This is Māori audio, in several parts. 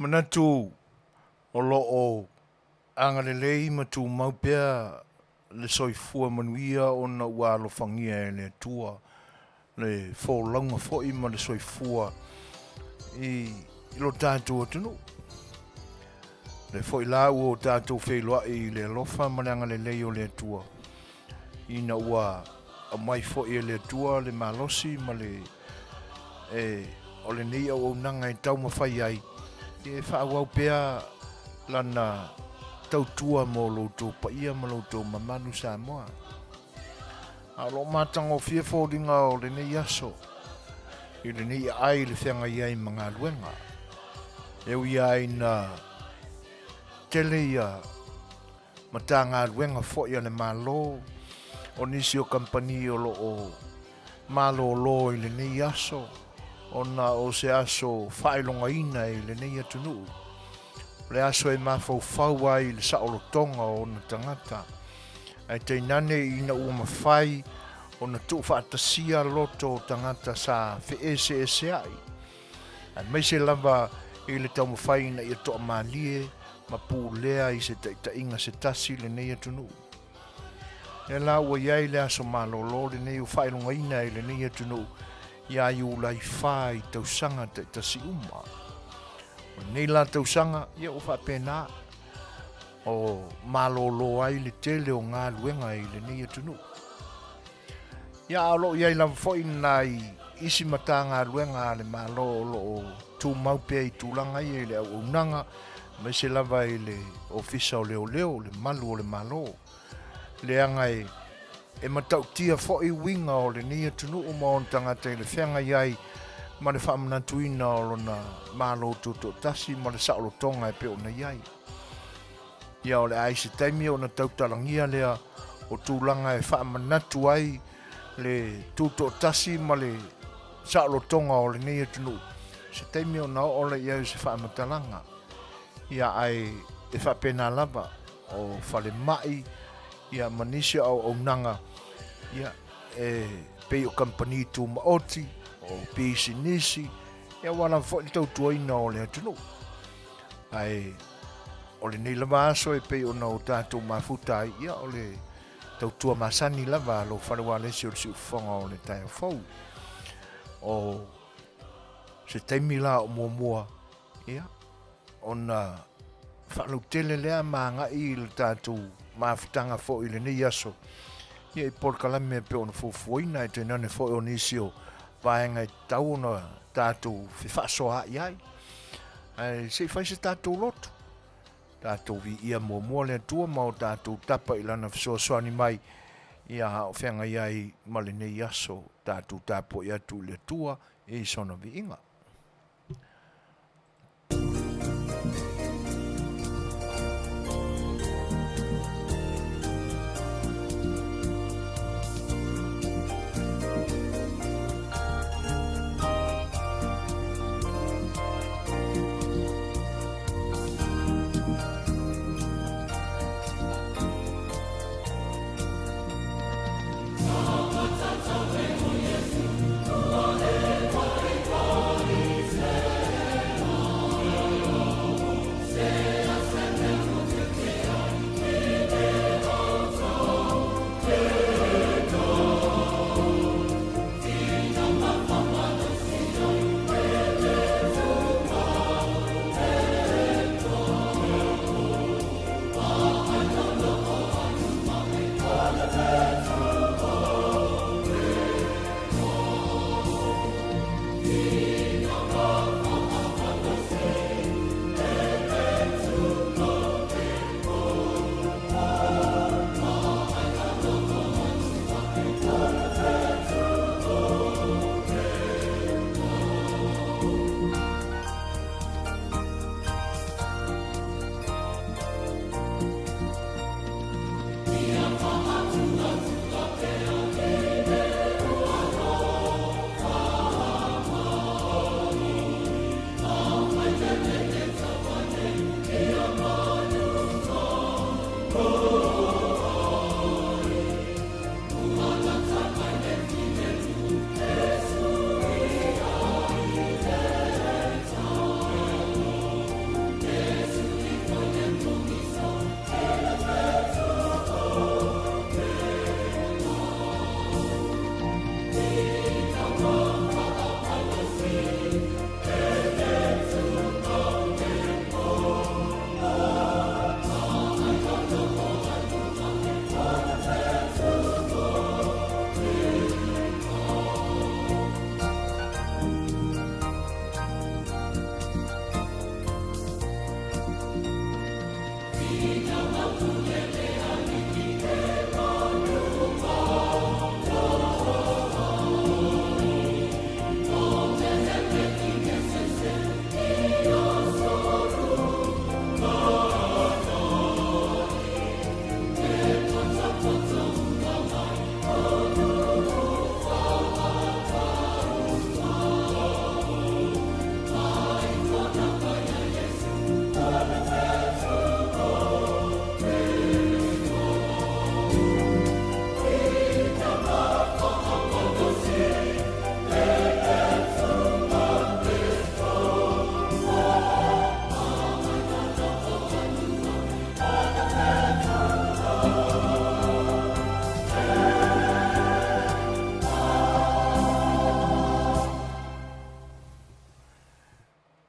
Manatu o loo angalelei ma tu maupea le soifua manuia o na ua alofangia e le tua le fōlaunga fo'i ma le soifua i lo tātou atunu. Le fo'i la ua o tātou whailua i le alofa ma le angalelei o le tua. I na ua a mai fo'i e le tua le malosi ma le o le nei au nanga i tau mawhai ai. E whaawau pea lana tautua mo loutou paia ma loutou mamanu Samoa. A lo matanga o fia fōringa o le nei aso. I le nei ai le whianga iai mga luenga. Eu iai na Tele ia matanga luenga fo'i ane malo. O nisi o kampani o lo o malo lo i le nei aso. Ona o se aso whailonga ina i le nei atunu. Le aso e mawhau ai le saolotonga o na tangata. Ai te nane ina ua mawhai o na tu whaatasia loto o tangata sa wheese ese ai. Ai meise lava i le tau mawhai na i toa malie ma pūlea i se ta inga se tasi le nei atunu. E la ua iai le aso malolo le nei u whailonga ina i le nei atunu. Ia i ulai whai tausanga te tasi uma. O nei la tausanga, ia o whapena o malolo ai le tele o ngā luenga i le nei atunu. Ia alo iai la foi nai isi mata ngā luenga le malolo o tū maupea i tūlanga i le au unanga, me se lava i le ofisa o leo leo, le malu o le malo. Le angai e matau tia fo'i winga o le nia tunu o maon tangata i le whenga iai ma le whamanatuina o lona malo tuto tasi ma le saolo tonga e pe o na iai. Ia o le aise taimi o na tautalangia lea o tūlanga e whamanatu ai le tuto tasi ma le saolo tonga o le nia tunu. Se taimi o na o le iai se whamatalanga. Ia ai e whapena lava o whale mai ia manisia au nanga ia pei o kampani tu maoti o pei sinisi ia wana fo i tau tuaina o le atunu ai o le nei lava aso e pei o na o tātou mafuta ia o le tau tua masani lava lo whanua lesi o le si ufonga o le tai o fau o se taimi la o mua ia o na whanau tele lea maanga i le tātou mafutanga fo i le nei aso. Ia i porkalame pe ona Fofogaina e te nane fo o nisi o vaenga i tau na tātou whiwhasoa iai. Ai se whai se tātou lotu. Tātou vi ia mua le tua ma o tātou tapa i lana Suasua ni mai. Ia hao whenga iai ma le nei aso tātou tapo i atu le tua e sona vi inga.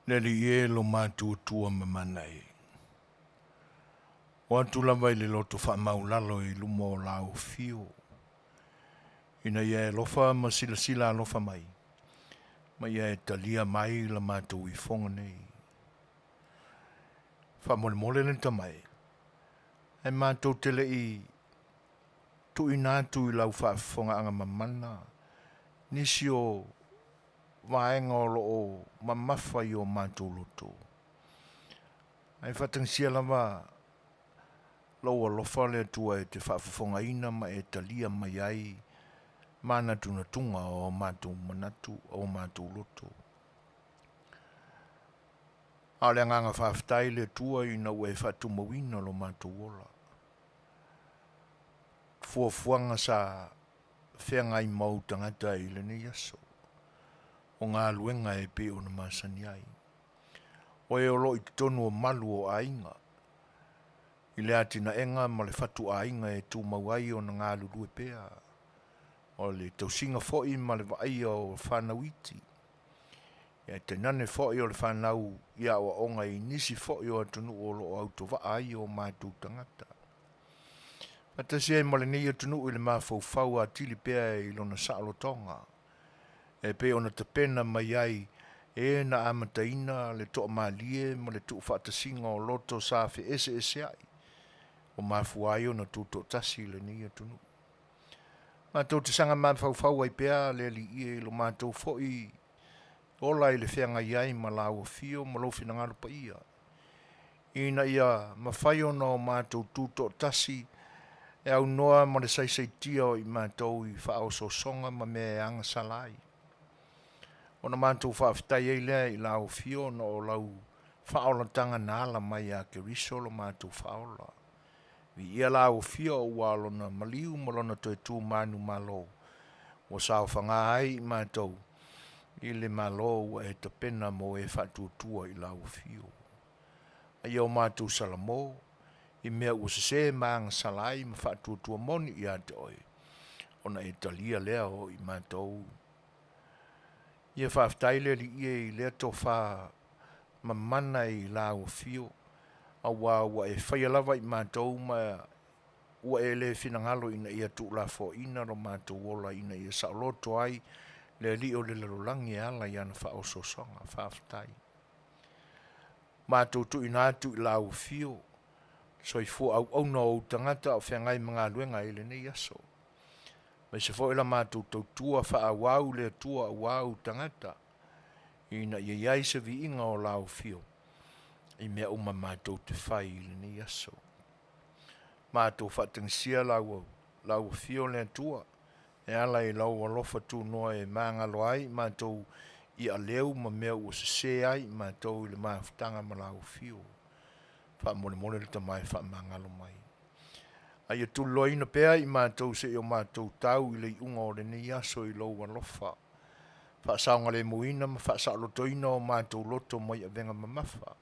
Le li e lo mātua tua mamanai. O atu lava i le loto wha maulalo i lumo o lao fio. Ina ia e lofa ma sila sila lofa mai. Ma ia e talia mai la mātua i fonga nei. Wha mole mole le tamai. E mātua tele i tu inatu i lau wha fonga anga mamana. Nisi o vaenga o lo o mamafa i o mātua loto. Ai whatangsia lava loa lofa le tua e te Fofogaina ma e talia mai ai mana tuna tunga o mātou manatu o mātou loto. A le nganga whaftai le tua i na ue whatu mawina lo mātou ola. Fuafuanga sa whenga i mau tangata i le ne yaso. O ngā luenga e pe o na masani ai. O e olo i tonu o malu o ainga. I le atina enga ma le whatu ainga e tū mauai o na ngā lulu e pea. O le tausinga foi ma le vai o whanauiti. E te nane foi o le whanau ia o onga i nisi foi o atunu o lo o auto vai o mātou tangata. Atasi e male nei atunu i le mawhau a tili pea i lona saalotonga. E pe ona te pena mai ai e na amataina le toa malie ma le tuu whaatasinga o loto sa fe ese ai. O mafuai o na tūto tasi le nei atunu. Mātou te sanga mawhau ai pea le li i lo mātou foi ola i le whenga iai ma lau fio ma lo whina ngaro pa ia. Ina ia mawhai o na o mātou tūto tasi e au noa ma le saisai tia o i mātou i whao so songa ma me anga salai. O na mātou whaafitai ei lea i lau fio na o lau whaolatanga nāla mai a ke riso lo mātou whaola. Vi ia lau fio o walo na maliu malona toi tū manu malo. O sao whanga ai i mātou i le malo e te pena mo e whatutua i lau fio. Ai au mātou salamo i mea usese maanga salai ma whatutua moni i ate oi. Ona e talia lea o i mātou. Ia whaaftaile li i lea to wha mamana i lau fio. A wa e whaialawa i mātou ma ua e le whinangalo ina ia tu la fo ina ro mātou wola ina ia saoloto ai le li o le lalulangi ala i ana wha oso songa, whaaftai. Mātou tu ina atu i lau fio. So i fu au no o tangata o whengai mga luenga i le nei aso. Mai se fo ila mātou tau tua wha awau le tua awau tangata. Ina ia iai se vi inga o lau fio. I mea uma mātou te whai i le nei aso. Mātou whatangsia lau fio le tua. E ala i lau alofa tu noa e māngalo ai. Mātou i a leu ma mea ua se ai. Mātou i le maafutanga ma lau fio. Wha mole le tamai wha mangalo mai. Ai tu loina pea i mātou se o mātou tau i le unga o le nei aso i lau alofa. Wha saonga le muina ma wha sa lotoina o mātou loto mai a venga mamafa.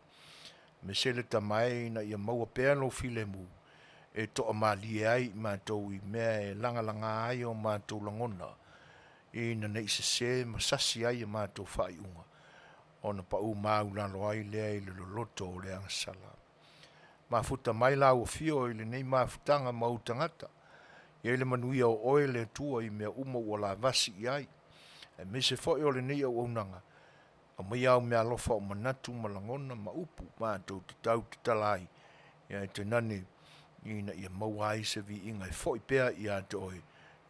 Me se le tamai na ia maua pea lo file mu. E toa mali ai mātou i mea e langa ai o mātou langona. I na nei se masasi ai a mātou wha i unga. O na pa u mau lalo ai lea i le loto o le angasala. Mafuta mai lau fio i le nei mafutanga mau tangata. I le manuia o oe le tua i mea uma ua la vasi i ai. E me se fo i o le nei au aunanga. A mai au mea lofa o manatu malangona ma upu mātou te tau te talai. Ia te nane i na ia maua ai se vi inga i fo i pea i a te oe.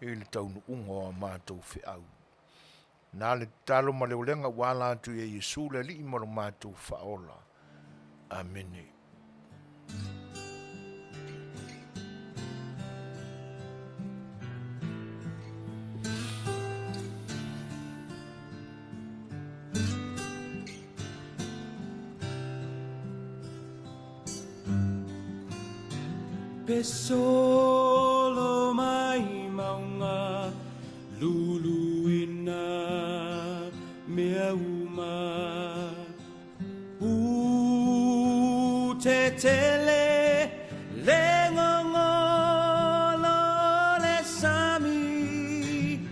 I le taunu ungo a mātou fe au. Nā le talo ma leulenga wala atu e Yesu le li imaro mātou faola. Amene. Pe solo mai maunga luluina mea uma te tele le ngongolo le sami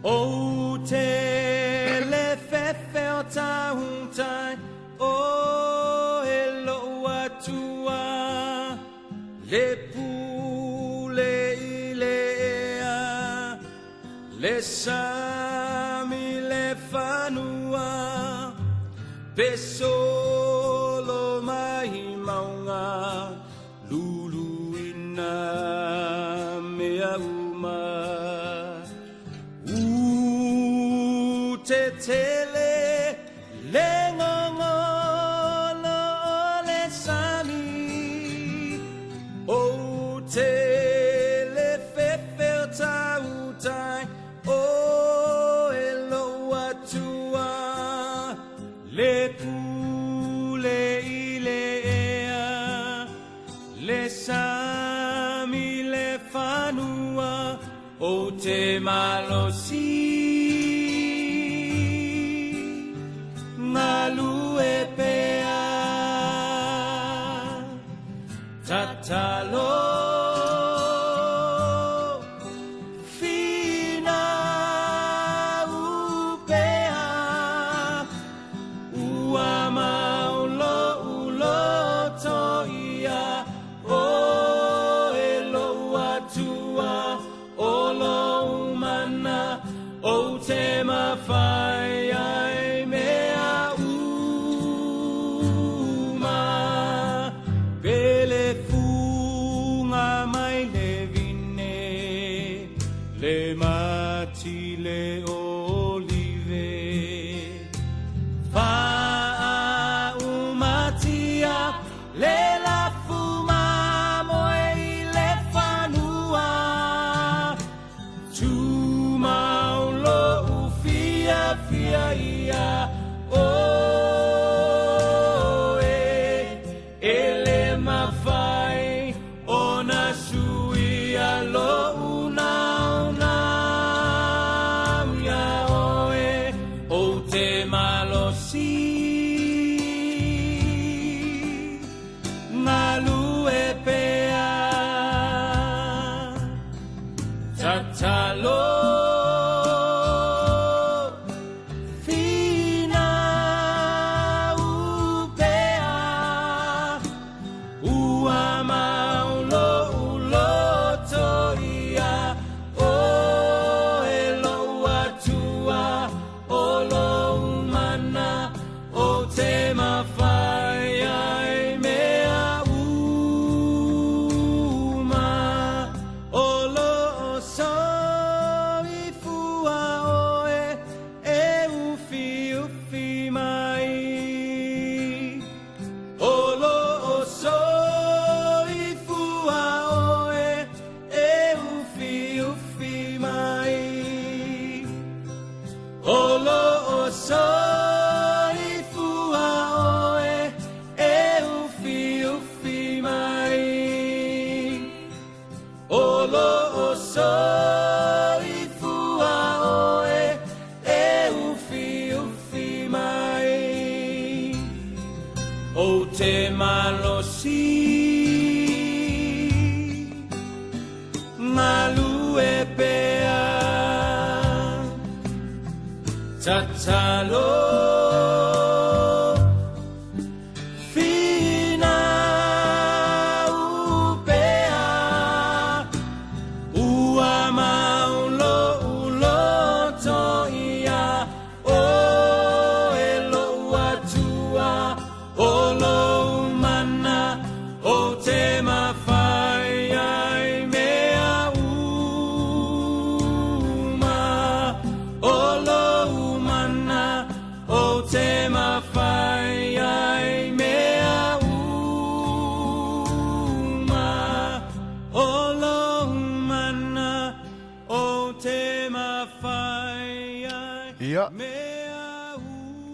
o te le fefeo tahuntai pesolo mai maunga luluina mea uma Tele le ngongolo le sami o Tele Fetalaiga o eloa tua le pule ile ea le sami le fanua o te malosi Ngalue pea tatalo fina upea ua maulo ulo toia o elo atua olo umana o te mawhai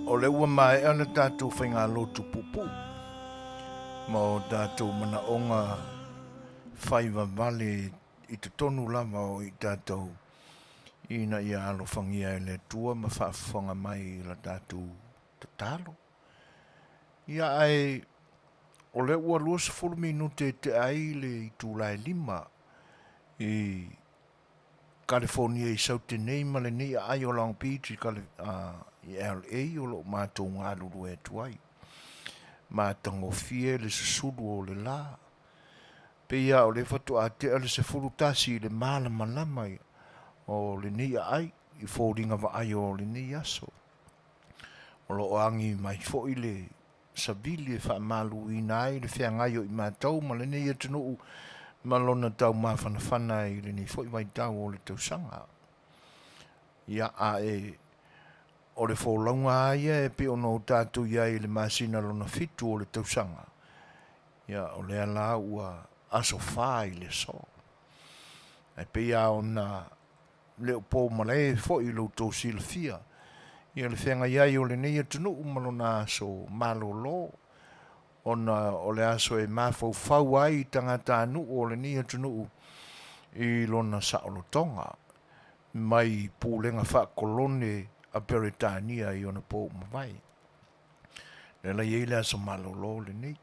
O le ua mai ana tātou whainga lotu pupu. Ma o tātou mana onga whaiva vale i te tonu lava o i tātou ina ia alo whangia e le tua ma whaafwhanga mai i la tātou te talo. Ia ai o le ua luas fulu minute te ai le i tūlai 5 i California i Sautenei ma le nei ai o Long Beach i LA o lo mātou ngā lulu e tuai. Mātango fie le susulu o le la. Pe ia o le fatu a te ale se fulu tasi le malama lamai o le nei ai i fōringa wa ai o le nei aso. o lo angi mai fo ile sabili fa malu inai le fia ngai o I mātou ma le nei tunu ma lona tau mawhanawhana I le nei fo I mai tau o le tau sanga. Ia a o le fōlaunga aia e pe ono tātou ia I le masina lona fitu o le tau sanga. Ia o le ala ua aso whā I le so. E pe ia ona leo pō malai fo I lo tō sila fia. Ia le whenga iai o le nei tunu umalona aso malolo. Ona o le aso e mafau fau ai tangata anu o le nei tunu I lona saolotonga. Mai pūlenga wha kolone a Peretania I ona pō mawai. Le la iei aso malolo le nei.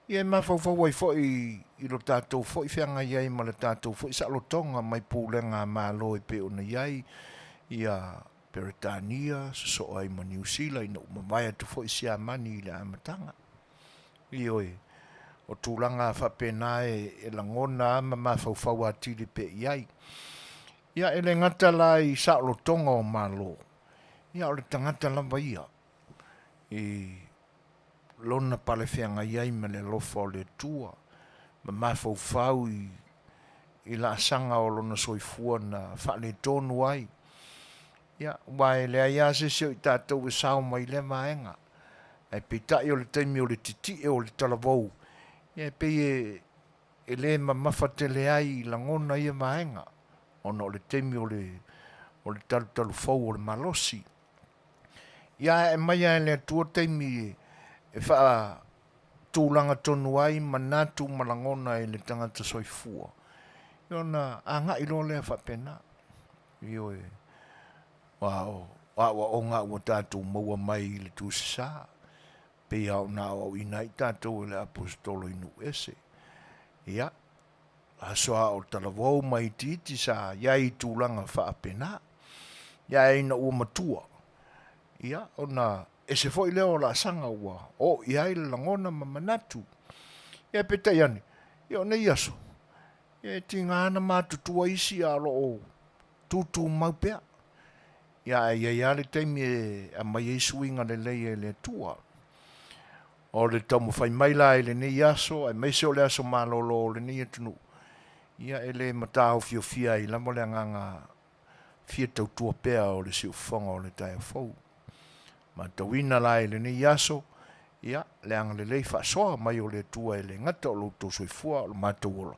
Ia mafau fau ai fo I lo tātou fo I whenga iai ma le tātou fo I saolotonga mai pūlenga malo I pe ona iai. Ia Peretania, so ai ma New Zealand, no mawai atu fo I siamani I le amatanga. I oe, o tūlanga whapena e langona ama mawhau atiri pe iai. Ia ele ngata la I saolotonga o malo. Ia o le tangata lava ia. I lona pale whianga iai ma le lofa o le tua. Ma mawhau I la sanga o lona soifua na whale tonu ai. Ia, wai le aia se seo I tātou e sao mai le maenga. E pitai o le taimi o le titi e o le talavou. Ia pe e le mawhatele ai langona ia maenga. Ona o le taimi o le talu fau o le malosi. Ia e mai e le atua taimi e wha tūlanga tonu ai manatu malangona e le tangata soifua. Iona anga ilo le whapena. Io e Wow, o ngā ua tātou maua mai le tūsisa. Pei au nā au ina I tātou le apostolo inu ese. Ia, asoa o talavou mai titi sa iai tūlanga whaapena. Ia ina ua matua. Ia, ona ese foi leo la sanga ua. O iai le langona mamanatu. Ia petai ane. Ia ona iaso. Ia tingana mātutua isi alo o tutu maupea. Ia ia le taimi a mai e suinga le lei e le tua. O le tamu whai maila e le nei aso, e meise o le aso malolo o le nei atunu. Ia e le matao fiofia I lamo le anganga fia tau tua pea o le siu whonga o le tai a fau. Ma tawina la e le nei aso, ia le anga le lei whaasoa mai o le tua e le ngata o lo tō soifua o le matauola.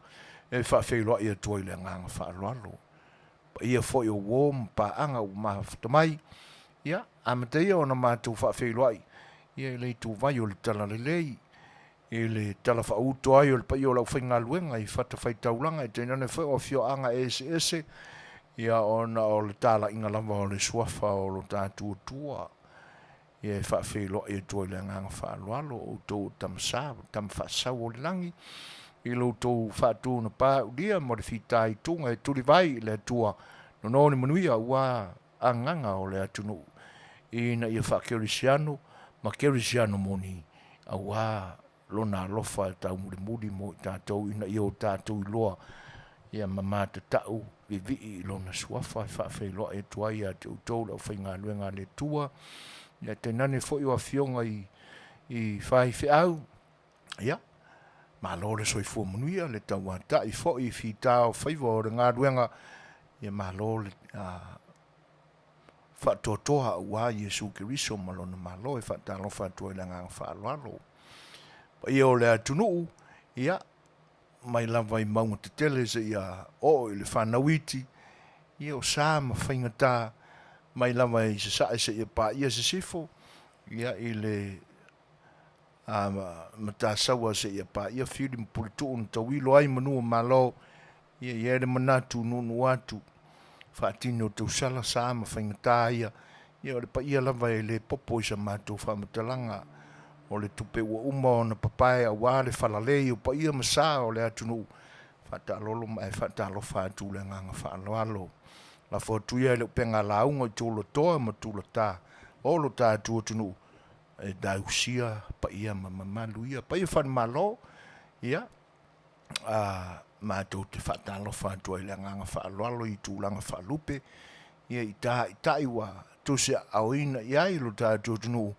E whaafeiloa I a tua I le anganga whaaloalo. Ia foi o wom pa anga o mafutamai. Ia, amateia o na mātou whaafeiloai. Ia le tu vai o le tala le lei. I le tala whauto ai o le pai o lau whainga luenga I whata whai taulanga. I tēnane whai o fio anga ese. Ia ona o le tala inga lava o le suafa o lo tātua tua. Ia e whaafeiloai e tua le anganga whaaloalo o tō tamasa, tamwhaasau o le langi. I lo tō whātū na pā ulia mo le whitai tunga e turi vai le tua no ni Manuia ua anganga o le atunu. I na ia whakerisiano, ma kerisiano moni a ua lona lofa e tau muri mo I tātou ina I o tātou I loa ia mamata tau vi I lona suafa e whaafeiloa e tuai a te utau lau whainga luenga le tua. Ia te nane fo I o fionga I whai whiau. Ia. Ma lo le soifua Manuia le tau ata I fo I fitao whaiva o le ngā ruenga ia ma lo le whatotoha ua Jesu Kiriso ma lo na ma lo e whatalo whatua I le ngā whaaloalo. Pa ia o le atunu ia mai lava I maunga te tele se ia o I le whanawiti ia o sā ma whaingata mai lava I se sae se ia pa ia se sifo ia I le mata sawa se ia pa ia filim pultu un tawilo ai manu malo ia le manatu nunu atu fatino tu sala sama fingata ia le pa ia lava le popo isa matu fa matalanga o le tupe wa uma na papai a wale falale o pa ia masa o le atunu fata lolo mai fata lo fatu le nganga fa alo la fotu ia le penga launga tu lo toa matu ta o lo ta tu tunu e dausia pa ia Manuia pa ia fan malo ia ma tu te fatalo fa tu ile nganga fa alo I tu langa fa lupe ia ita iwa tusi au ina iai lo tātou tunu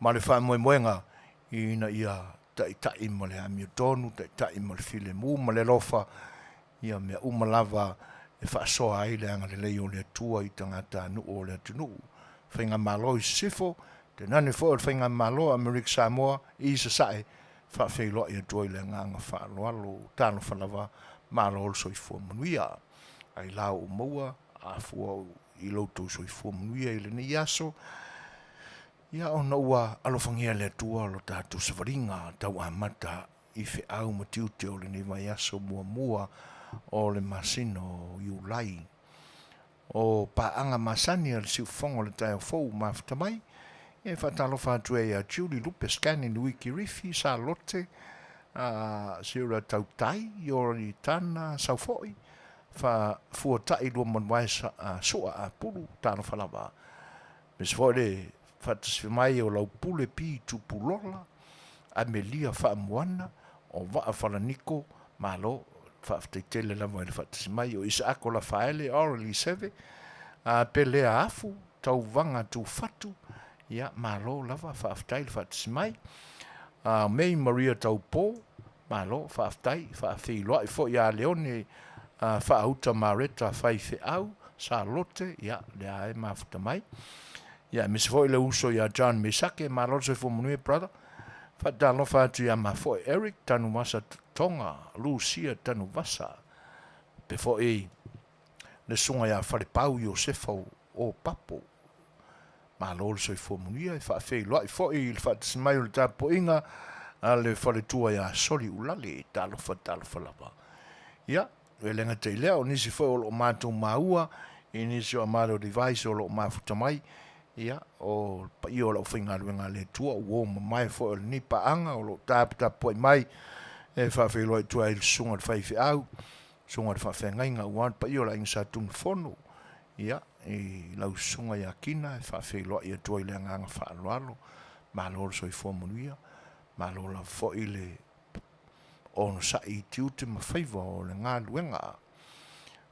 ma le wha moenga ina ia tai ma le amio tonu, tai ma le file mu, ma le lofa ia mea umalava e whaasoa ai le anga le leo le atua i tangata anu o le atunu. Whainga malo i sifo, te nane fo le whainga malo Amerika Samoa i sa sae whaafeiloa i atua i le nganga whaaloalo tāno whalava malo o le soifua Manuia. Ai lao o maua, a fua i lautou soifua Manuia i le ne iaso, ia ona ua alofangia le atua lo tātou savaringa tau amata i Fe'au ma tiute o le ne vai aso mua o le masino o Iulai. O paanga masani al siufongo le tae o fou mafitamai, e whatalo whatua e a Julie Lupe scanning the wiki rifi sa lote, siura tau tai, i ori tana saufoi, fua tai lua manwai sua a pulu, tano whalava. Mes fore, whataswimai o lau pule pi tu pulola, a melia whaamuana, o waa whalaniko, malo, Tele lava le whataswimai, o isa ako la whaele, orally seve, pele a afu, tau vanga tu fatu, ia malo lava whaafitai le whataswimai, mei Maria tau po, malo whaafitai, whaafeiloa, i fo ia leone, whaauta mareta whai Fe'au, sa lote, ia, le ae mafutamai. Ia, misi fo i le uso ia John Mesake, malo se fo Manuia brother, whatalo whatu ia ma fo Eric, tanu masa tonga, Lucia tanu vasa, pe fo e, le sunga ia wharepau Iosefa o papo, malo se fo Manuia, i whaafeiloa, i fo i le whatasimai o le tapo inga, le wharetua ia sori ulale, talo whalava. Ia, e lenga te lea, o nisi fo o lo mātou maua, i nisi o amaro device o lo mafutamai, ia, o pa i o lo whainga ruenga le tua, o mai fo o ni paanga, o lo tapu mai, e whawhailoa i tua il sunga de whai Fe'au, sunga de whawhengainga uan, pa i o la insa tun fono, ia, i lau sunga ia kina, e whawhailoa i tua i le nganga whaaloalo, malo so i fo Manuia, malo la fo i le ono sa i tiute ma whaiva o le ngā luenga.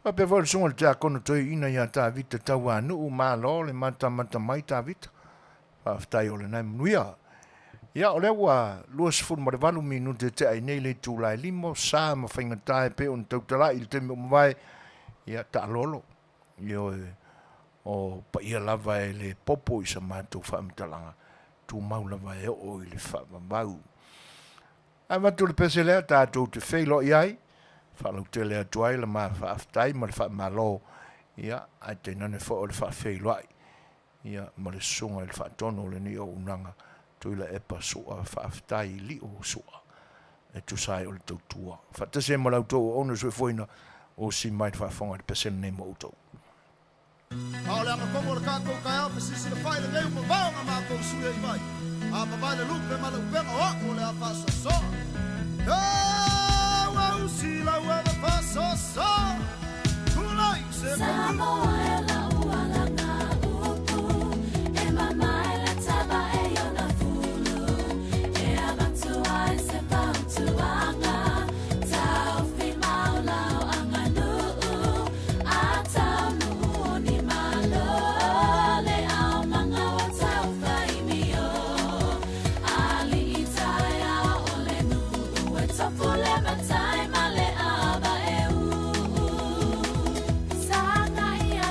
A pe vole sunga le te akono toi ina ia tā vita tau anu malo le mata mai tā vita. Whaftai o le nai Manuia. Ia o lewa luas furu ma le valu minute te ai nei le tūlai limo sa ma whaingatai pe on tautala i le te mwai ia ta lolo. Ia o pa ia lava e le popo i sa mātou whaamitalanga. Tu mau lava e o i le whaamau. Ai matu le pese lea tātou te whailo iai, whalau te lea tuai la maa whaaftai ma le whaamalo, ia, ai te nane wha o le whaafeilo ai, ia, ma le sunga le whaatono le ni o unanga, tui la epa sua whaaftai li o sua, e tu sai o le tautua. Whaatase ma lau tau o ono sui foina o si mai te whaafonga le pese ne mo utou. Aole anga kongo le kākou kai au pesisi le whai le leu ma vaonga mā kou sui ei mai. A papai le lupe ma le upenga o le a whasoso. E wau si lau e le whasoso. Kulai se Samoa e la ualanga upu, e mama e le taba e yona fulu, e amatua e se pautuanga, tau fi maulau anga nuu, a tau nuu ni malo, le au manga wa tau whaimio, ali itaya o le nuu, e topu le matai ma le aba e uu. Sanga ia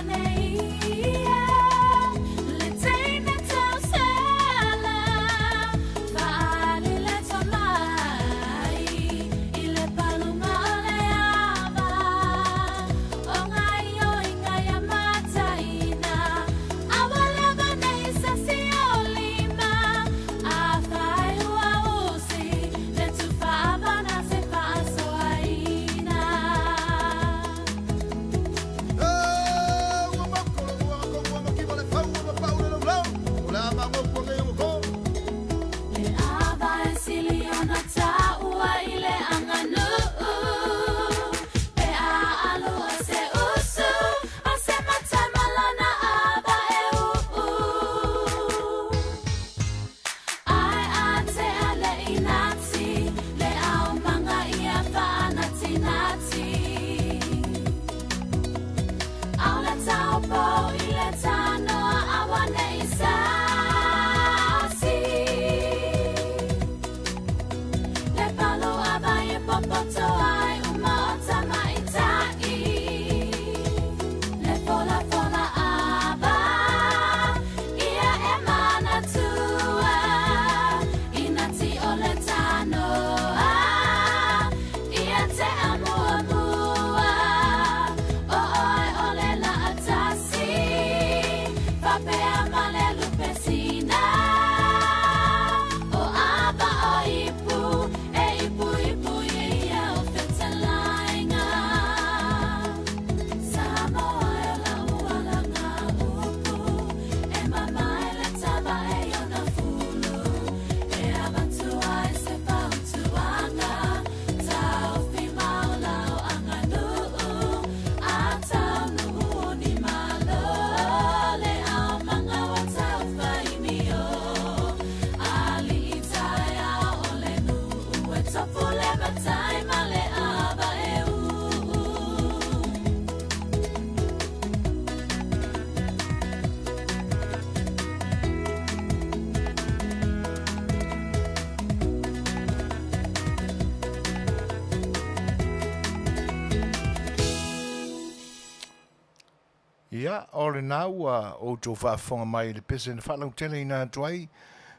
Ia, o le nau o tō whaafonga mai le pese na whaalau tele ina tuai,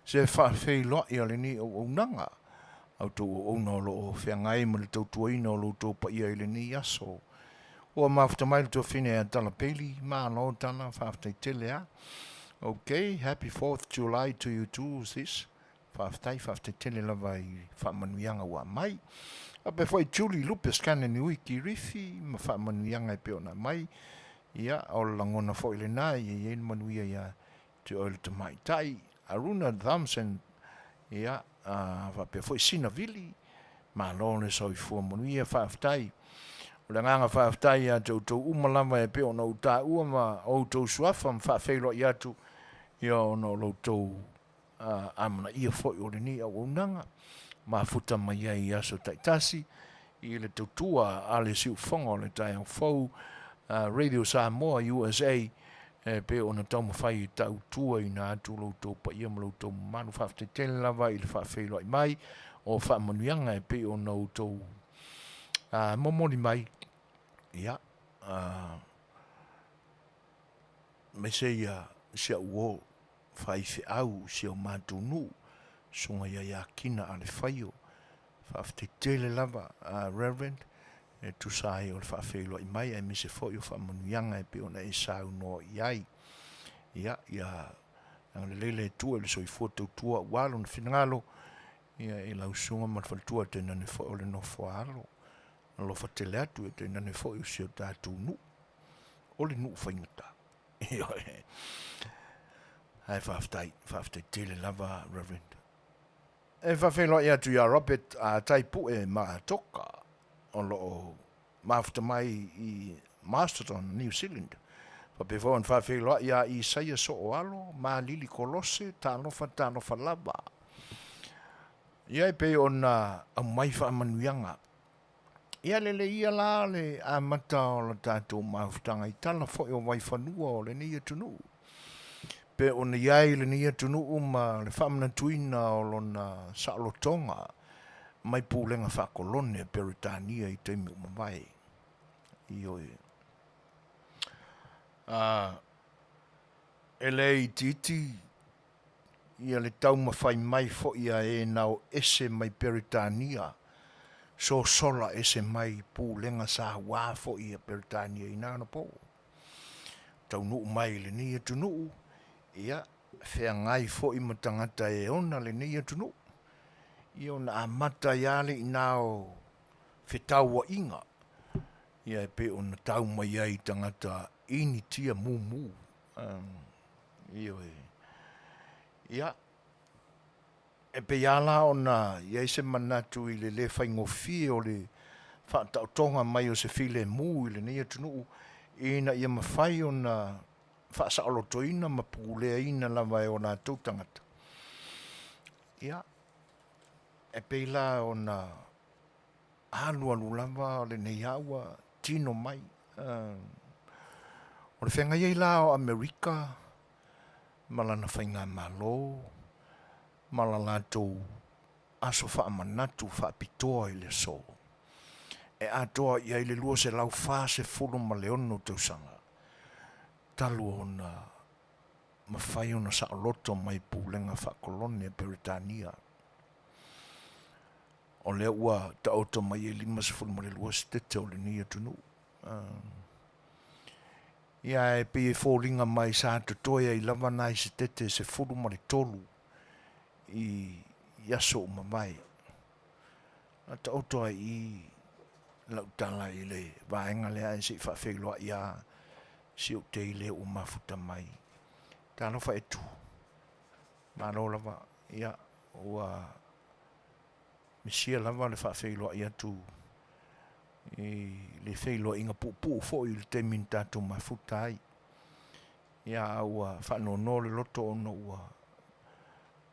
se whaafei loa i ale ni o unanga. Au tō o una o lo whiangai ma le tautua ina o lo tō pa ia i le ni aso. Ua mawhata mai le tō whine a tala peli, maa no tana whaaftai tele a. Okay, happy 4th July to you too, sis. Whaaftai tele lava i whaamanuianga ua mai. A pe fwai Julie Lupes kane ni ui ki rifi, ma whaamanuianga i peona mai. Ia, o langona fo ile nai, e yen manuia ia te oile te mai tai. Aruna Dhamsen, ia, pe fo sina vili, ma lone so i fua manuia whaaftai. O le nganga whaaftai ia tau umalama e peo na uta ua ma o tau suafa ma whaafeilo i atu ia o no lo tau amana ia fo i ole ni au unanga. Ma futa mai ai aso taitasi, i le tautua a le siu whonga le tai au fau, Radio Samoa, USA, pe ona tau mawhai i tau tua i nā atu loutou pa ia ma loutou manu whafte tele lava i le whawhelo i mai o whaamanuianga e pe ona loutou momoni mai. Ia, me se ia sia uo whaife au sia o mātunu, sunga ia kina A Le Fai'oa, whafte tele lava, Reverend, e tu sai o le whaafeilo i mai, e mise fo i o whaamanuianga e pe ona e sau no iai. Ia, ang lele tua le soi foto tua walo na finangalo, ia e lau sunga ma whaltua te nane fo o le no foalo. Na lo fatele atu e te nane fo i o sio tātou nu. O le nu whaingata. Ia e. Hai whaaftai tele lava, Reverend. E whawhelo i atu ia Robert a taipu e maa toka. O lo mafuta mai i Masterton, New Zealand. Pa pe fo an whawhelo ia i saia so o alo, ma lili kolose, tānofa lava. Ia pe ona a mai whaamanuianga. Ia lele ia la le a mata o la tātou mafutanga i tala fo i o waifanua o le nia tunu. Pe ona iai le nia tunu ma le whaamanatuina o lona saalotonga mai pūlenga whakolone Peritania i teimi umawai. Io e. E le i titi, ia le tau mawhai mai fo ia e nao ese mai Peritania. So sola ese mai pūlenga sa wā fo ia Peritania i nāna po. Tau nuu mai le nia tunu, ia whea ngai fo i matangata e ona le nia tunu. Ia ona a mata iale i nao Fetalaiga inga. Ia e pe ona tau mai ai tangata ini tia mumu. Ia e. Ia. E pe ala ona ia se manatu i le whaingofi o le whaatautonga mai o se file mu i le nia tunu. Ina ia mawhai ona whaasaolotoina ma pūlea ina lava e ona tautangata. Ia. E peila ona alu lava le nei aua tino mai. O le whenga iei la o Amerika, malana whainga malo, malala tau aso whaamanatu whaapitoa i le so. E atoa iei le lua se lau wha se fulu ma leono tausanga. Talu ona mawhai ona sa loto mai pūlenga whaakolone Peritania. O le ua ta auto mai e lima se fulu ma le lua stete o le nia tunu. Ia e pe e fōringa mai sa tutoia i lava nai se tete se fulu ma le tolu i aso umamai. A ta auto i lautala i le vaenga lea e si whawheloa ia si o te i le o mafuta mai. Tāno wha etu. Mano lava ia ua misia lava le whawheloa ia tu i le whailoa inga pupu fo i le te min tātou mafuta ai. Ia ua whanono le loto ono ua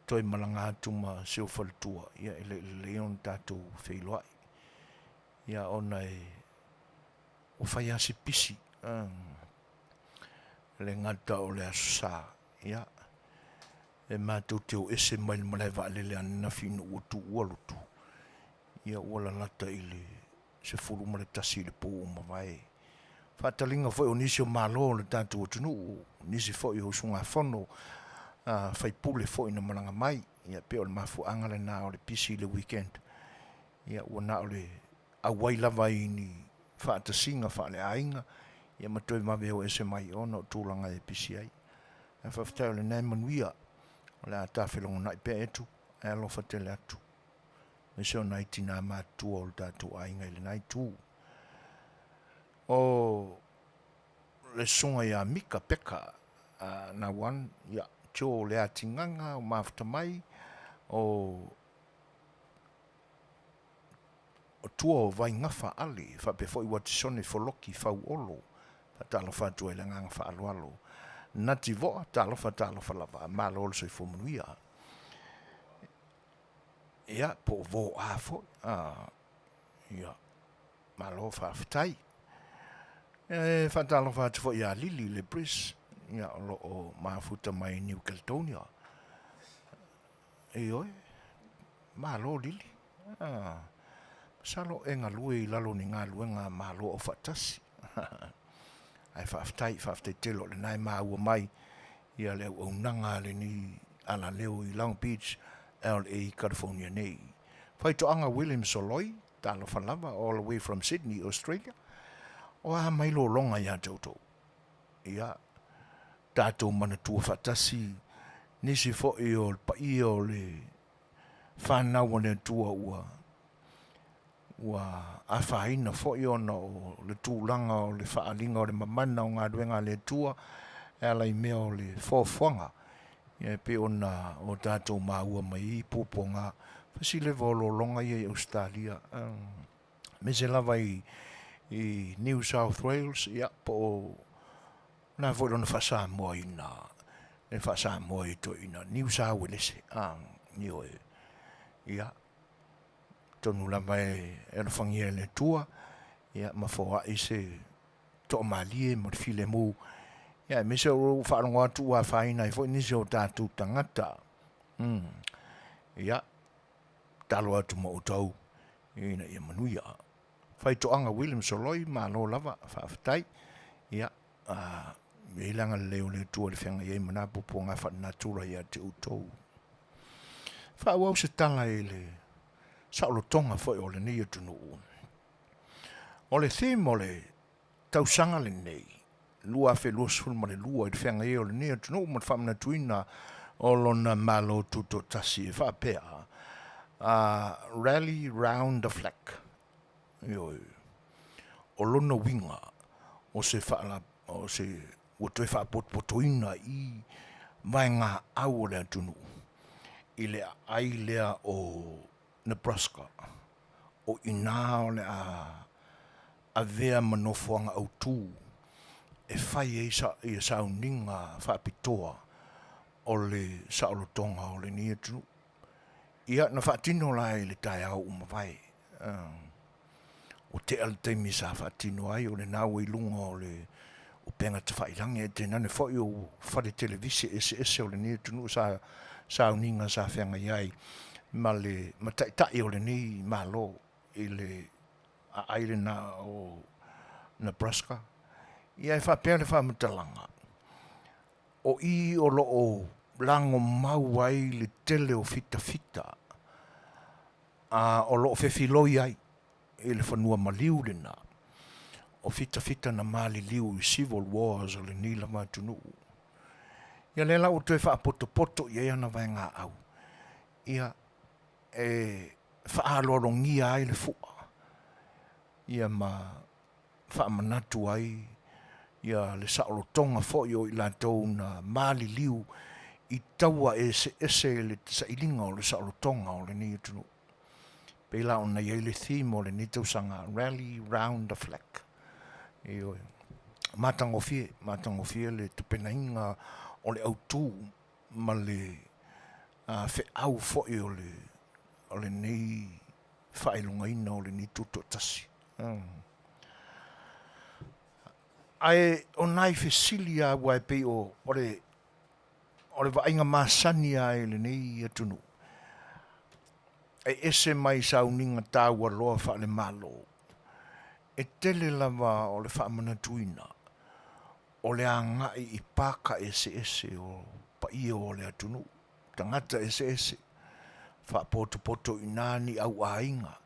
toi malanga atu ma seo whalitua. Ia e le leon tātou whailoa. Ia ona e o whai ase pisi. Le ngata o le asa. Ia e mātou teo ese mai le malaiwa alele anina whinu ua tu ua lotu. Ia ua la lata i le se fulu ma le tasi le po o mawai. Whatalinga foi o nisi o malo le tātou tunu, nisi foi o sunga whono, whai pule foi na maranga mai, ia pe o le mafu angale na o le pisi le weekend. Ia ua na o le awai lava i ni whaatasinga, whaale ainga, ia matoi mawe o ese mai ona o tūlanga e pisi ai. E whawhitai o le nei manuia, o le a tāwhelongo nai pe etu, e alofa tele atu. Me se o nai tina mātua o le tātou ainga i le nai tū. O le songa ia mika peka na wan ia tio le atinganga o mafuta mai o tua o vai ngafa ali fa pe foi wat sone foloki fa olo fa talo fa tu ele nganga fa alo nati vo talo fa lava malo so fo muia ia po vo a fo ia malo fa ftai fa talo fa tu fo ia lili le bris ia lo o mafuta mai New Caledonia oi malo lili salo enga lui lalo ni ngā luenga malo o fatasi ai whaftai telo le nai maua mai ia leo o nanga le ni ala leo i Long Beach LA California nei whai to anga William Soloi talo whanlava all the way from Sydney Australia o a mai lo longa ia tautou ia tātou mana tua fatasi nisi fo i o pa i o le whanau ne tua ua awhaina fo i ona o le tūlanga o le whaalinga o le mamana o ngā ruenga le tua e lai mea o le whawhanga e pe ona o tātou maua mai i pōponga whasi le volo longa i Australia me se lava i New South Wales ia po na volo na whasa moa ina e whasa moa i to ina New South Wales ni oe ia tonu lava e whangia le tua ia ma fōa i se to malie mo file mo ia me se o wharongo atu a whaina i fo nisi o tātou tangata ia talo atu mo utau ina ia manuia whai toanga William Soloi ma lo lava whawhitai ia me ilanga leo le tua le whenga iei mana pupo ngā whanatura ia te utou whauau se tala e le saolo tonga foi o le nei atunu o le theme o le tausanga le nei lua fe lua sul ma le lua i whenga e o le nei atunu ma whamna tuina o lona malo tuto tasi e whapea rally round the flag o lona winga o se whaala o se o te whapotoina i mai ngā au o le atunu i le ai lea o Nebraska o ina o le a vea manofoanga au tū e whai e sauninga whapitoa o le saolotonga o le niatunu ia na whaatino la e le tai au umawai o te alteimi sa whaatino ai o le nau i lunga o le o penga te whairangi e te nane whai o whare televisi ese o le niatunu sauninga sa whenga iai ma le mataitai o le ni malo i le aile na o Nebraska ia e whapea le whamatalanga o i o lo o lango mau ai le tele o fita o lo o whewhiloi ai i le whanua maliu le na o fita na mali liu i civil wars o le nila matunu ia le lau te whaapoto i ana vai ngā au ia e whaalolongia ai le fua ia ma whaamanatu ai ia le saolotonga foi o i lātou na mali liu i taua ese le sailinga o le saolotonga o le ni tunu peila ona i le theme o le ni tausanga rally round the flag matangofie le tupenainga o le autu ma le fe au foi o le nei whaelunga ina o le ni tuto tasi. Ai o nai fesilia wai pe o le vainga masani ai le nei atunu. Ai ese mai sauninga tāua loa whaale malo. e tele lava o le whaamana tuina, o le angai I paka ese o pa ia o le atunu, tangata ese, whaapoto inani au ainga,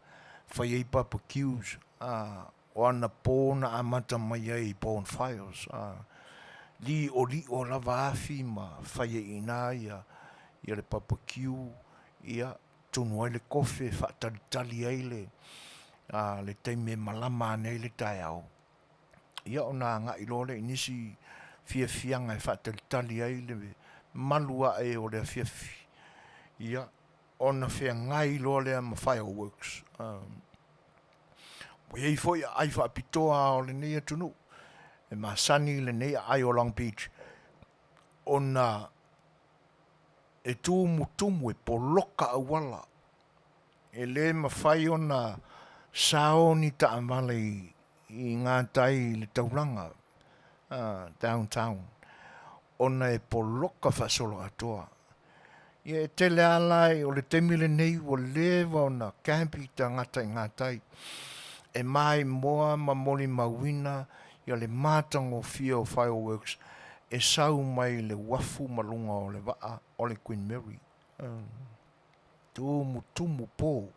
whai ei barbecues, o ana pōna amata mai ei bonfires, li o lava afi ma whai ei ina ia le barbecue, ia tunu ai le kofe, whaatalitali ai le teime malama nei le tai au. Ia o nā ngā ilole inisi fianga e whaatalitali ai le malua e o le Afiafi. Ia o na whea ngai lo le ma fireworks. O iei foi ai whaapitoa o le nei atunu. E masani le nei ai o Long Beach. O na e tumu e poloka awala. E le mawhai o na saoni ta amale I ngā tai le tauranga downtown. Ona e poloka whasolo atoa. Ia e tele alai o le temile nei o lewa o na campi ta ngā tai. E mai moa ma moli mawina ia le mātango fia o fireworks e sau mai le wafu malunga o le waa o le Queen Mary. Tumu pō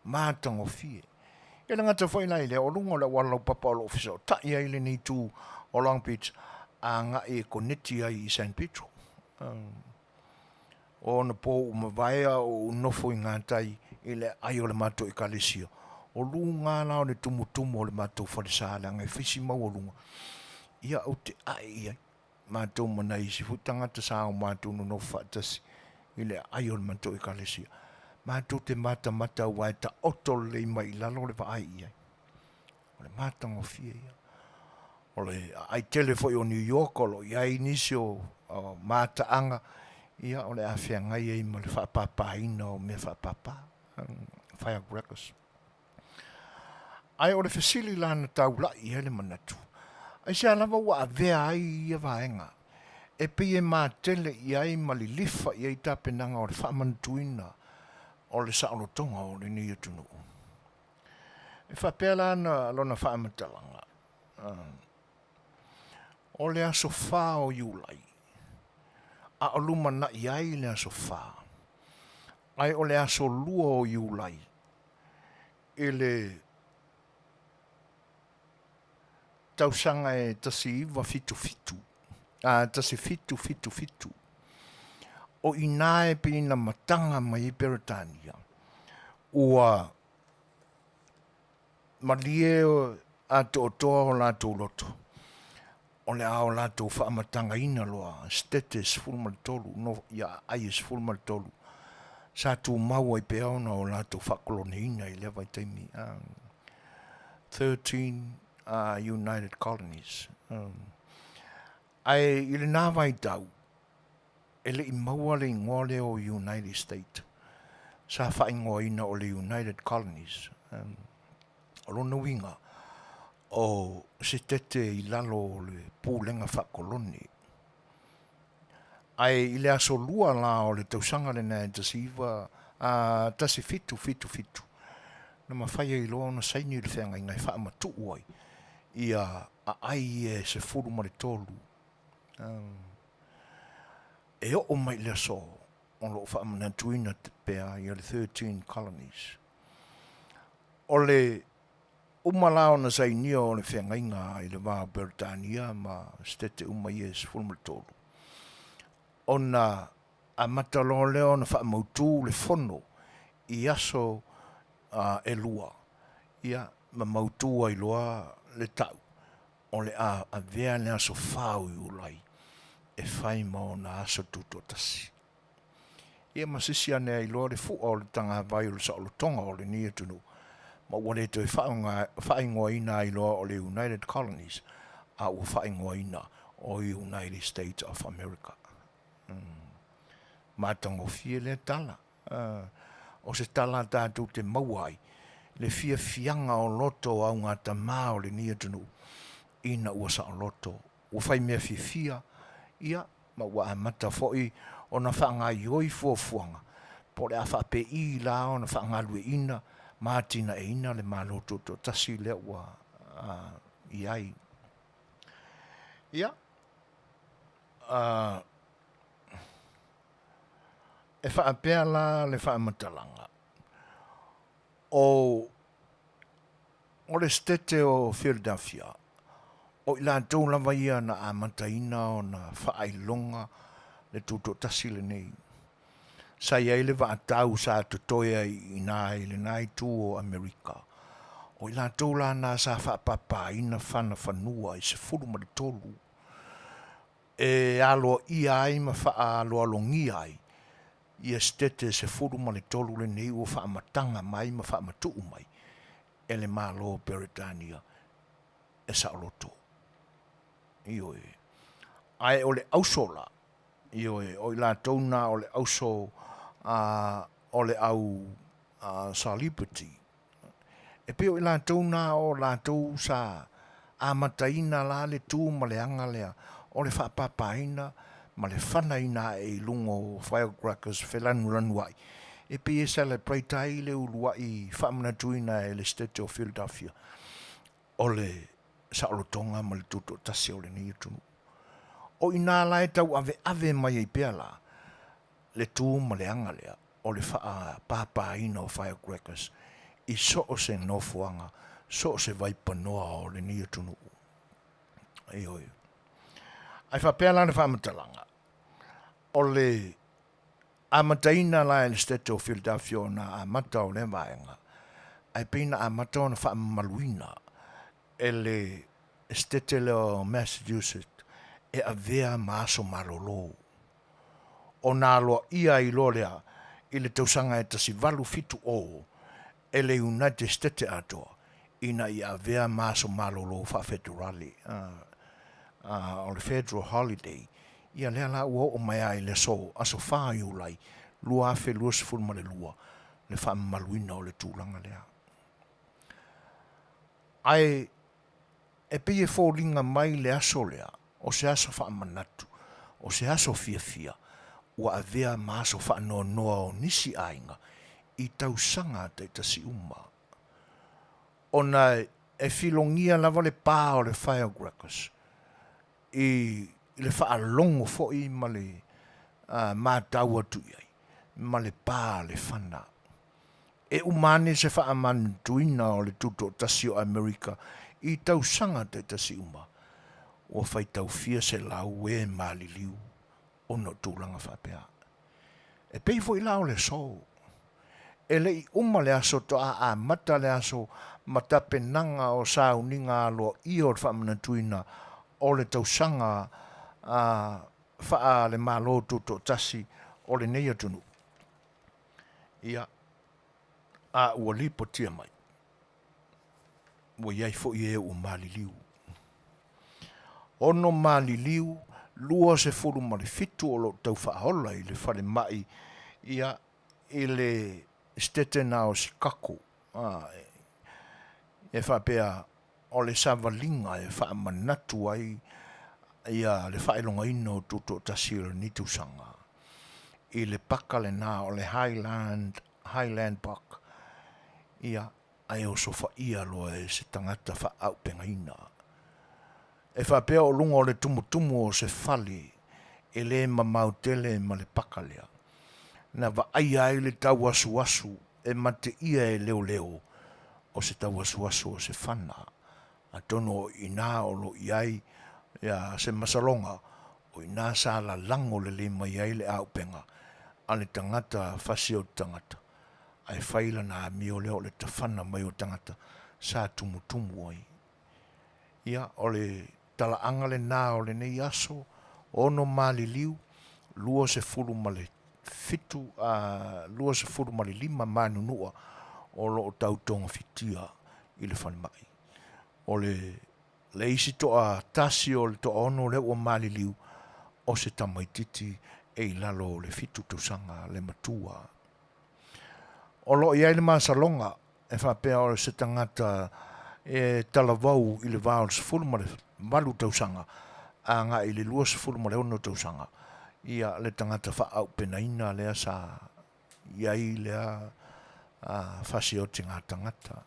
mātango fia. Ia le ngata whai nei le o lunga le walau papa o lo ofisa o tai ai le nei tū o Long Beach a ngā e koneti ai I San Pedro. O na pō umawaia o nofo I ngā tai I le ai o le mātou I Kalesia. O lunga na o le tumu o le mātou wharisāle ngai whisi mau o lunga. Ia o te ai ai. Mātou mana I si futangata sā o mātou no whaatasi I le ai o le mātou I Kalesia. Mātou te mata wai ta oto le mai lalo le vai ai. O le mātango fia ia. O le ai tele foi o New York o lo iai nisi o mata anga. Ia o le awhia ngai ei ma le whaapapaina o me whaapapa. Firecrackers. Ai o le whesili lana tau lai hele manatu. Ai se alawa wa a vea ai ia vaenga. E pie mā tele iai ma li lifa iai tapenanga o le whaamantuina. O le saolotonga o le ni atunu. E whapela na lona whaamatalanga. O le aso wha o iulai. A o luma na iai le aso wha. Ai o le aso lua o iulai. E le tausanga e tasi iwa fitu. Tasi fitu. O inae pina matanga mai Peritania. Ua malie a toa o lātou loto. O le ao lātou whaamatanga ina loa. Status fulmaltolu. No, ia aies fulmaltolu. Sa tu mau ai peaona o lātou whakolone ina I lewa I taimi. 13 United Colonies. Ai ili nāwai tau. Ele I maua le ingoa le o United States. Sa wha ingoa ina o le United Colonies. O lona winga o se tete I lalo o le pūlenga whakoloni. Ai I le aso lua la o le tausanga le nai tasiva tasi fitu. Na mawhaia I loa na saini le whenga ingai wha amatu uai. Ia a ai e se furu ma le tolu. E o mai le so o lo wha amanatuina te pēa I le 13 colonies. O le umalao na sainia o le whengainga I le wā Britania ma stete umai e se fulmatolu. O na a matalo leo na wha amautu le fono I aso e lua. Ia ma mautu ai loa le tau. O le a vea le aso whau I ulai. E whai mao na aso tutotasi. Ia masisi ane ai loa le fu o le tanga vai o le saolotonga o le nia tunu. Ma wale to e whaingoa ina ai loa o le United Colonies. A ua whaingoa ina o United States of America. Mātango fie le tala. O se tala tātou te mauai. Le fia fianga o loto au ngā tamā o le nia tunu. Ina ua sa o loto. Ua whai mea fia. Ia, ma wa amata foi o na whanga ioi fuafuanga. Po le a whape I la o na whanga lue ina, mātina e ina le māloto to tasi le ua iai. Ia, e whaapea la le whaamatalaga. O le stete o Philadelphia, o i lātou lava ia na amataina o na whaailonga le tūtō tasi le nei. Sa iai le vaatau sa tutoia i nā i le nai tū o Amerika. O i lātou la nā sa whaapapaina whana whanua i se furu ma le tolu. E alo ia ai ma whaalo alongi ai. I stete se furu ma le tolu le nei o whaamatanga mai ma whaamatuu mai. E le malo Beretania e sa oloto. Io e. Ai o le ausola. Io e o i lātou nā o le auso o le au Salibati. E peo i lātou nā o lātou sa amataina la le tū ma le anga lea. O le whaapapaina ma le whanaina e lungo firecrackers whelanuranuai. E pe e celebrate le ulua i whaamanatuina e le State of Philadelphia. O le saolotonga ma le tuto tasi o le ni tunu. O ina lai tau ave mai e peala le tū ma le anga lea. O le whaapapaina o firecrackers. I so o se nofuanga, so o se vaipanoa o le ni tunu. Ioi. Ai whapea la le whaamatalaga. O le amataina la le State of Philadelphia o na amata o le vaenga. Ai pina amata o na whaamaluina. E le State o Massachusetts e avea maaso malolo. O na aloa ia i lolea i le tausanga e tasi valu fitu o e le United States atoa ina i avea maaso malolo whafeturali. O le federal holiday, ia lea la ua o mai ai le so, aso wha iulai, lua afe lua sifuru ma le lua, le wha maluina o le tūlanga lea. Ai, e pia fōlinga mai le aso lea, o se aso wha manatu, o se aso fia, ua avea maaso wha noa o nisi ainga, i tau sanga te tasi uma. Ona e filongia lava le pā o le firecrackers, i le whaalongo fo i ma le mātau atu iai, ma le pā le whana. E umane se whaamantuina o le tuto tasi o Amerika i tau sanga te tasi uma. O whai tau fia se lau e maliliu o no tūlanga whapea. E pei fo i lau le so. E le i uma le aso to a mata le aso matapenanga o sauninga alo i o whaamantuina o le tausanga wha le malo tuto tasi o le nei atunu. Ia, ua lipo tia mai. Ua iai fo i e o maliliu. Ono maliliu, lua se furu ma le fitu o lo tau whaahola i le whare mai. Ia, i le stete na o Sikako. E whapea o le savalinga e whaamanatu ai ia le whaelonga ino tuto tasira ni tusanga. I le paka le nā o le Highland Park. Ia ai o sofa ia loa e se tangata wha au penga ina. E whapea o lunga o le tumutumu o se whali e le mamau tele ma le paka lea. Na wa ai le tau asu e mate ia e leo o se tau asu o se whana. A tono i nā o lo iai ia se masalonga o i nā sa la lango le mai ai le au penga a le tangata whasi o tangata. Ai whaila nā mio leo le tawhana mai o tangata sa tumutumu ai. Ia o le tala anga le nā o le nei aso ono maliliu lua se furu ma le fitu lua se furu ma le 5 manunua o lo tautonga fitia i le whanmai. O le isi toa tasi o le toa ono le ua maliliu o se tamaititi e i lalo le fitu tausanga le matua. O lo iai le masalonga e whapea o se tangata e talavau i le vāo se furu ma le malu tausanga a ngā i le lua se furu ma le ono tausanga. Ia le tangata whaau penaina lea sa iai lea whasi o te ngā tangata.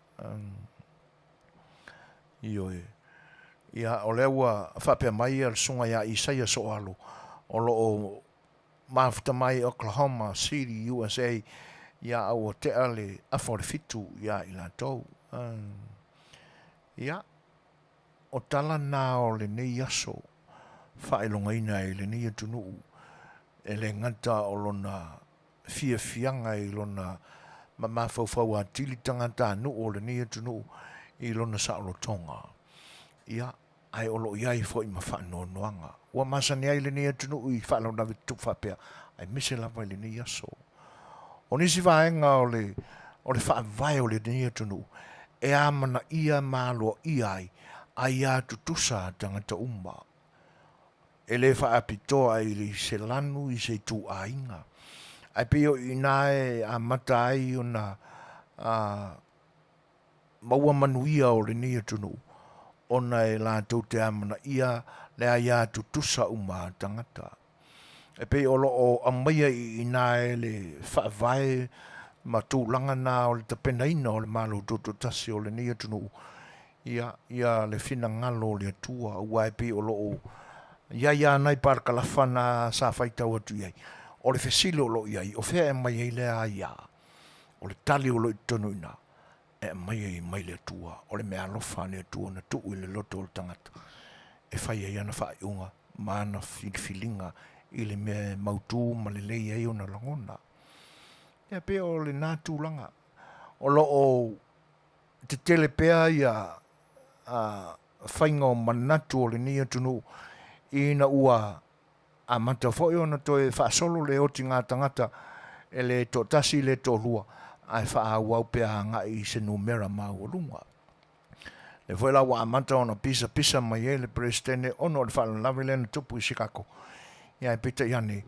Io e. Ia o le ua whapea mai al sunga ia Isaia so alo. O lo o mafuta mai Oklahoma City, USA. Ia au o te ale afore fitu ia i la tau. Ia o tala nā o le nei aso. Whaelonga ina e le nei atunu. E le ngata o lona fianga i lona mawhauwhau a tili tangata anu o le nei atunu i lona Saolotonga. Ia ai olo iai fo i mawhanoanoanga. Ua masani ai le nei atunu i whaelonga vitu whapea. Ai mise lava i le nei aso. O nisi vaenga o le whaavai o le nei atunu. E amana ia malo iai ai a tutusa tangata umma. E le whaapitoa i le se lanu i se tu ainga. Ai pio i nae a mata ai o na maua manuia o le nei atunu. Ona e la tau te amana ia le ai a tutusa umma tangata. E pe olo o amaia i nae le whaavai ma tūlanga nā o le tapenaina o le malo tōtotasi o le nei atunu. Ia le whina ngalo le atua ua e pe olo o ia nai par kalafana sa whaitau atu iai. O le whesile o lo iai, o whea e mai ei lea ia. O le tali o lo i tonu ina. E mai ei mai le atua. O le mea lofa le atua na tuu i le loto o le tangata. E whai ei ana whai unga, maana whilinga i le mea mautu ma le lei ei o na langona. Ia pe o le nā tūlanga. O lo o te tele pea ia whainga o manatu o le nia tunu ina ua a mata fo i ona toe whaasolo le oti ngā tangata e le tō tasi le tō lua ai wha wau pea ngā i se numera mau lunga. Le voila wa a mata ona pisa mai e le presidente ono le whala lawe le na tupu i Chicago. Ia e pita iane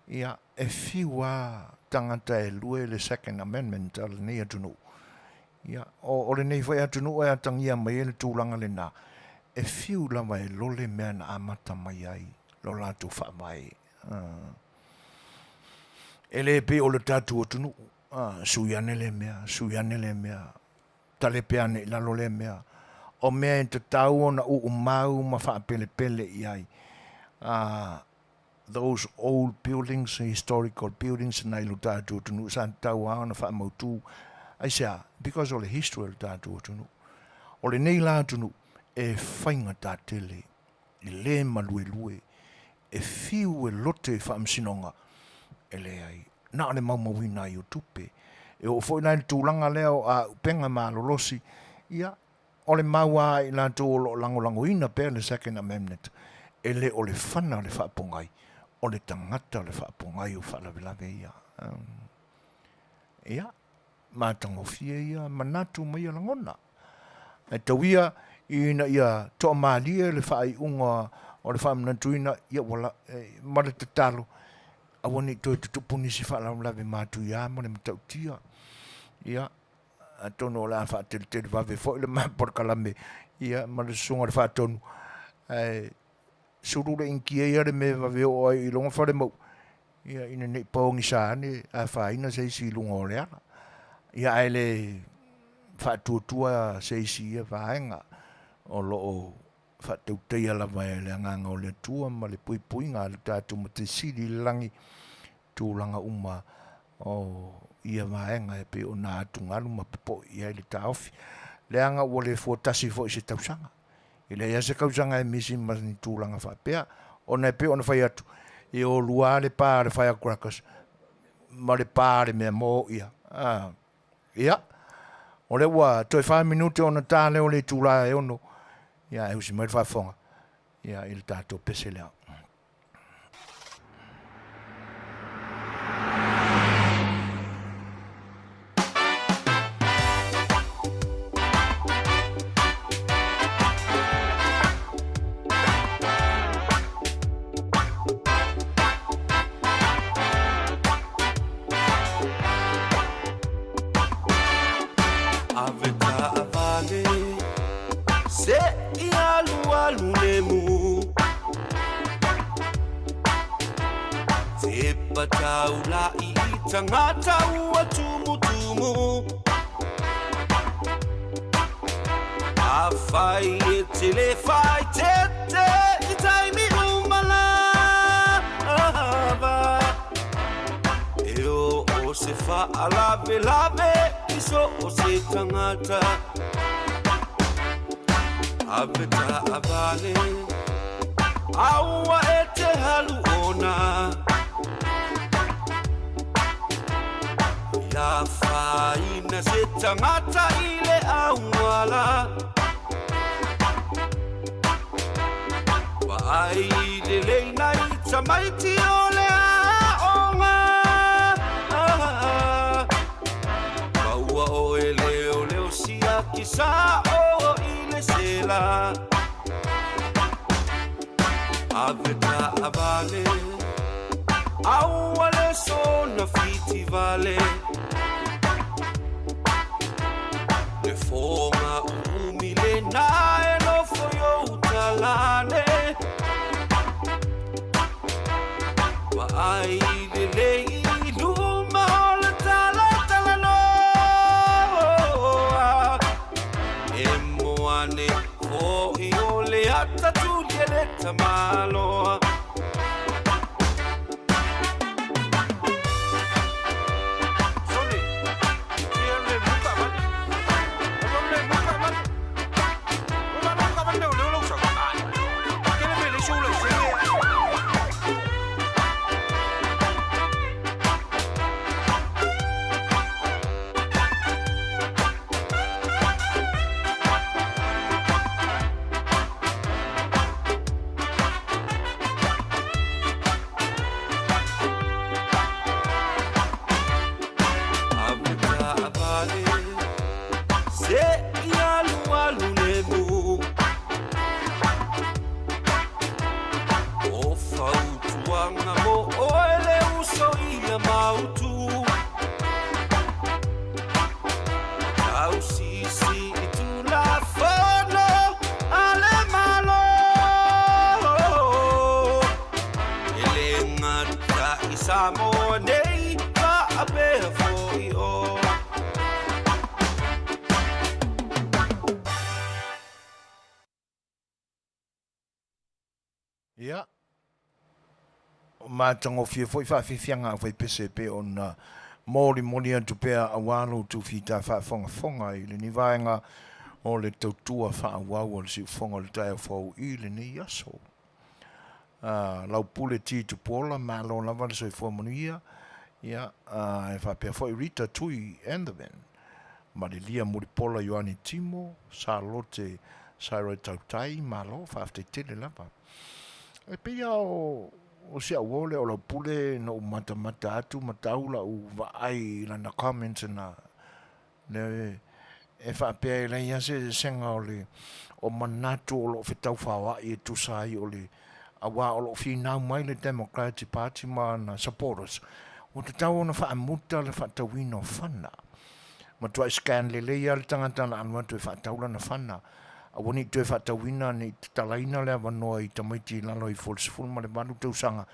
ia e whiwa tangata e lue le Second Amendment al nei atunu. Ia o le nei vai atunu e atangia mai e le tūlanga le nā. E whiu lawa e lole mea na amata mai ai. Lo lātu wha mai. E le pe o le tātu atunu. Suiane le mea. Tale peane lalo le mea. O mea e te tau o na mau ma wha pele i ai. Those old buildings, historical buildings, nai lo tātu atunu. San tau a na wha mautu. I say, because of the history of tātu atunu. O le nei la atunu e whainga tā tele. I le malue. E whiu e lote wha amsinonga. E le ai. Nā le maumawina i o tupe. E o fwoi nai tūlanga leo a upenga mā lolosi. Ia, o le maua i la tū o lo lango ina pēr le Second Amendment. E le o le whana le whaapongai. O le tangata le whaapongai o whaalawe ia. Ia, mātango fia ia, manatu mai a langona. E tauia, ina ia toa maalia le whaai unga o le whaamnatuina, ia wala, mare te talo. Awani toi te tupuni si whaalawe mātu ia, mare matautia. Ia, tono o la whaatele wawe fo le māpor kalame. Ia, mare sunga le whaatonu. Surure inki e are me wawe o ai i longa whare mau. Ia, ina nei paongi saane, a whaina seisi i lunga o le ana. Ia, ai le whaatuatua seisi ia whaenga. O lo o whaatauteia lawa e le anganga o le tua, ma le pui ngā le tātu ma te siri langi tūlanga uma o ia whaenga e pe o nā atungaru ma pepo ia le tāofi. Le anga o le fuatasi fo i se tausanga. I le ia se kausanga e misi ma ni tūlanga whapea, o nei pe o na whai atu. I o lua le pā le whai akurakas, ma le pā le mea mō ia. Ia, o le ua toi 5 minute o na tāle o le tūlā e ono. Ia, e usi mai le whaafonga. Ia, i le tātou pese lea. Taula i tangata ua tumu fai e te le fai tete I taimi umala E o se fa alave lave Iso o se tangata Aveta avale Aua e te halu ona Ya faina se tangata ile auala Wa ai le leina I tamaiti ole aonga Maua o e leo leo sia kisa o ile sela Aveta avale Auale sona fiti vale Le fonga umile na e no foyo utalane Wa ai le lei luma o le tala tala no E moane o I o le ata tu le tamalo Samoa nei ka abe foi o Ia. Mātango fia foi whawhiwhianga foi PCP on mori atu pea awalo tu whita whafonga I le ni vaenga o le tautua whaawau o le si whonga le tae whau I le ni yaso. Lau pule ti tu pola malo lava le soi fua Manuia. Ia, e whapea foi Rita Tui and the band. Ma le lia muri pola Ioani Timo, sa lote Sairo Tautai, malo, whafte tele lava. E pia o si awole o la pule no mata atu mataula u vaai lana comments na le e whapea le ia se senga o le o manatu o lo fetau whawa I tu sai o le awa o lo whina mai le Democratic Party ma na supporters o te tau ona whaamuta le whaatawina o whana ma tua scan le leia le tangata na anua tu e whaataula na whana a wani tu e whaatawina ni talaina le awanoa I tamaiti lalo I fulsiful ma le manu tausanga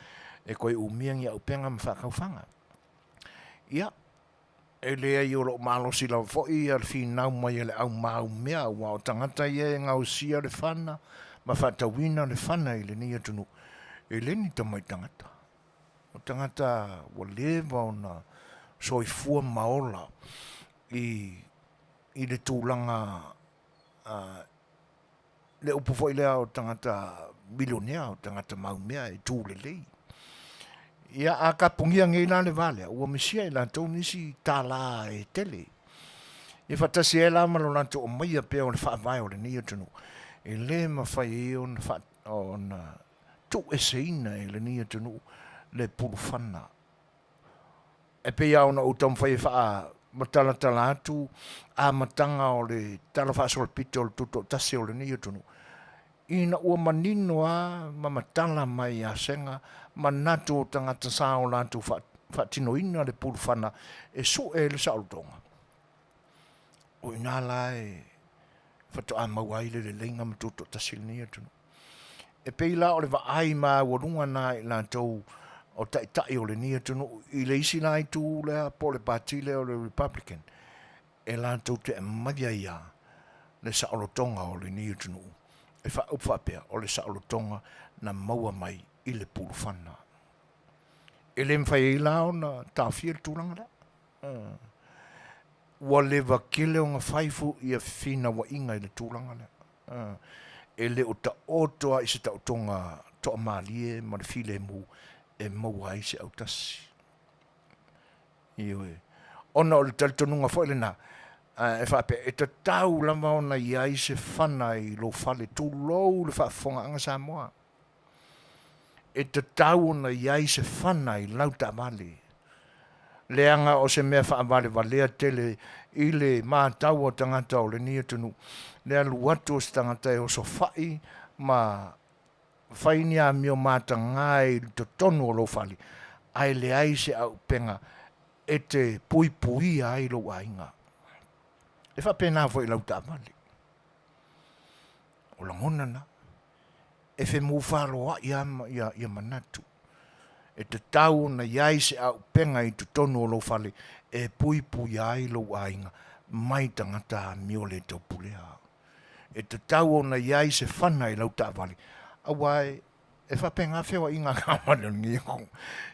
e koe umiangi au penga ma whakauwhanga. Ia, e lea I o lo malo si lau fwoi al whinau mai le au mau mea wa o tangata ia e ngau sia le whana ma whaatawina le whana I le ni atunu. E le ni tamai tangata. O tangata wa lewa o na soifua maola I le tūlanga le upu foi lea o tangata bilionea o tangata maumea e tū le lei. Ia a ka pungia ngai la le vale, ua misia I lantou nisi tāla e tele. E whatasi e la malo lantou o maia pea o le whaavai o le ni atunu. E le mawhai e o na tu e seina e le ni atunu le pulu whana. E pea o na utam whai wha matala tala atu a matanga o le tala whaasol pito o le tuto tasi o le ni atunu. Ina ua manino a mamatala mai a senga manatu o tangata sa o lantu whaatino ina le pulu whana e su e le sautonga. O ina la e whato a mawai le leinga matuto tasi le ni atunu. E peila o le vaai ma warunga na I lantou o tai o le ni atunu I le isi na I tu le po le parti le o le Republican. E lantou te madia ia le saolotonga o le ni tunu. E whaupapea o le saolotonga na maua mai i le pulufana. E le mwhai i lao na tawhia le tūranga da. Ua le wakile o ngā whaifu i a whina wa inga i le tūranga da. E le o ta otoa i se ta otonga toa maalie ma le file mu e maua i se autasi. Iwe. Ona o le talitonunga fo ele na. E whape, e ta tau lama o na iai se whana i lo whale tūlou le whaafonga anga Samoa. E ta tau o na iai se whana i lauta amale. Leanga o se mea whaamale walea tele i le mātau o tangata o le nia tunu. Lea luatu o se tangata e o so whai ma whaini a mio māta ngai to tonu o lo whale. Ai le ai se au penga e te pui pui ai lo ainga. E wha pēnā fo i lauta amale. O la ngona na. E whe mō wharoa ia manatu. E te tau na iai se au penga i tu tonu o lo whale. E pui pui ai lo ainga. Mai tangata mio le tau pulea. E te tau na iai se whana i lauta amale. Awai, e wha pēngā whewa i ngā kāmane ngi kong.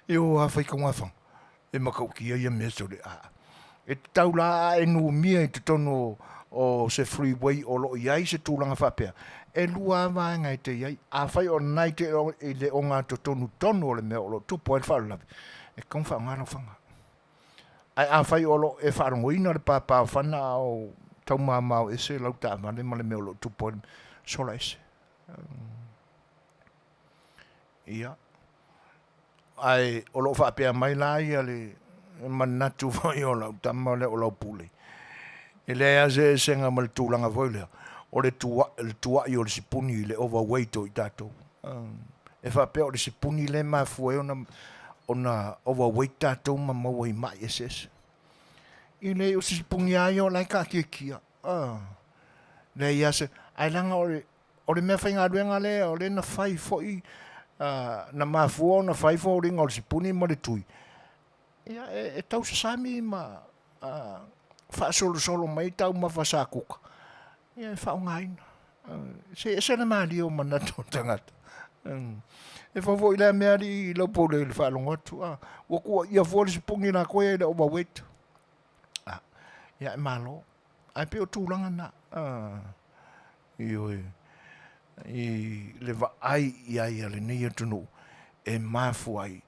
E o a whai kongwafang. E makaukia ia mea so le a. E tau la e nu mia i te tono o se freeway o lo iai se tūlanga whapea. E lua mai ngai te iai. A whai o nai te i le o ngā to tonu o le mea o lo 2.5 labi. E kong wha ngāra whanga. Ai a whai o lo e wharongo ina le pāpā whana o tau māmau e se lau tā mane ma le mea o lo 2.5 sola ese. Ia. Ai o lo whapea mai la ia le manatu vai o lau tama le o lau pule. E lea se senga ma le tūlanga voi lea. O le tua i o le sipuni le overweight o i tātou. E whapea o le sipuni le mafue o na overweight tātou ma maua i mai SS. I le o sipuni ai o lai ka kia. Le ia se, ai langa o le mea whainga ruenga le, o le na whai foi, na mafua o na whai fo ringa o le sipuni ma le tui. Ia, e tau sa sami ma whaasolo mai tau ma whasakuka. Ia, e whaungaina. Se na maari o manato tangata. E whawoi lea mea li lau pole le whaalonga atu. Wakua ia fōle se pungi nā koe e le overweight. Ia, e malo. Ai peo tūlanga na. Ioi. I le ai ia le nei atunu. E mafu ai.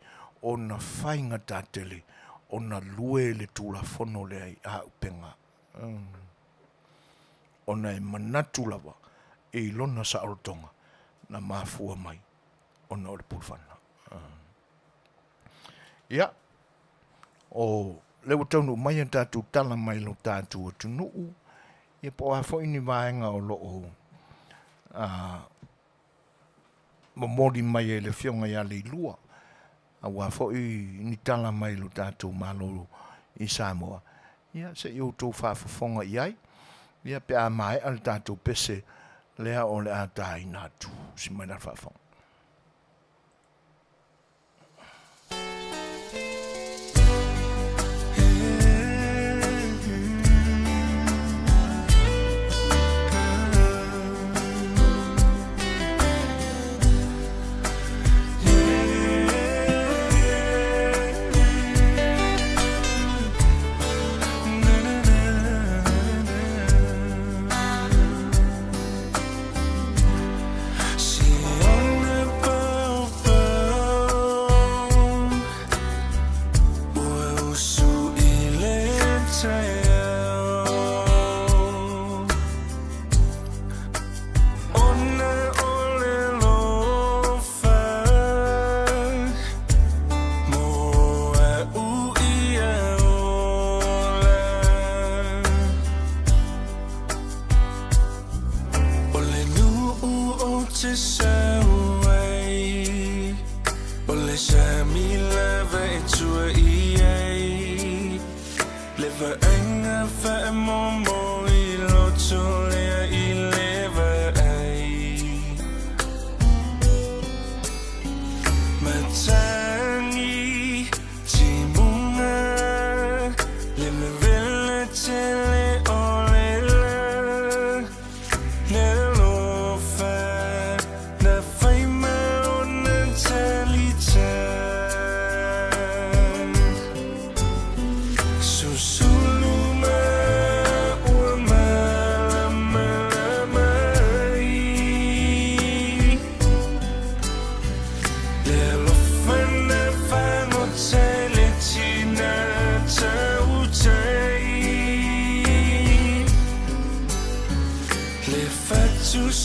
O na whainga tā tele, o na lue le tūla whono le ai a upenga. O na e manatu lawa, e ilona sa arotonga, na mafua mai, o na o le pulwhana. Ia, o lewa taunu mai an tātou tala mai lo tātou atunuu, e po a whaini vaenga o loo, mamori mai e le whionga ia le lua, a wafo i ni tala mai lo tātou malolo i Samoa. Ia, se i o tō whafafonga i ai. Ia, pe a mai al tātou pese lea o le a tāi nātu. Si mai na whafonga. Si Tele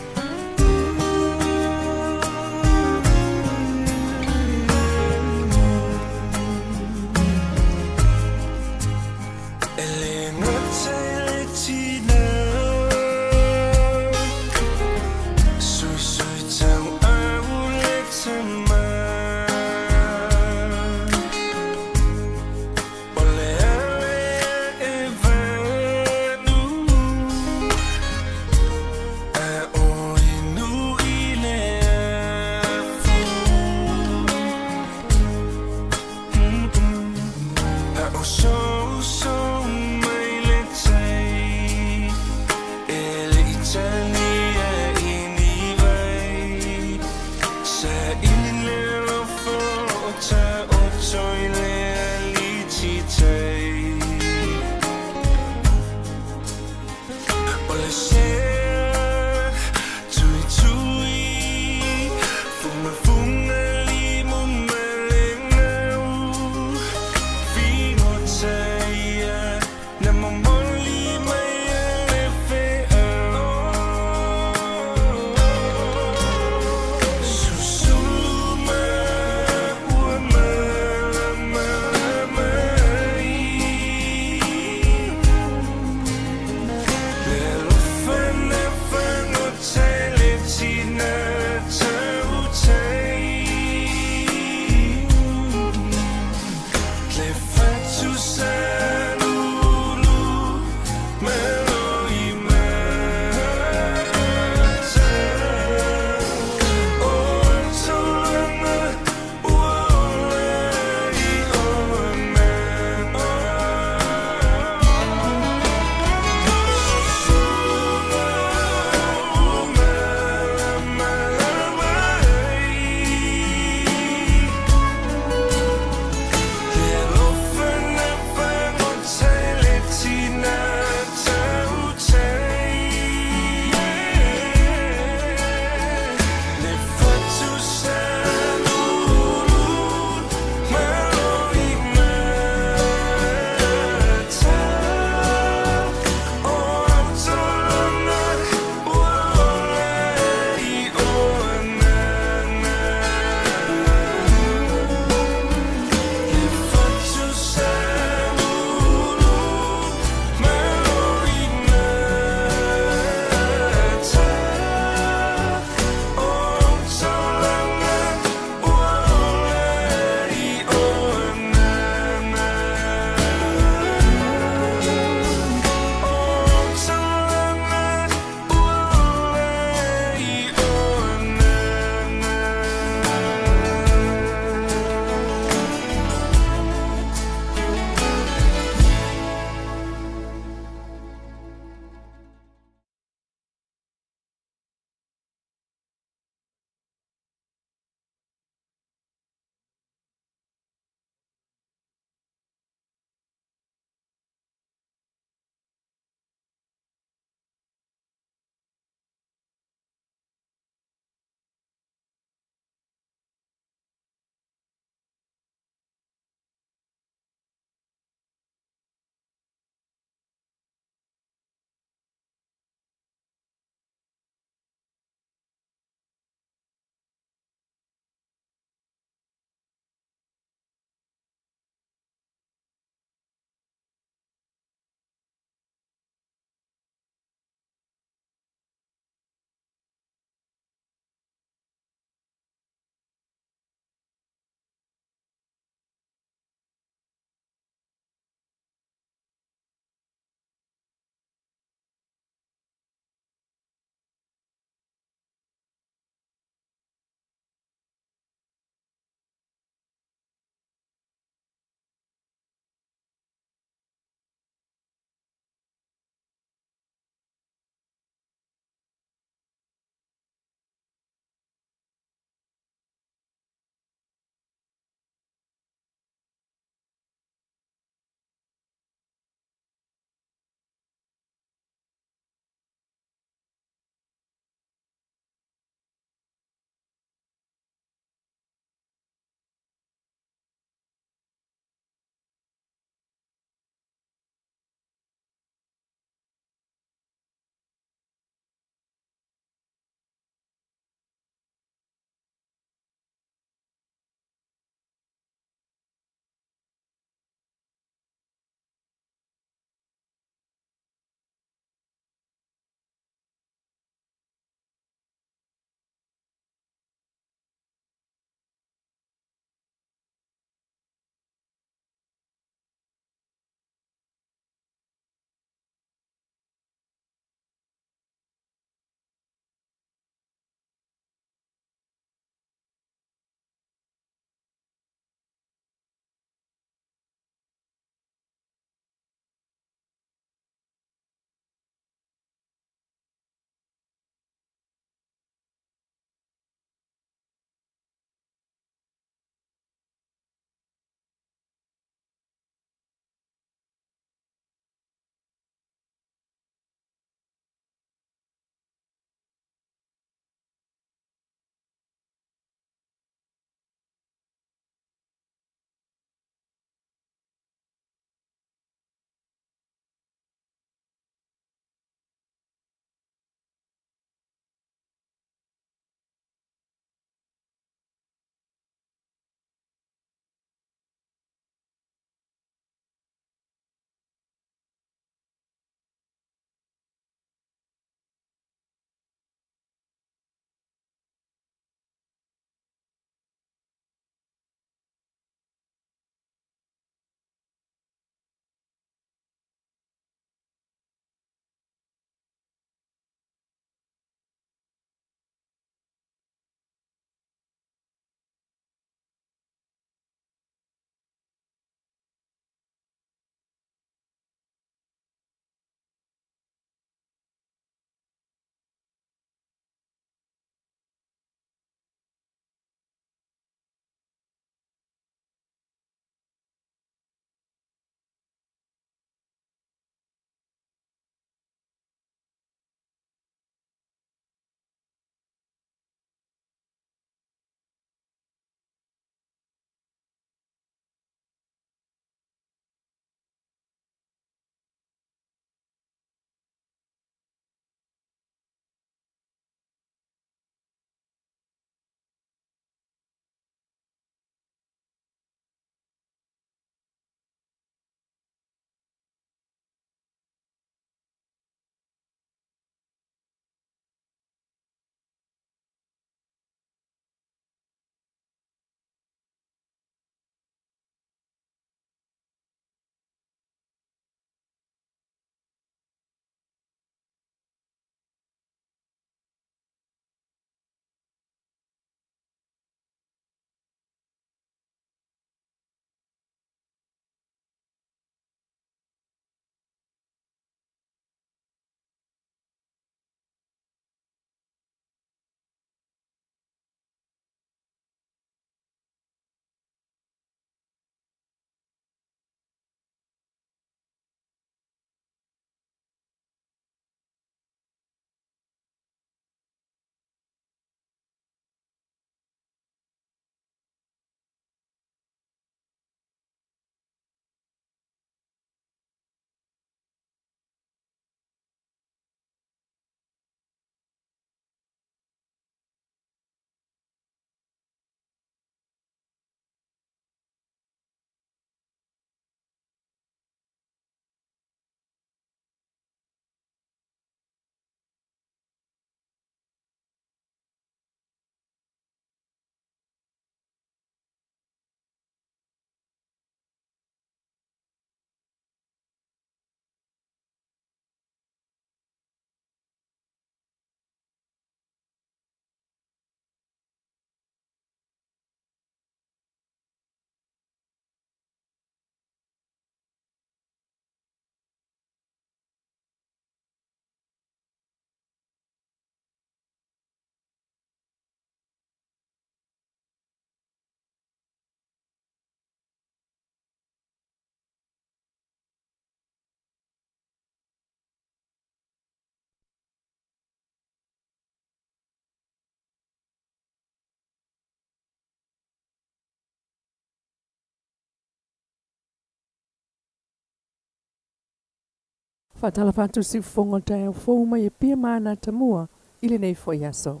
Fatala fatu si fonga tai fou mai e pia mana tamua ile nei foi aso.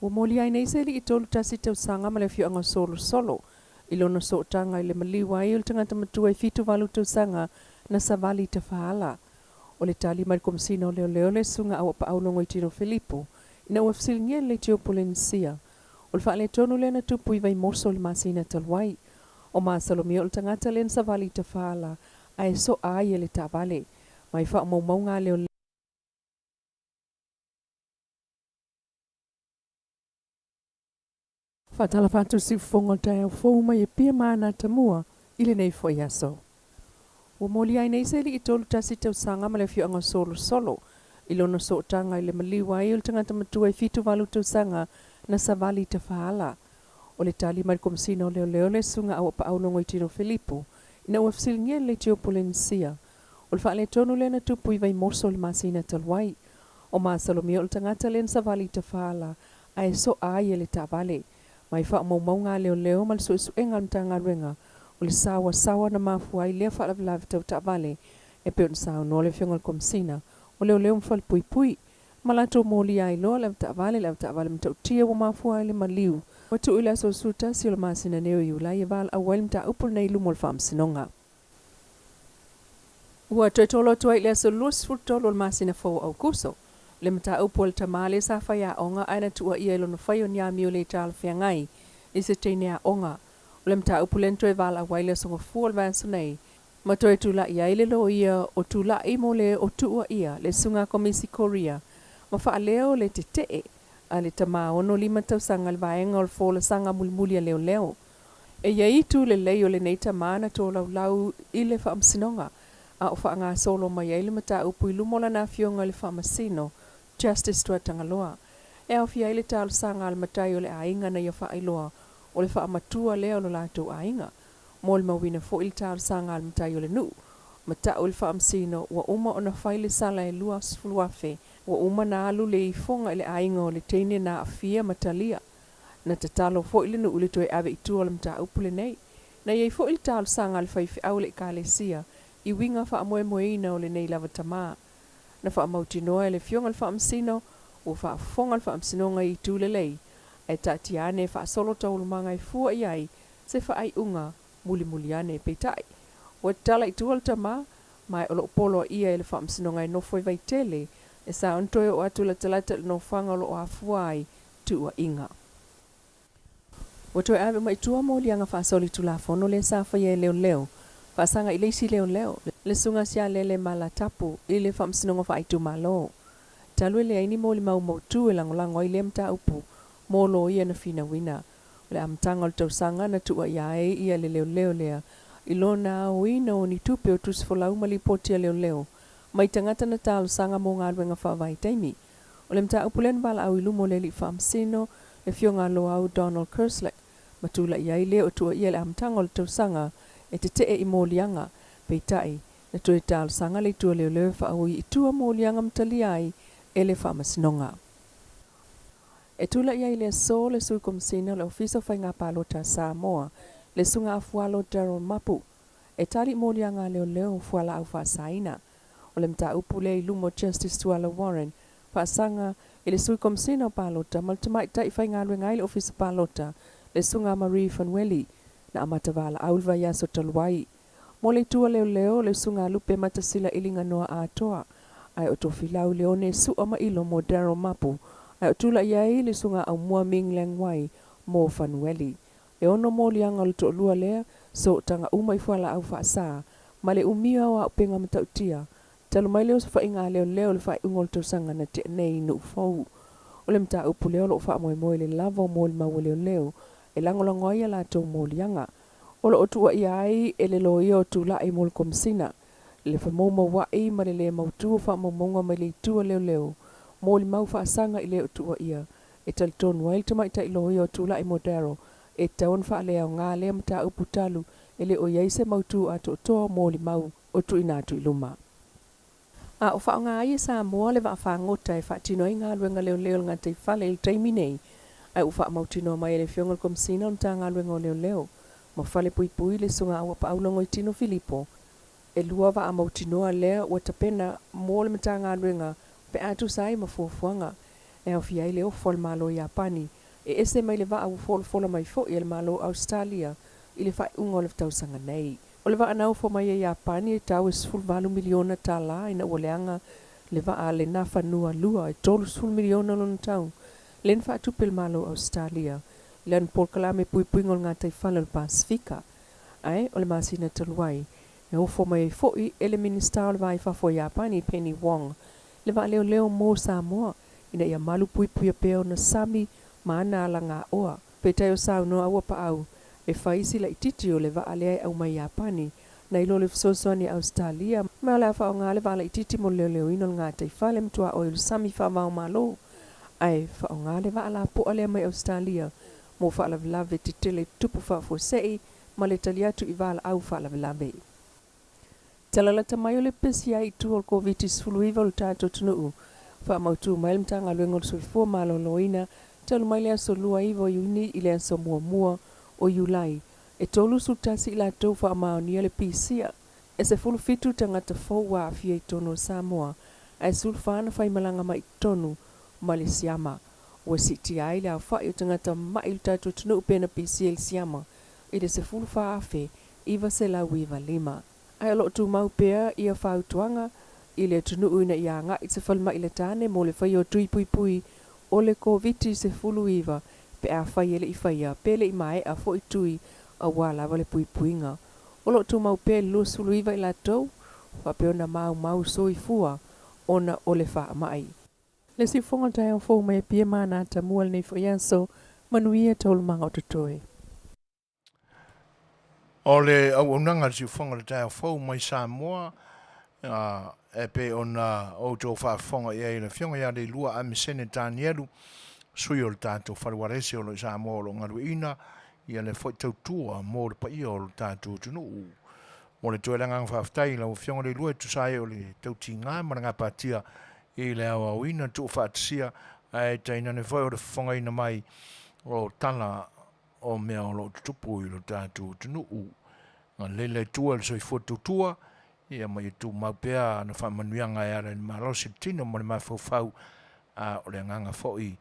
Ua moli ai nei se li i tolu tasi tau sanga ma le fianga solo solo. Ilona so tanga ile maliwa i ul tangata matua i fitu walu tau sanga na savali te faala. O le tali mai komsina o leo leo le sunga au pa aunongo i tino Filipo. Ina ua fsilingia le tio polensia. O le faa le tonu le na tupu i vai moso le masina talwai. O maa salomia o le tangata le na savali te faala. Ai so ai le tabale. Mai faa maunga leo leo. Fatala fatu si fonga tai fou mai e pia mana tamua ile nei foi aso. Ua moli ai nei se li i tolu tasi tau sanga ma le fianga solo solo. Ilona so tanga ile maliwa i ul tangata matua i fitu walu tau sanga na savali te faala. O le tali mai komsina o leo leo le sunga au pa aunongo i tino Filipo. Ina ua fsilingia le tio polensia. O le faa le tonu le na tupu i vai moso le masina talwai. O maa salomia o le tangata le na savali te faala. Ai so ai le tabale. Mai faa maunga leo leo mal su enga mtanga renga. O le sawa na mafua i lea faa lavi tau tabale. E peo na sao no le fionga komsina. O leo leo mfal pui pui. Malato moli ai loa lavi tabale mtau tia wa mafua i le maliu. Watu ila so suta si o le masina neo i ulai e val awal mta upul na ilu mol fam sinonga. Ua toi tolo tua i lea so luas fultolo le masina fau au kuso. Le mta upol tamale sa faya onga aina tua ia ilo na fayo nyami o le tal fiangai i se teine a onga. Le mta upulento e vala waile songa fuol vansu nei. Ma toi tula ia ile lo ia o tula i mole o tua ia le sunga komisi Korea. Ma faa leo le te a le tama ono lima tau sanga le vaenga o le fola sanga mulmulia leo leo. E ia itu le leo le neita mana to lau ile fa amsinonga. A o faa ngā solo mai ile mata upu ilu mola na fionga le fa masino. Justice tua tangaloa. E au fia ile tau sanga al matai o le ainga na ia faa iloa. O le faa matua leo lo lato ainga. Mol mawina fo il tau sanga al matai o le nu. Mata o le faa masino wa uma ona faile sala e lua sfuluafe. Wa uma na alu le ifonga ile ainga o le teine na afia matalia. Na tatalo fo ile nu ule toe ave itu o le mta upule nei. Na iei fo il tau sanga al faifi au le kalesia. I winga faa moe ina o le nei lava tamaa. Na faa mautinoa le fionga le faa msino, o faa fonga le faa msinonga i tūle lei. E tatiane faa solo taulu manga i fua iai, se faa ai unga muliane peitai. O tala i tual tama, mai o lo polo ia e le faa msinonga i nofoi vai tele, e sa ontoe o atu la talata no fanga lo o afua ai tua inga. O toe ave mai tua molianga faa soli tula fono le sa faa ye leo leo. Pasanga i leisi leo leo, le sunga sia lele mala tapu, i le fam sinonga fa itu malo. Talwe le aini mo li mau mautu e langolango i le mta upu, molo ia na fina wina. Le amtanga o tau sanga na tua iae ia le leo leo lea. Ilona o ina o ni tupe o tusifolau mali potia leo leo. Mai tangata na talo sanga mo ngā ruenga fa vai taimi. O le mta upu len bala au ilumo le li fam sino, le fionga lo au Donald Kerslake. Matula iae le o tua ia le amtanga o tau sanga, e te te i mōlianga, peitai, na tue tāl sanga le tua leo leo wha aui i tua mōlianga mtali ai, e le whamasinonga. E tula ia i le so le sui komsina le ofiso whai ngā pālota Samoa, le sunga a fualo Daryl Mapu, e tali mōlianga leo leo fuala au whaasaina, o le mta upu le i lumo Justice Tuala Warren, whaasanga i le sui komsina o pālota, maltamai tai whai ngā ruenga i le ofiso pālota, le sunga Marie Fanweli, na amatavala aulva yaso talwai. Mole tua leo leo le sunga lupe matasila ilinga noa atoa. Ai o tofilau leone su ama ilo mo Daryl Mapu. Ai o tula iai le sunga au mua ming lengwai mo Fanueli. E ono mo lianga le to lua lea so tanga uma ifuala au faasa. Male umia wa upenga matautia. Talo mai leo sa inga leo leo le fai ungol to sanga na te nei no fau. Ole mta upu leo lo fa moe moe le lavo mo le maua leo leo. E langolango ia la tau mōlianga. Ola o tua iai e le lo ia o tu la e mōl komsina. Le fa mōma wai ma le mautua fa mōmonga ma le tua leo leo. Mōli mau fa asanga i le o tua ia. E tal tonu wail tama i ta ilo ia o tu la e modero. E taon fa lea o ngā lea mta upu talu. E le o iai se mautu a to toa mōli mau o tu inatu iluma. A o fa ngā ia Samoa le wa fa ngota e fa tino i ngā luenga leo leo ngā te fale il taimi nei. Ai ufa mautino mai le fionga komsina on tanga luenga leo leo. Ma fale pui pui le sunga awa pa aulongo i tino Filipo. e lua wa amautinoa lea ua tapena mo le matanga luenga pe atu sai ma fuafuanga e au fia ile o fol malo Japani e ese mai le va au fol mai fo i le malo Australia i le fai unga o le tausanga nei. O le va anau fo mai e Japani e tau e $10 miliona tala ina ua leanga le va a le nafa nua lua e tolu $10 miliona lona tau. Len fa atu malo Australia. Len pol kalame pui ngol ngā taifala le Pasifika. Ai, o le masina taluai. E ofo mai fo'i ele minista o le vai fafo Japani Penny Wong. Le va leo mo Samoa ina ia malu pui peo na sami maana ala ngā oa. Pe o sau no aua pa au. E faisi la ititi o le va alea au mai Japani. Na ilo le Suasua ni Australia. Ma le afa o ngā le va la ititi mo leo ino ngā taifale mtua o ilu sami fa mau malo. Ai, fa o ngā le va ala po alea mai Australia. Mo fa ala velave te tele tupu fa fo sei. Ma le taliatu i vala au fa ala velave. Talalata mai o le pesi ai tu o COVID-19 o le tātou tunuu. Wha mautu mai le mtanga luengo le soifua malo loina, talu mai le aso lua iwa iuni i le aso mua o Iulai. E tolu sultasi i la tau wha Manuia le pisia. E se fulu fitu tangata fau wa Afia i tono Samoa. E sulfana fai malanga mai tonu ma le siama. Wa siti ai le au fai o tangata mai le tātou tunuu pena pisia le siama. I le se fulu fa afe, iwa se la wiva lima. Ai alo tu mau pea ia whau tuanga i le tunuu ina ia ngā i se whalma i le tāne mo le whai o tui pui o le COVID se fulu iwa pe a whai ele i whaia pele i mai a fo i tui a wala wale pui nga. Olo tu mau pea lo sulu iwa i la tau whapeo na mau so i fua ona o le wha mai. Le si whonga tai o fo mai pia mana ta mua nei whaianso Manuia tolu manga o tutoe. O le au unanga si whonga le tai whau mai Samoa, e pe ona o tō whawhonga i le whionga ia le lua a me sene tāni eru, sui o le tātou wharuarese o le Samoa o lo ngaruina, ia le whoi tautua mō le pai o le tātou tunu. Mo le tōe langang whawhtai la o whionga le lua tu sai o le tauti ngā maranga pātia i le awa uina tō whaatisia, e taina ne whoi o le whonga ina mai o tala o mea o lo tupu i lo tātou tunu. Nga lele tua le soi foto tua, ia mai tu maupea na whamanuianga e ara ni marosi tino mo le mawhauwhau o le nganga foi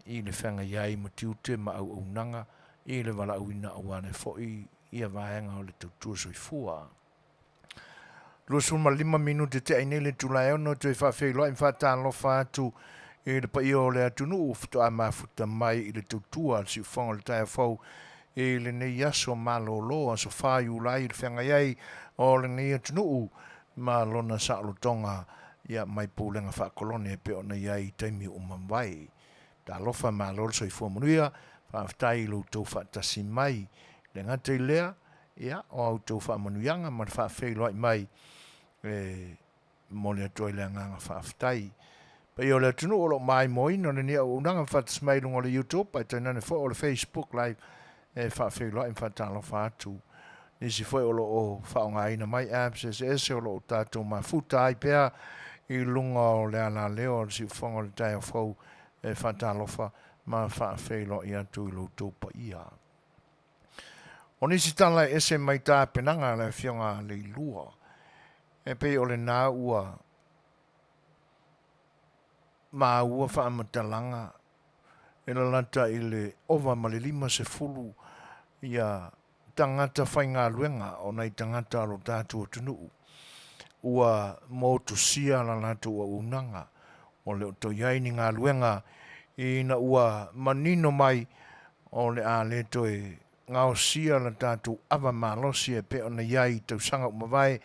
i le whanga iai ma tiute ma au unanga i le wala uina o wane foi ia vaenga o le tautua soi fua. Lua sulma 5 minute te ainele tu lai ono tu e whawhelo i whatalofa atu i le pai o le atunu ufuto a mafuta mai i le tautua si whanga le taia whau i le nei aso malolo aso whaiu lai le whenga iai o le nei atunu ma lona sa alotonga ia mai pūlenga whakolone pe o nei iai taimi o mamwai. Ta lofa malolo so i Manuia, whawhtai lo tau whatasi mai le ngata i lea, ia o au tau whamanuianga ma whawhelo mai mo le atoi le nganga whawhtai. Pai o le atunu o lo mai moina le nia unanga whatasi mai lungo le YouTube, ai tainane fo o le Facebook live e whawhelo i whatalo whatu. Nisi foi o lo o whaonga ina mai apps ese o lo o tātou mafuta ai pēr i lunga o le ala leo si whonga le tai o whau e whatalofa ma whawhelo i atu i lo tōpa ia. O nisi tala ese mai tā penanga le whionga le lua. E pei o le nā ua ma ua whaamatalanga e la lata i le ova ma le 5 ia tangata whai ngā luenga o nei tangata alo tātua tunuu. Ua mōtu sia la nātu ua unanga o leo to iai ni ngā luenga i na ua manino mai o le a le to e ngāo sia la tātu awa malosi e pe o na iai tau sanga umawai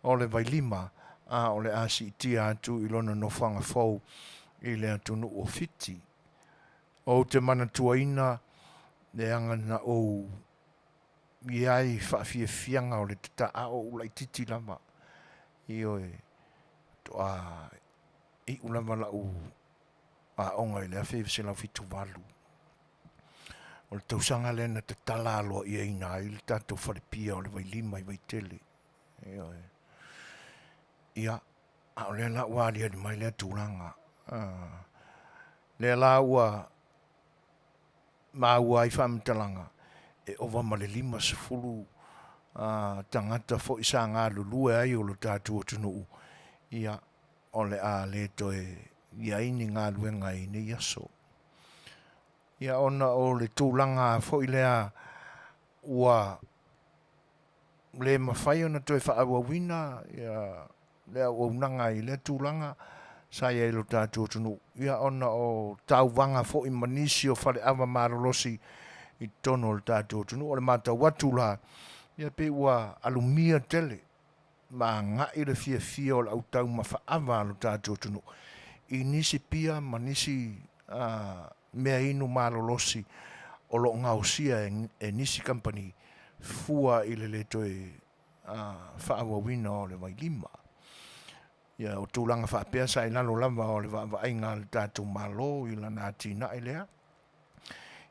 o le vai 5 a o le asi itia atu i lona no whanga fau i le atunu o fiti. O te mana tuaina le angana o iai whaafiafianga o le tata a o ulai titi lama. I oe, toa i ulama la u a onga i le awhi se lau fitu walu. O le tausanga le na te tala aloa i eina i le tatou wharepia o le vai 5 i vai Tele. I oe. Ia, a o le la ua lia di mai lea tūranga. Le la ua ma ua i whamitalanga. E ova ma le 5 tangata fo isa ngā lulue ai o lo tātua tunu ia o le a le toe ia ini ngā luenga i ne yaso. Ia ona o le tūlanga fo i lea ua le mawhai ona toi whaawawina ia lea waunanga i le tūlanga sa ia ilo tātua tunu. Ia ona o tauwanga fo i manisi o whare awa marolosi i tono le tātua tunu o le mātau watu la ia pe ua alumia tele ma ngai le fia o le autau ma whaawa lo tātua tunu. I nisi pia manisi mea inu marolosi o lo ngausia e nisi company fua i le toi whaawawina o le wailima. Ia o tūlanga whaapea sa i lalo lava o le wa'ainga le tātou malo i lana tina i lea.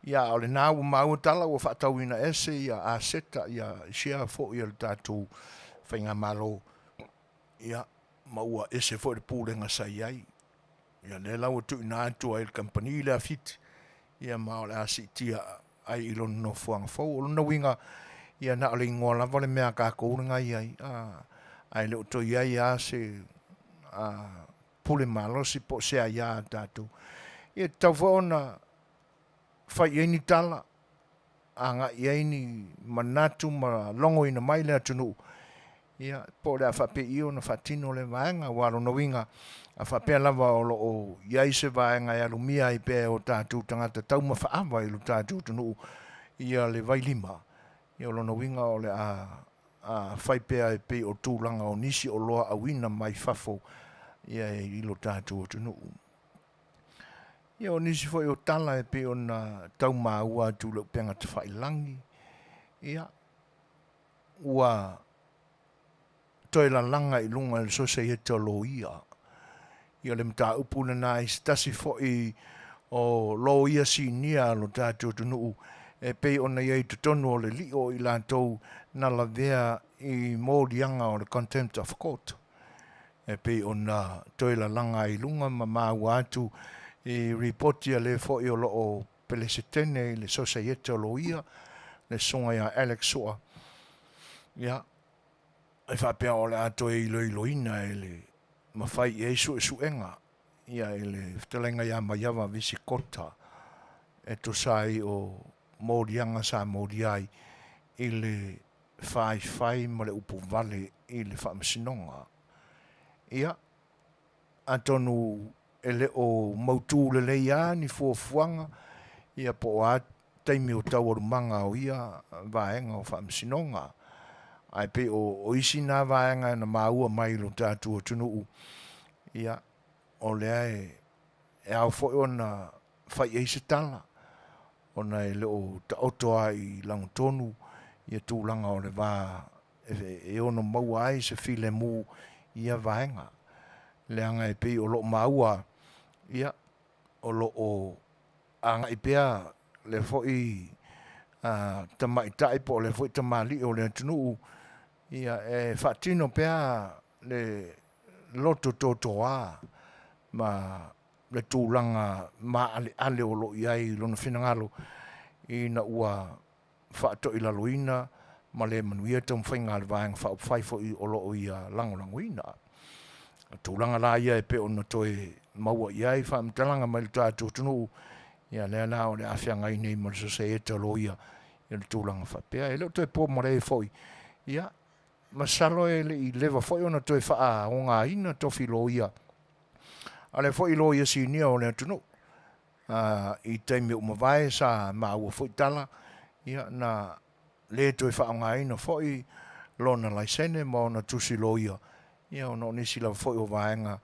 Ia o le nāu maua tala o whaatauina ese ia a seta ia sia fo i le tātou whainga malo. Ia maua ese fo le pūlenga sa iai. Ia le lau tu ina atua i le company le afiti. Ia mao le asitia ai ilon no fuanga fau. O luna winga ia na ole ingoa lava le mea ka kouringa iai. Ai le uto iai a se pule malo si po se aia tātou. Ia tau ona whai ieni tala. Anga ieni manatu ma longo ina mai le atunu. Ia po le a whape io na whatino le vaenga waro no winga. A whapea lava o lo o iai se vaenga e alumia i pe o tātou tangata tau ma whaawa i lo tātou tunu. Ia le vailima. Ia lo no winga o le a whaipea e pe o tūlanga o nisi o loa awina mai whafo. Ia e ilo tātou tunu. Ia o nisi foi o tala e pe o na tau maa ua tūlau penga te whailangi. Ia ua toi la langa i lunga le sose i te lo ia. Ia le mta upuna na i stasi foi o lo ia si nia lo tātou tunu. E pe o na iei tutonu o le lio i lātou na la vea i mōrianga o le contempt of court. E pe o na toi la langa i lunga ma maa atu i reportia le foi o lo o pelesetene le sosaiete o lo ia le songa ia Alex Soa. Ia e whapea o le ato e iloina e le mawhai e isu e suenga. Ia e le Fetalaiga ia maiawa visi kota e to sai o mōrianga sa mōriai i le whai ma le upu vale i le whaamasinonga. Ia atonu e le o mautu le leia ni fuafuanga ia po a taimi o tau orumanga o ia vaenga o whaamasinonga. Ai pe o isi nā vaenga na maua mai lo tātua tunu. Ia o lea e au foi o na whai eise tala. O na e leo ta otoa i langutonu ia tūlanga o le wā e ono maua ai se file mu ia vaenga. Leanga e pe o lo maua ia o lo o anga i pea le foi tamaitai po le foi tamali o le tunu. Ia e whatino pea le loto totoa ma le tūlanga ma ale o lo iai lona whinangalo i na ua whaato i laloina ma le manuia tam whainga le vāenga whaupwhaifo i o lo ia langolangoina. Tūlanga la ia e pe o na toe maua iai whaamtalanga mai le tātou tunu ia lea la o le awhianga i nei ma le sosaiete o lo ia i le tūlanga whapea. E leo toe pō mare e foi. Ia masalo e le i lewa foi ona toe wha o ngā ina tofi lo ia. Ale foi lo ia si nia o le tunu. I teimi o mawai sa maua foi tala. Ia na le toe wha o ngā ina foi lo na laisene ma ona tusi lo ia. Ia ona nisi la foi o vaenga.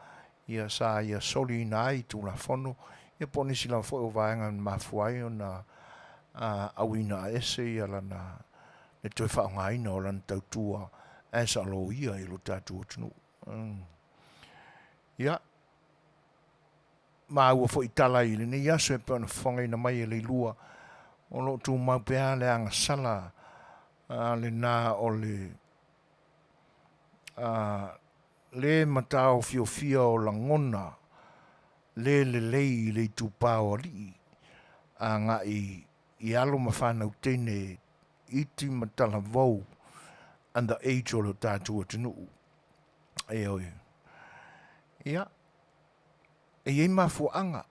Ia sa ia soli na ai tu la fono. Ia po nisi la foi o vaenga mafuai o na awina ese ia lana le toe wha o ngā ina o lana tautua. Esa lo ia i lo tātua tunu. Ia. Ma ua fo i tala i le nei aso e pe ona Fofogaina mai e le lua. O lo tu mau pea le anga sala. Le nā o le matao fio o langona. Le lei le tupā o li. Ngā i alo ma whanau tene iti matala vau. under age o lo tātua tunu. E oi. Ia. E iei mafuanga.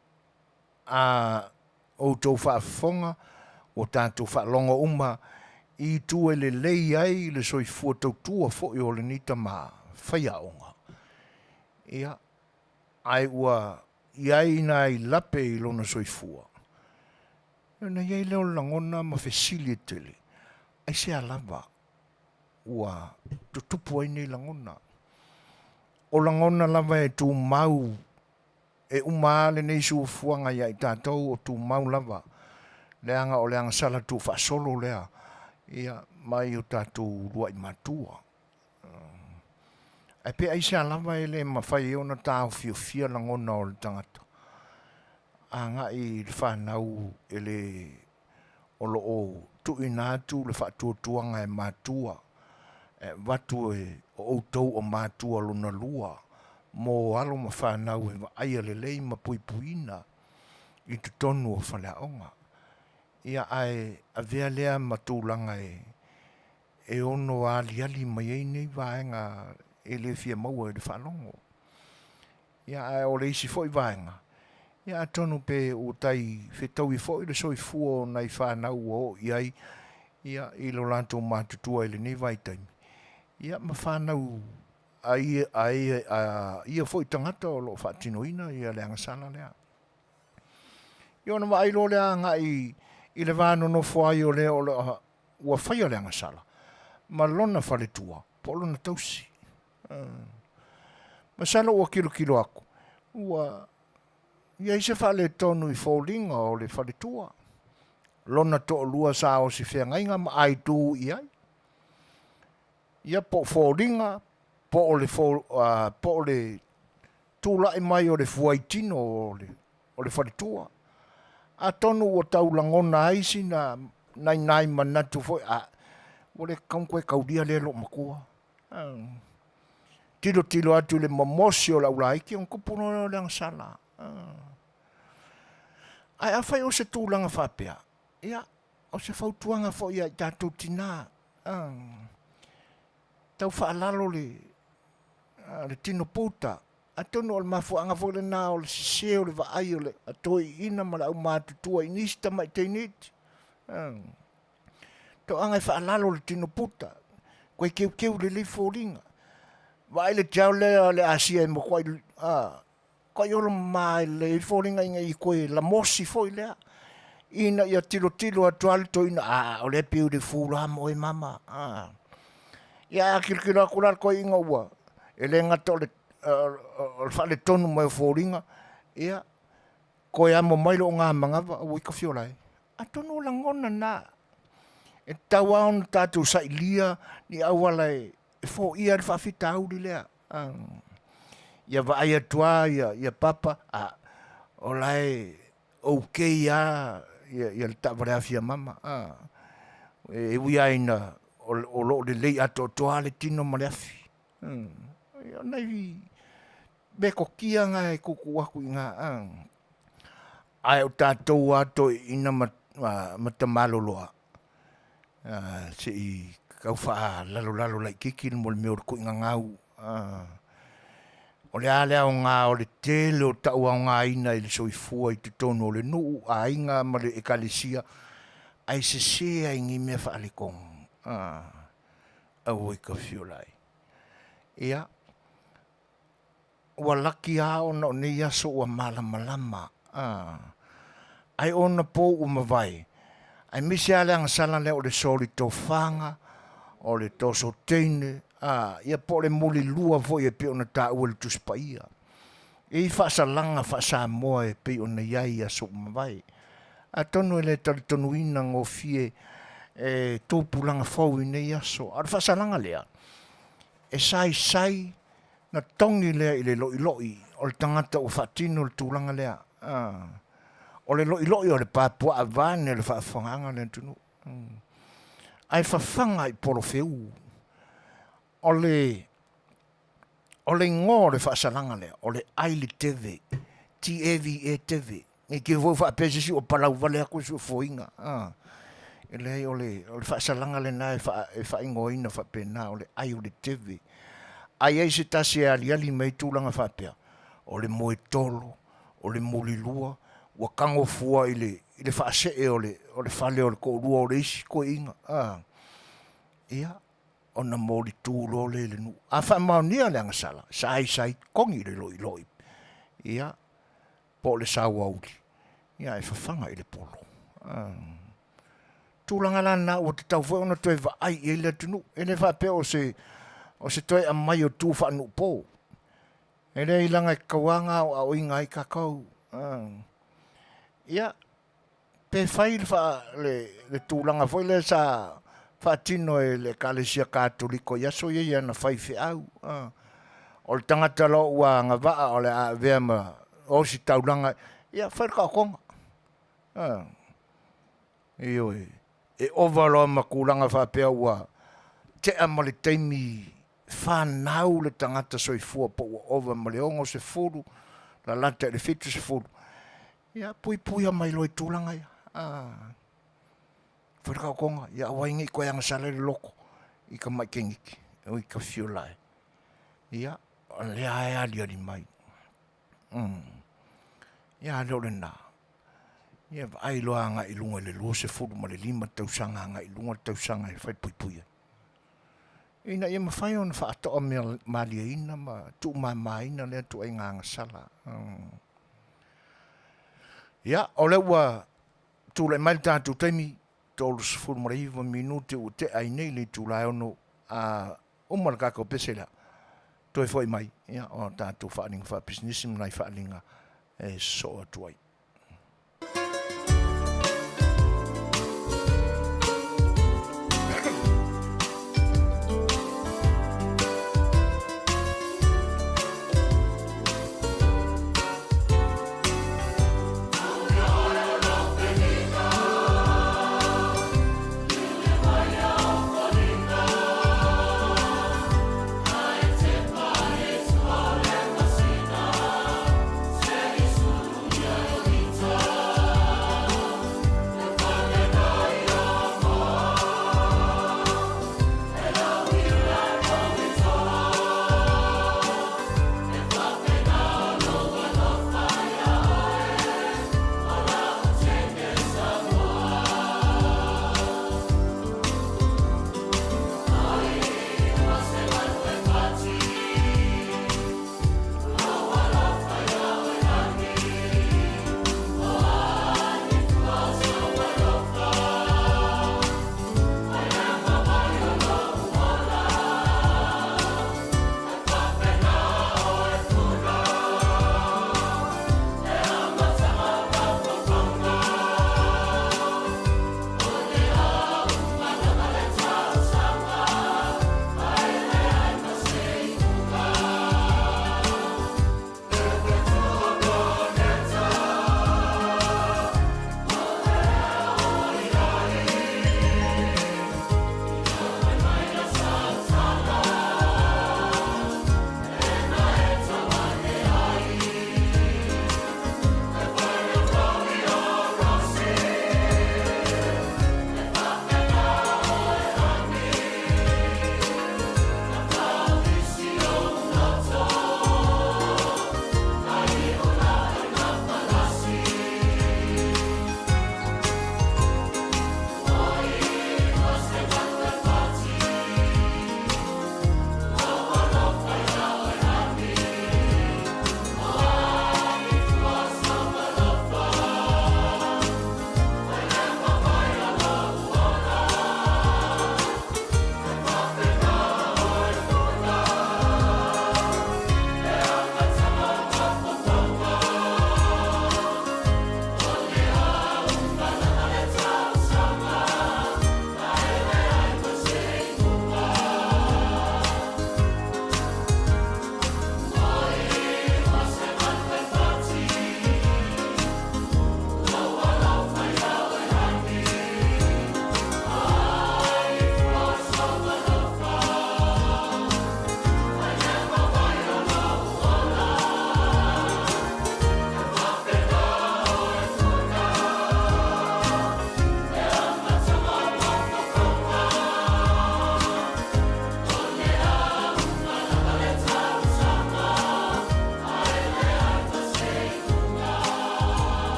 O tau whaafonga, o tātou whaalonga uma, I tu le lei ai le soifua tautua fo I o le nita ma whaiaonga. Ia. Ai ua iai na I lape I lona soifua. Na iai leo langona ma fesili tele. Ai se alava. Ua tutupu ai nei langona. O langona lava e tu mau. E umale nei suafuanga ia I tātou o tu mau lava. Leanga o leanga sala tu whaasolo lea. Ia mai o tātou rua I matua. E pe aise alava ele mawhai e ona tāo fia langona o le tangata. A ngā I le whanau ele o lo o tu inatu le whaatuatuanga e matua. E watu e o outou o matua luna lua. Mo alo ma whanau e aia le lei ma puipuina I te tonu o whaleaonga. Ia ai a vea lea matulanga e ono ali mai ei nei vaenga e le fia maua e le whanongo. Ia ai o le isi foi vaenga. Ia tonu pe o tai whetau I foi le soifua nei whanau o iai. Ia I lo lanto matutua ele nei vaitaimi. Ia ma whanau ia foi tangata o lo whaatinoina ia le angasana lea. Ia ona ma ailo lea ngai I le vāno no whai o lea o le ua whai o le angasala. Ma lona whaletua, po lona tausi. Ma sala ua kilo aku. Ua, ia ise whale tonu I fōlinga o le whaletua. Lona to lua sa o si whengainga ma ai tū I ai. Ia po fōlinga, po o le tūlai mai o le fuaitino o le whaletua. A tonu o tau langona aisi na nai manatu foi a o le kaunkoe kaudia le lo makua. Tilo atu le mamosi o lau laiki on kupuno le angsala. Ai a whai o se tūlanga whapea. Ia, o se whautuanga fo ia tātou tina. Tau whaalalo le tino puta. A tono o le mafuanga fo le nā o le sise o le vaai o le atoi ina ma la au mātutua I nista mai te niti. Tau angai whaalalo le tino puta. Koe keu le li fōringa. Vai le tiao le asia e mo koe koe olo mai le fōringa inga I koe la mosi fo I lea. Ina ia tilo atu alto ina o le piu de fūra mo e mama. Ia kilkila kular koe inga ua. E le ngata o le o whale tonu mai o fōringa, ia, koe amo mailo o ngā mangava, o ika whiolai. A tonu o langona nā. E tau aon tātou sa ilia, ni awala e fō ia le whawhita auri lea. Ia vai atua, ia papa, o lai, okay ia le taware awhia mama. E ui aina, o lo le lei ato toa le tino ma le awhi. Ia nei, me ko kia ngā e kuku aku I ngā ai o tātou ato ina matamaloloa. Se I kau wha lalo lai kiki mo le meo ko I ngā ngau. O le alea o ngā o le tele o tau au ngā ina I le soifua I te tono o le nuu a inga ma le ekalisia. Ai se sea I ngi mea wha ale kong. Au i ka whiolai. Ia. Ua laki a ona o nei aso ua malama. Ai ona po ua mawai. Ai misi ale angasala le o le soli tō whanga, o le tō so teine, ia po le muli lua foi e pe ona tā ua le tuspaia. E I whaasalanga whaasamoa e pe ona iai aso mawai. A tonu ele talitonu ina ngō fie e tōpulanga fau I nei aso. A whaasalanga lea. E sai na tongi lea I le loi o le tangata o whaatino le tūlanga lea. O le loi o le pāpua a vāne le whaafanganga le tunu. Ai whawhanga I poro wheu. O le ngō le whaasalanga lea. O le aile teve. Ti evi e teve. E ke voi whaapesisi o palau vale ako su foinga. e le o le whaasalanga le nā e whaingoina whapena o le ai o le tewe. Ai ei se tasi e aliali mei tūlanga whapea. O le moe tolo, o le molilua, ua kangofua i le whaasee o le whale o le kourua o le isi ko inga. Ia, ona moli tūlo le nu. A whamaunia le angasala, sai kongi le loi. Ia, po le sawa uli. Ia, e whawhanga i le polo. Tūlanga lana o te tau whai ona toi wa ai e le tunu. E le whapea o se toi a mai o tū whanu pō. E le ilanga i kawanga o a oinga i kakau. Ia, pe whai le tūlanga whai le sa whaatino e le kalesia kātoliko yaso ia na whai whiau. O le tangata lo ua ngā waa o le a vea ma o si taulanga. Ia, whai ka konga. Iyo e ovaloa makulanga whapea ua te amale teimi whanau le tangata soifua po ua ova ma le ongo se furu, la lata le fitu se furu. Ia pui a mai loi tūlanga ia. Whai konga, ia waingi koe anga sale le loko, i ka mai kengiki, o i ka fiolai. Ia, le ae ali mai. Ia leo le nā. Ia ai loa nga i lunga le lua se furu ma le 5 tausanga nga i lunga tausanga e whai pui. Ina ia mawhai ona whaatoa mea malia ina ma tu ina lea tu ai nganga sala. Ia, o le ua tu le mai tātou taimi tolu se furu ma le 5 minute u te ai nei le tu lai ono a umar kako pesela. Toi foi mai, ia, o tātou whaalinga wha business mnai whaalinga e soa tuai. Yeah.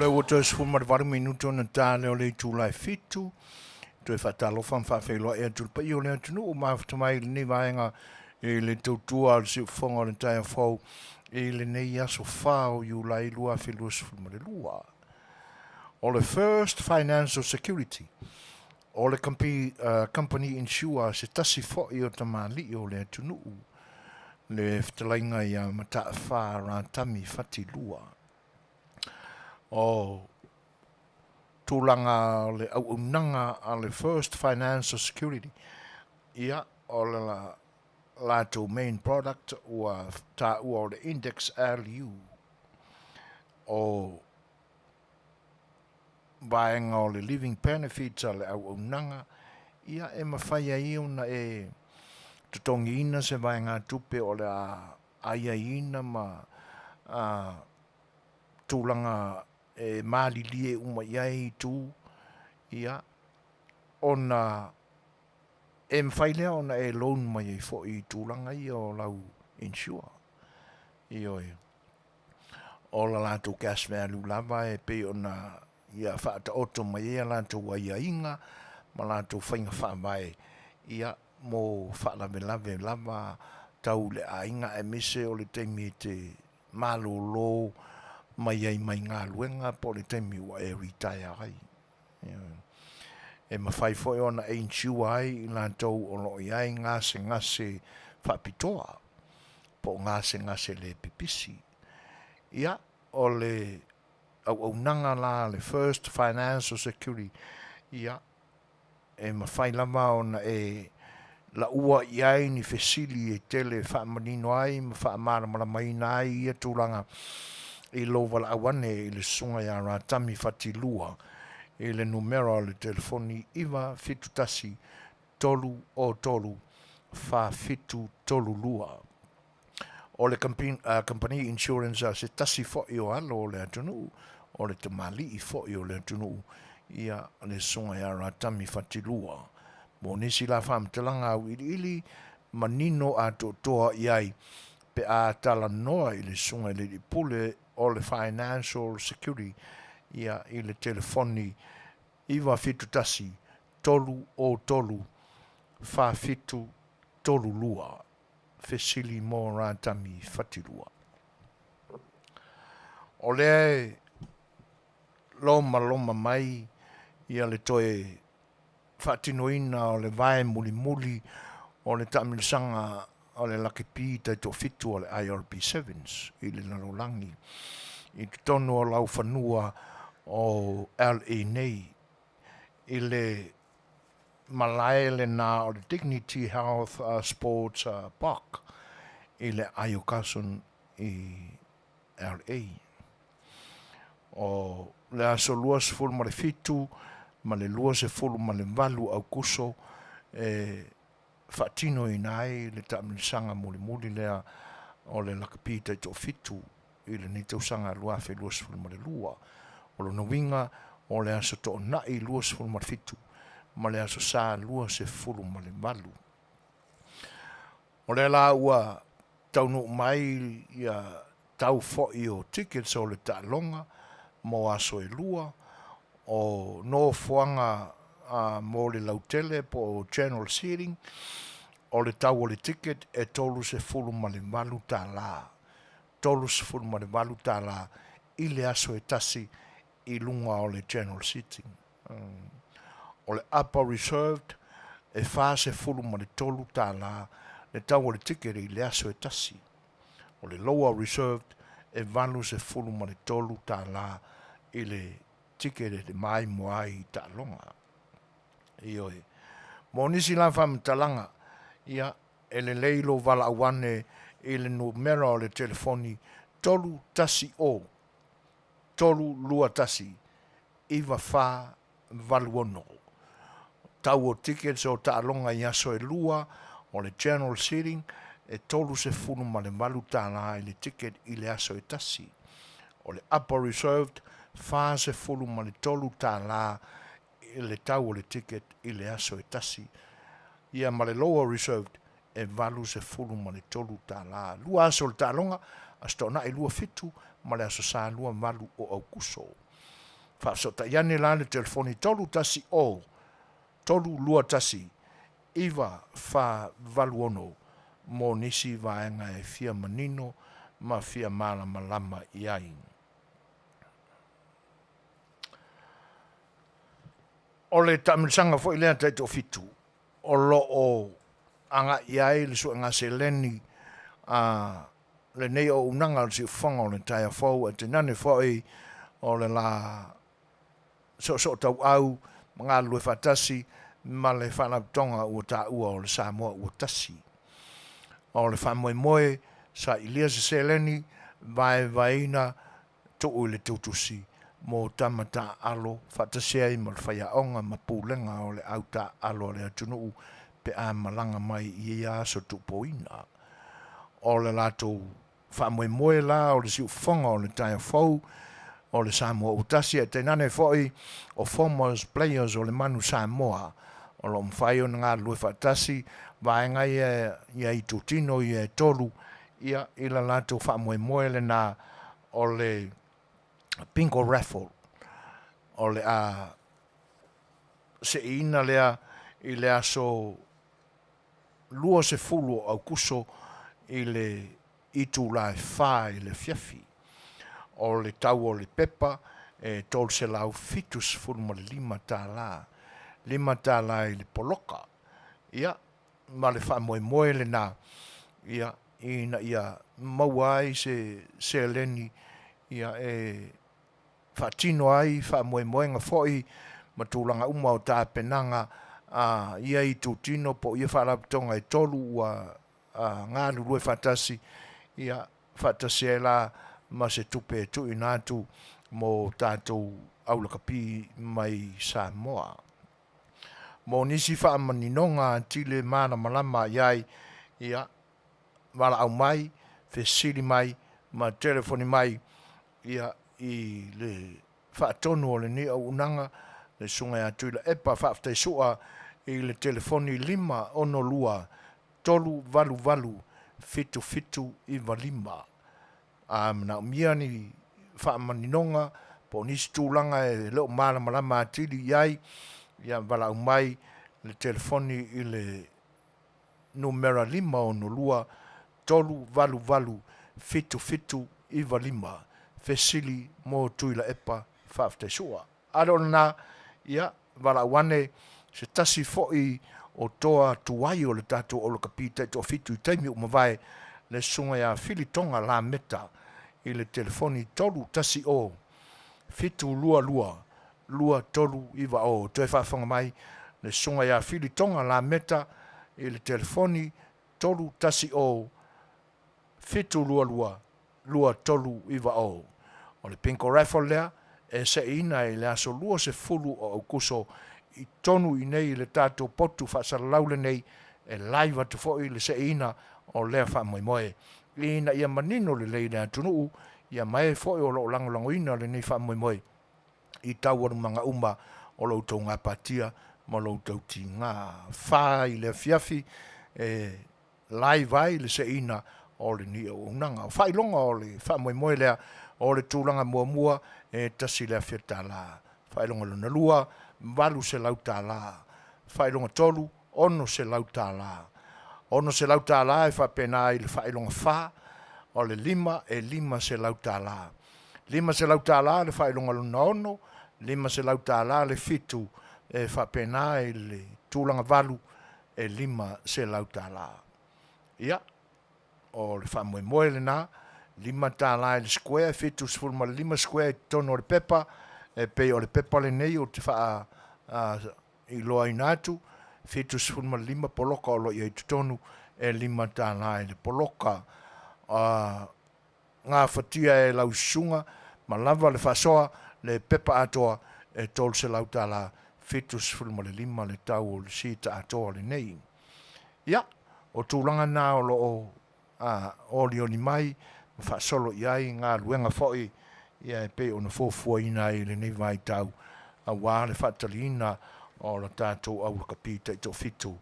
le water sfu ma varu minuto na tale o le tulai fitu. To fatalo fan fa felo e tu pa yo le tunu o mafta mai ni vaenga e le tutua al si fonga le tai fo e le nei aso fao yu lai lua felo sfu ma le lua. O le first financial security. O le company insure se tasi fo i o tamali o le tunu le Fetalaiga ia mata fa ra tami fati lua. O tūlanga le au unanga a le first financial security. Ia o le la to main product ua ta ua o le index LU. O vaenga o le living benefits a le au unanga. Ia e mawhaia iuna e tutongi ina se vaenga tupe o le aia ina ma tūlanga e mali lie uma iai tu ia ona e mwhailea ona e loan mai e fo i tūlanga i o lau insure i oi o la lato cash value lava e pe ona ia whaata oto mai e lato waia inga ma lato whainga whaamai ia mo whaalave lava tau le a inga e mise o le teimi te malo lo mai ai mai ngā luenga po le teimi ua e retire ai. E mawhai foi ona e insure ai i lantou o lo iai ngase whapitoa po ngase le pipisi. Ia o le au nanga la le first financial security ia e mawhai lava ona e la ua iai ni fesili e tele whaamanino ai ma whaamara maramaina ai ia tūlanga i lo wala awane i le sunga ya ra tami fati lua i le numero le telefoni iwa fitu tasi tolu o tolu fa fitu tolu lua. O le company insurance se tasi fo i o alo o le atunu o le tamali i fo i o le atunu ia le sunga ya ra tami fati lua. Mo nisi la fam telanga au ili manino a toa iai pe a tala noa i le sunga le pule o le financial security ia i le telefoni iwa fitu tasi tolu o tolu fa fitu tolu lua fesili mo rantami fatilua. O le loma mai ia le toe fatinoina o le vae muli o le tamilisanga o le lakipi tai to fitu o le IRP 7s i le nalolangi. I tonu o lau whanua o LA nei i le malaele na o le Dignity Health Sports Park i le Ayokasun i LA. O le aso luas fulu ma le fitu ma le lua se fulu ma le valu au kuso e fatino i nai le tamilisanga muli lea o le lakapita i to fitu i le ni tausanga lua fe lua se fulu ma le lua o lo nawinga o le aso to na i lua se fulu ma le fitu ma le aso sa lua se fulu ma le valu o le la ua taunu mai ia tau fo i o tickets o le talonga mo aso e lua o no fuanga mo le lautele po general seating o le tau o le ticket e tolu se fulu ma le valu tā la. Tolu se fulu ma le valu tā la i le aso e tasi i lunga o le general seating. O le upper reserved e wha se fulu ma le tolu tā la le tau o le ticket i le aso e tasi. O le lower reserved e valu se fulu ma le tolu tā la i le ticket e mai moai ta longa. Ioi. Mo nisi la fam talanga ia ele leilo vala awane ele numero o le telefoni tolu tasi o tolu lua tasi iwa fa valuono. Tau o tickets o ta longa ia so e lua o le general seating e tolu se funu ma le valu tala i le ticket i le aso e tasi. O le upper reserved fa se fulu ma le tolu tā la i le tau o le ticket i le aso e tasi. Ia ma le lower reserved e valu se fulu ma le tolu tā la. Lua aso le tā longa, asto na i lua fitu, ma le aso sa lua valu o au kuso. Whaasota iane la le telefoni tolu tasi o, tolu lua tasi, iwa wha valuono, mo nisi vaenga e fia manino, ma fia mala malama iai. O le tamilisanga fo ilea taito fitu, o lo o anga iai le su anga se leni, le nei o unanga le si whanga o le taia fau, e te nane fai o le la so tau au, mga lue fatasi, ma le whanaptonga ua ta ua o le Samoa ua tasi. O le whamoe moe, sa ilia se leni, vaina, to le tutusi, mo tamata alo, fatasia i mo le whaiaonga, ma pūlenga o le auta alo le atunu, pe a malanga mai i ia so tupoina. O le lato whamoe moe la, o le siu whonga o le taia fau, o le Samoa utasi, e te nane foi o former players o le manu Samoa, o lo mwhai o ngā lue whatasi, vaenga ia i tutino, ia e tolu, ia ila lato whamoe moe le na o le Pinko Raffle, o le a se ina lea i le aso lua se fulu au kuso i le itu la wha i le Afiafi, o le tau o le pepa, e tol se lau fitus fulma le 5 tā i le poloka, ia, ma le wha moe moe le na, ia, ia mauai se leni, ia e whatino ai, wha moe moe nga foi, ma tūlanga uma o tā penanga, ia i tūtino, po ia wharapitonga e tolu ua ngā lulue whatasi, ia whatasi e la, ma se tupe tu inatu, mo tātou aulakapi mai Samoa. Mo nisi wha maninonga tile mana malama iai, ia, wala au mai, fesili mai, ma telefoni mai, ia, i le whaatonu o le ni au unanga, le sunga atu i le epa whaaftai sua, i le telefoni 5 tolu valu, fitu i valima. Na umia ni whaamaninonga, po nisi tūlanga e leo mana malama atili iai, ia wala au mai, le telefoni i le numera 5 tolu valu, fitu i valima, fesili mo tuila epa whaaftai sua. Arona, ia, wala wane, se tasi foi o toa tuai o le tato o le kapita to fitu i taimi umawai, le sunga ya filitonga la meta, i le telefoni tolu tasi o, fitu lua tolu iwa o, toi whawhanga mai, le sunga ya filitonga la meta, i le telefoni tolu tasi o, fitu lua tolu iwa o. O le Pinko Raffle lea, e se ina i le aso lua se fulu o aukuso, i tonu i nei le tātou potu whaasalaule nei, e laiva tu fo i le se ina o lea wha moe. Ina ia manino le leina tunuu, ia mai fo i o lo langolango ina le nei wha moe. I tauaru manga umba o lo tau ngā patia, ma lo tau ti ngā wha i le Afiafi, laiva i le se ina o le ni o unanga. O whailonga o le wha moe lea, o le tūlanga mua, tasi le Fetalaiga. Whailonga luna lua, walu se lau tālā. Whailonga tolu, ono se lau tālā. Ono se lau tālā e whapena i le whailonga wha, o le 5 se lau tālā. 5 se lau tālā le whailonga luna ono, 5 se lau tālā le fitu e whapena i le tūlanga walu, 5 se lau tālā. Ia, o le whamoe le nā, 5 tālā i le square, fitu sfulma le 5 square tono le pepa, e pe o le pepa le nei o te wha i loa inatu, fitu sfulma le 5 poloka o lo i tonu, e 5 tālā i le poloka. Ngā whatia e lau sunga, ma lava le whasoa, le pepa atoa, e tol se lau tālā, fitu sfulma le 5 le tau o le sita atoa le nei. Ia, o tūlanga nā o lo o lioni mai, whaasolo iai ngā luenga foi, ia e pe o na Fofogaina i le nei vai tau, a wā le whatalina o la tātou au kapita i tō fitu,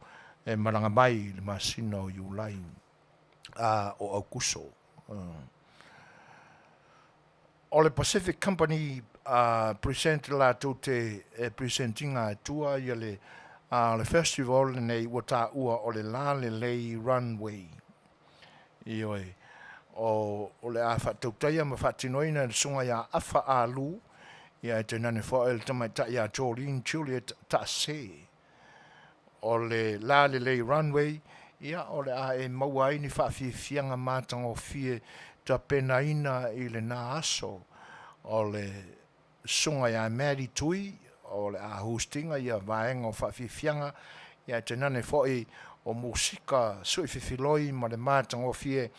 e maranga mai le masina o iulai, o au kuso. O le Pacific Company present la to te presentinga tua ia le le festival nei wata ua o le la le lei runway. Ioi o le a whatautaia ma whatinoina le sunga ia awha alu ia te nane whael tamai ta ia Jolene Juliet ta se. O le la le lei runway ia o le a e maua ini whawhiwhianga mātanga o fie ta penaina i le nā aso o le sunga ia Mary Tui o le a hostinga ia vaenga o whawhiwhianga ia te nane whoi o musika sui whiwhiloi ma le mātanga o fie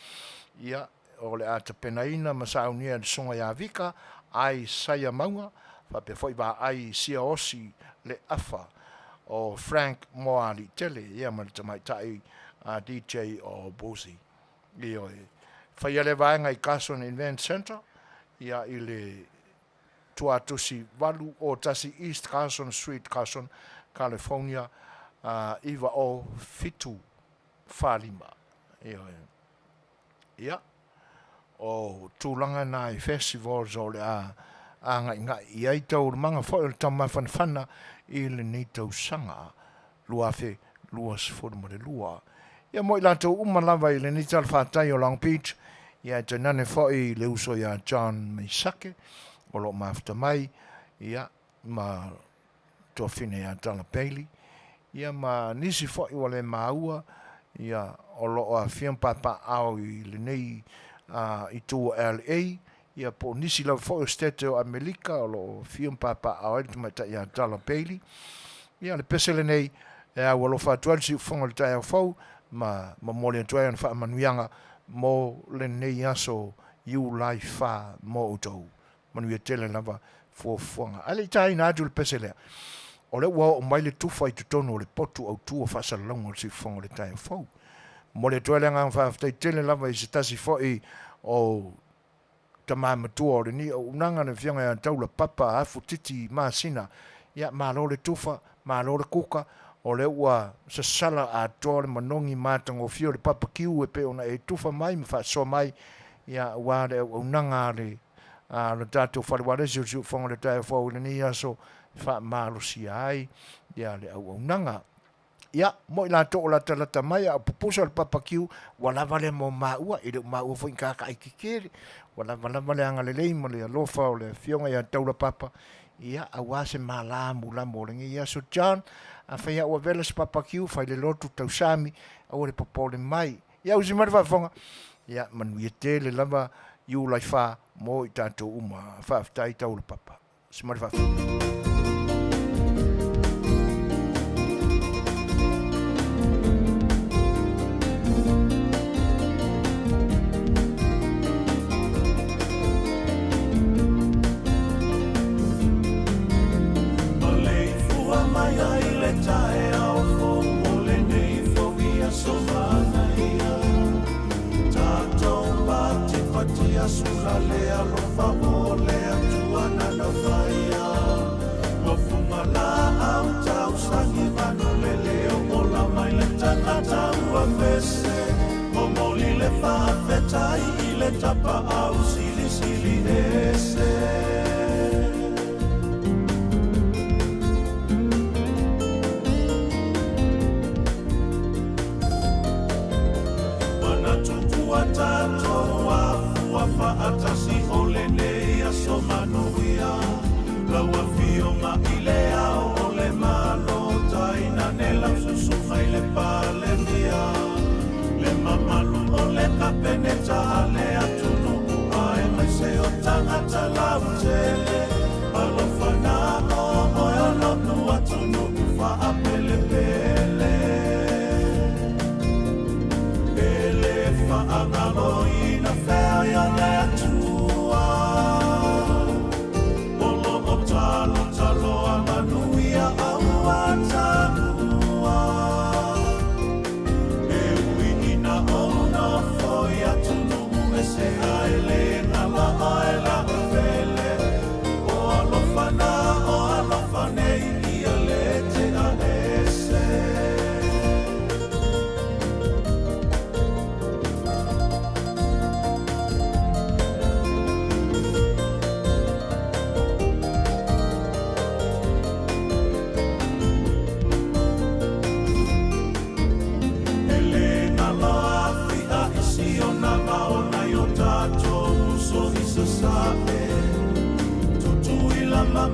ia o le a ta penaina ma saunia le sunga ia vika ai saia maunga whape whoi ba ai sia osi le afa o Frank Moali Tele ia ma le tamaitai a DJ o Bosi. Ioi. Whaia le vaenga i Carson Event Center ia i le tuatusi walu o tasi East Carson Street, Carson, California, iwa o fitu whalima. Ia. O tūlanga nā i festivals o le a ngai i aitau le manga whael tamai whanwhana i le neitau sanga luafe luas whorma le lua. Ia mo i lantou umalawa i le nital whātai o Long Beach, ia te nane whoi le uso ia John Meisake, o lo mafta mai, ia ma tofine ia Tala Bailey, ia ma nisi whoi o le maua, ia o lo a whiampapa au i le nei i tua LA, ia po nisi lau whoi o stete o Amerika, o lo whiampapa au i tumata ia Tala Bailey, ia le pesele nei, ia walo whātuari si whonga le tai au whau, ma mole tuai an fa manuianga mo le nei aso you life fa mo utou Manuia tele lava fofoga ale tai na atu le pesele o le ua o mai le tufa i tutono o le potu au tua faasalalauga o le sifofoga o le tai fou mo le tuai le agafaafetai tele lava i se tasi foʻi o tamamatua o le ni o unaga le fiaga ia taula papa afu titi masina ia malo le tufa malo le kuka o le ua sasala a toa le manongi mātanga o fio le papakiu e pe ona e tufa mai ma whaasoa mai ia ua le unanga le tātou whaliwaresi o siu whonga le tae whau le ni aso wha marosi ai ia le au unanga ia mo i la to o la talata mai a pupusa le papakiu wala vale mo maua i le maua fo inkaka i kikere wala vale anga le leima le alofa o le fionga ia taula papa ia awa se malamu la molengi ia so John a whaia ua vela se papakiu whai le lotu tausami au le popole mai ia usi mara whafonga ia Manuia tele lava iu lai wha mo i tātou uma whaaftai tau le papa si mara whafonga Sula le alofa o le atuana na faia Wafuma la au tau sangi vano le leo o la mai le takata ua mese O moli le whaafetai i le tapa au sili sili ese Mana tukua tatoa Atasi ole nei aso Manuia Laua fionga i le ao ole malo Taina ne lau susufa i le pale mia Le mamalu ole kapeneta ale atunu Ae mai se o tangata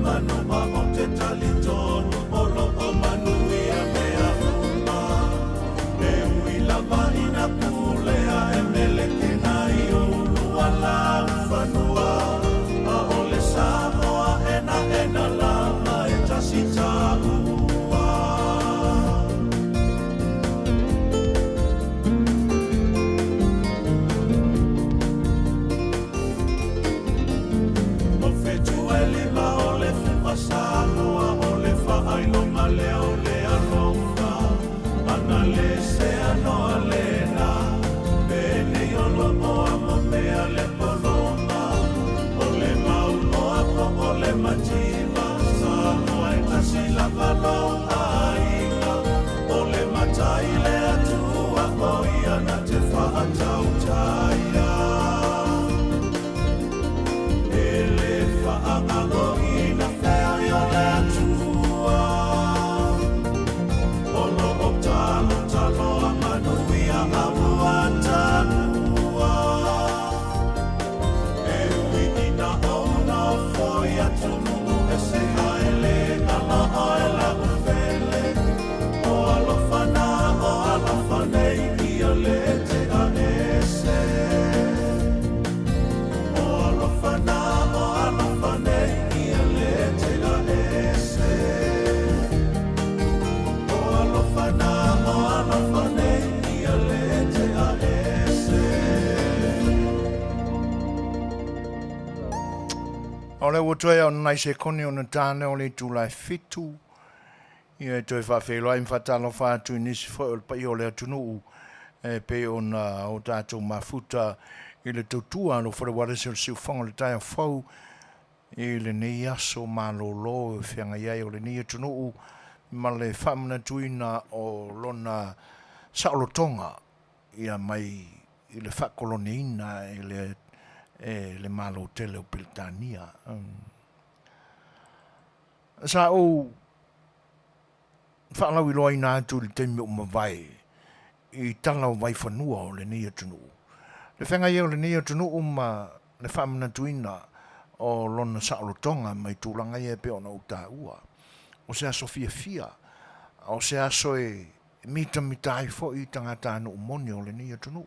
manuma o te talitonu olo o manuia mea uma. E ui lava ina pulea e meleke nai o lua la ufanua. A ole Samoa ena lama e tasi taua. O fetu e lima ole fupa Samoa ole whaailonga leo le alonga. Ana le se anoa lena pene yolo moa mo mea le polonga. Ole mauloa po ole mativa Samoa e tasi la palonga inga. Ole matai le atua o iana te whaatau taia. Ele whaangago ina whea yo le atua. Olo o talo a manuia aua tanua. E ui ina ona o foi atunu e se haele ala aela ufele. O alofanei ia le te anese. O alofanei ia le te anese. O alofanei ia le te anese. O le wotoe o nai se koni o na tāne o le tūlai fitu. Ia e toi whawheloa im whatalo whātu nisi whai o le pai o le atunu e pe o na o tātou mafuta i le tautua no wharawara se o siu whanga le tai o whau i le nei aso malolo e whianga iai o le nei atunu ma le whamana tuina o lona saolotonga ia mai i le whakoloniina i le malo tele o Piltania. Sa o whaalau i loa i nā atu le teimi o mawai i tala o vai whanua o le nei atunu. Le whenga iau le nei atunu ma le whamana tuina o lona saolotonga mai tūlanga ia pe ona uta ua. O se aso fia, o se aso e mita mitai fo i tangata anu umoni o le nei atunu.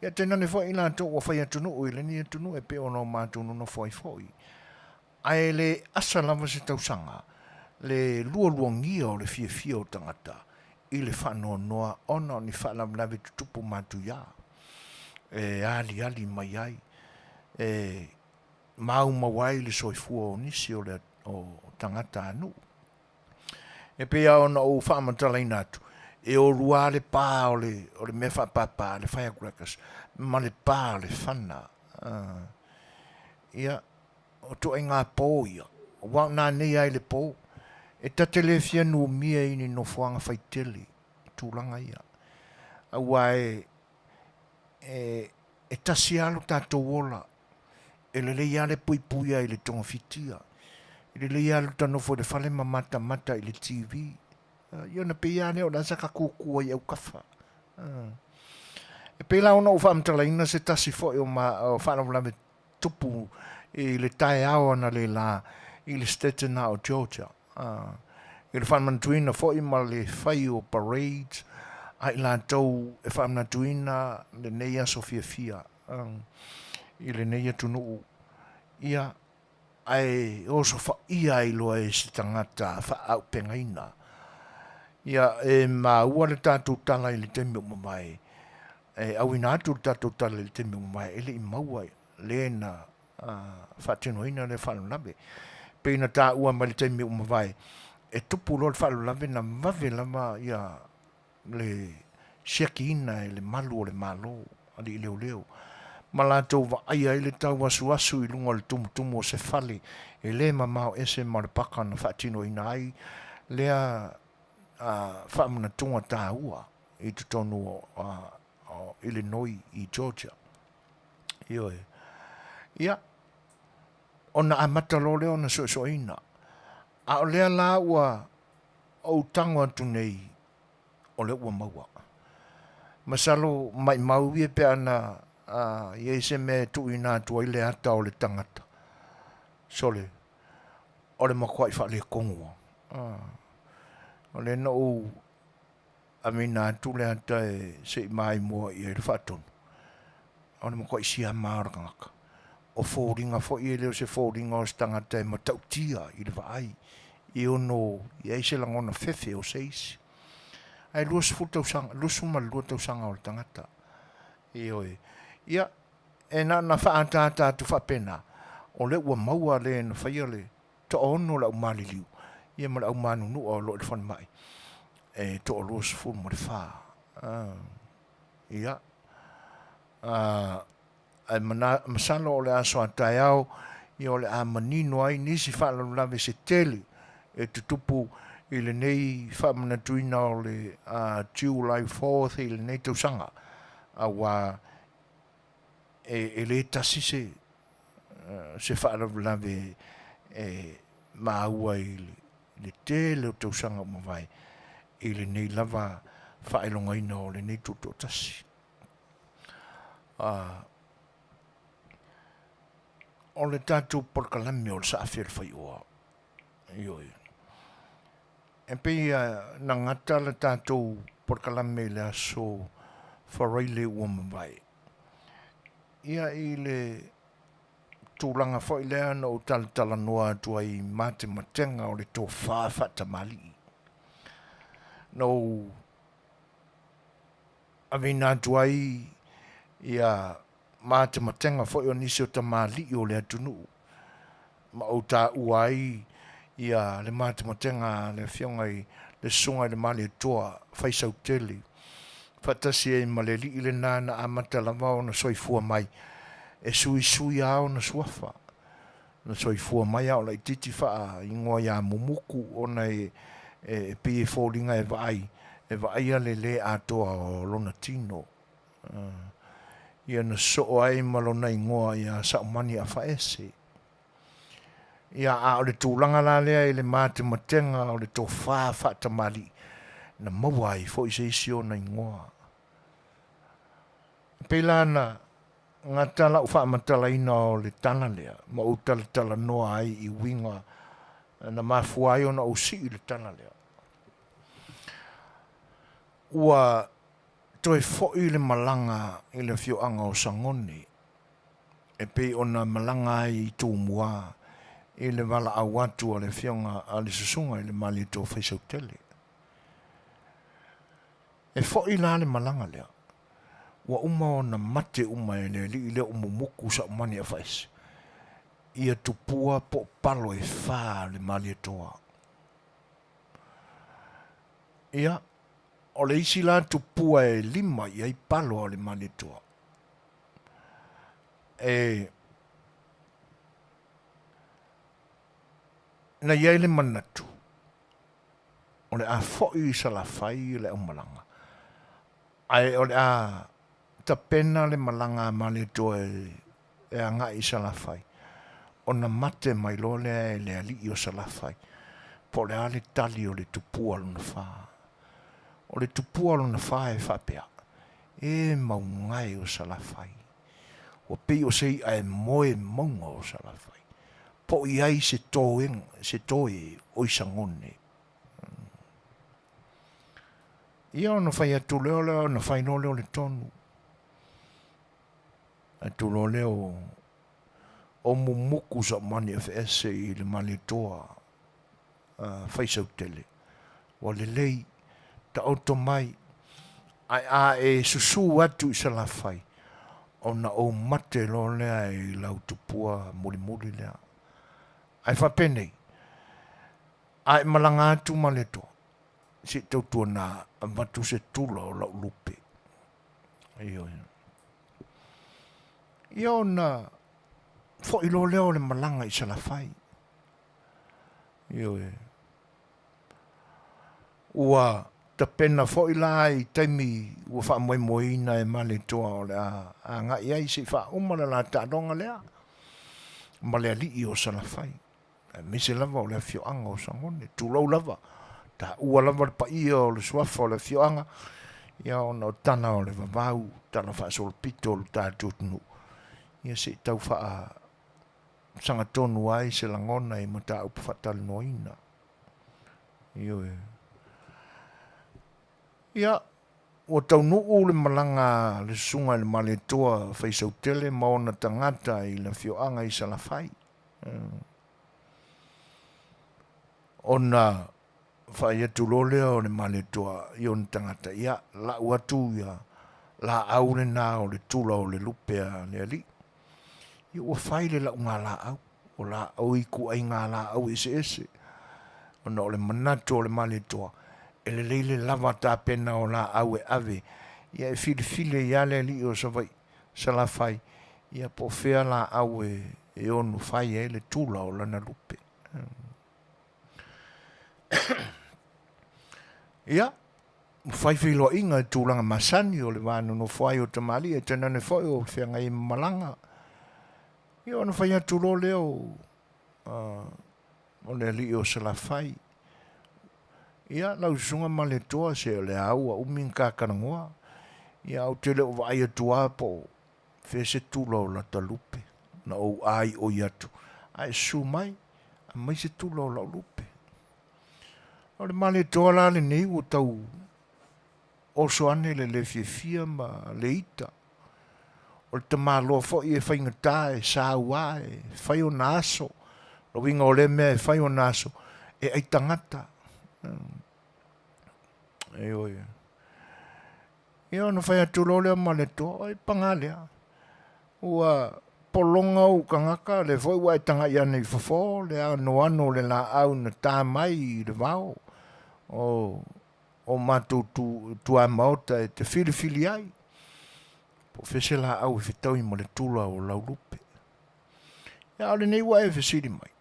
Ia tena ne fo i nā tō o whai atunu o i le nei atunu e pe ona o mātunu no foi. Ai le asa lava se tausanga. Le luangia o le fia o tangata i le whanoa noa ona o ni whanamlawe tutupu matuia e ali mai ai e mau mawai le soifua o nisi o le o tangata anu e pea ona o whamatala inatu e o rua le pā o le mea whapapa le firecrackers ma le pā le whana ia o to e ngā pō ia o wau nā nei ai le pō e tatele fia no mia ini no fuanga faitele tūlanga ia. Awa e tasialo tātou ola e le leiale puipuia i le tonga fitia. E le leiale tanofo le fale mata i le TV. Iona peiane o nasa ka kukua i au kafa. E peila ona o whaamtalaina se tasi fo o whanawlame tupu i le tae awana le la i le stetena o Georgia. I le whanmantuina fo i ma le whai o parades a i la tau e whanmantuina le neia Afiafi i le neia tunu ia ai oso wha ia i loa e si tangata wha au pengaina ia e ma ua le tātou tala i le temi o mamai e au ina atu le tātou tala i le temi o mamai e le i maua le na whatenoina le whananabe peina tā ua ma le temi o mamai e tupu lo le whananabe na mave lama ia le siakiina e le malu o le malo ali i leo ma lātou wa aia i le tau wa suasu i lunga le tumu o se fale e le mamao ese ma le paka na whatenoina ai lea whamuna tunga tā ua i te tonu o Illinois i Georgia. Ioe. Ia. Ona a matalo leo na soina. A o lea la ua o tango atu nei o le ua maua. Masalo mai mauie pe ana ia se me tu ina tu i le ata o le tangata. Sole. o le makwai wha le kongo. O le no o amina tu le anta e se mai mua i e le whatonu. O le makwai si a maarangaka. O fōringa fo i e leo se fōringa o se tangata e matautia i le vaai. I ono, i eise langona fefe o seisi. Ai luas futa usanga, lusuma lua tausanga o le tangata. I oe. Ia, e na whaatata tu whapena. O le ua maua le na whaia le to ono la umali liu. Ia ma la umanu nu o lo le whani mai. E to o luas full mo le wha. Ia. Ai masalo o le aso atai au. Ia o le a manino ai nisi whaalaru lave se tele. E tutupu i le nei whamanatuina o le July 4th i le nei tausanga. Awa e le tasi se whaalaru lave maua i le tele o tausanga mawai. I le nei lava whaelonga ina o le nei tuto tasi. O le tātou porkalame o le sa A Le Fai'oa. Ioi. E pei na ngata le tātou porkalame le aso whareile ua mawai. Ia i le tūlanga fo i lea na o tala noa atua i mate matenga o le tō whawhata mali. No avina atua i ia mate matenga fo i o nisi o ta mali o le atunu. Ma o ta uai ia le mate matenga le fionga i le sunga i le mali toa whaisau tele. Fatasi e maleli i le nana a matalama o na soifua mai. E sui au na suafa. Na soifua mai au la i titi faa ingoa ia mumuku o na e pie fōringa e vai. E vai a le atoa o lona tino. Ia na so ai malona ingoa ia saumani a faese. Ia a o le tūlanga la lea i le mate matenga o le tō whata mali. Na mawai fo i se isi o na ingoa. Peilana ngā tala u whaamatala ina o le tana lea. Ma u tala noa ai i winga na mafuai o na usi i le tana lea. Ua toi fo i le malanga i le fioanga o sangoni. E pei o na malanga ai i tū mua i le wala a watu o le fionga a le susunga i le mali tō whaisau tele. E fo i la le malanga lea. Wa uma o na mate uma e le li le umumuku sa mani a whais. Ia tupua po palo e wha le mali toa. Ia, o le isi la tupua e lima ia i palo o le mali toa. Na iai le manatu. O le a foi sa la fai le umalanga. Ai o le a ta pena le malanga mali toa e anga i sa la fai. O na mate mai lo le ali i o sa la fai. Po le ale tali o le tupua luna fa. O le tupua luna fa e fa pea. E maungai o sa la fai. O pei o sei ai moe maunga o sa la fai. Po i ai se toe o i sangone. Ia o na fai atu leo leo, na fai no leo le tonu. Atu lo leo o mumuku sa mani FS i le mani toa fai sau tele. Wa le lei ta auto mai ai a e susu atu i sa la fai. O na o mate lo lea i lau tupua muri lea. Ai whapenei. Ai malanga atu maleto. Si tautua na amatu se tula o lau lupe. Iyo. Iyo na fo ilo leo le malanga i sa la fai. Iyo. Ua ta pena fo ila i taimi ua wha moina e maletoa o le a nga iai si wha umana la tāronga lea. Malea li i o sa la fai. Mise lava o le fioanga o sangone, tūlau lava. Ta ua lava le paia o le suafa o le fioanga. Ia o na o tana o le vavau, tana wha sol pito o le tātou tunu. Ia se tau wha sanga tonu ai se langona I mata upu fatal noina. Io ia, o tau nuu le malanga le sunga le maletoa faisau tele maona tangata I le fioanga I salafai. Ona whai atu lole o le maletoa I on tangata ia, la uatu ia, la aure na o le tula o le lupea le ali. Ia ua whai le la unga la au, o la au iku ai ngā la au ese. Ona o le manato o le maletoa, e le leile lava tā pena o la au e ave, ia e file ia le li o savai, salafai, ia po fea la au e onu whai e le tula o lana lupe. Ia, whai whiloa inga e tūlanga masani o le wānu no whai o tamali e tena ne whai o whea ngai malanga. Ia ona whai atu lo leo o le li o salafai. Ia lau sunga male toa se o le aua umin kākanangoa. Ia au tele o vai atu apo whea se tūla o la talupe. Na o ai o iatu. Ai su mai, a mai se tūla o la lupe. O le male toa la le nei o tau oso ane le fiefia ma le ita. O le tamaloa fo I e whaingata e sāua e whai o naso. Lo winga o le mea e whai o naso e ai tangata. E oia. Ia ona whai atu lolea ma le toa e pangalea. Ua polonga o kangaka le foi wa tanga ia nei fofo le ano le la au na tā mai le vao. O matu tu a maota e te fili ai. Po fese la au e fitau I mo le tula o lau lupe. Ia ole nei wa e fesiri mai.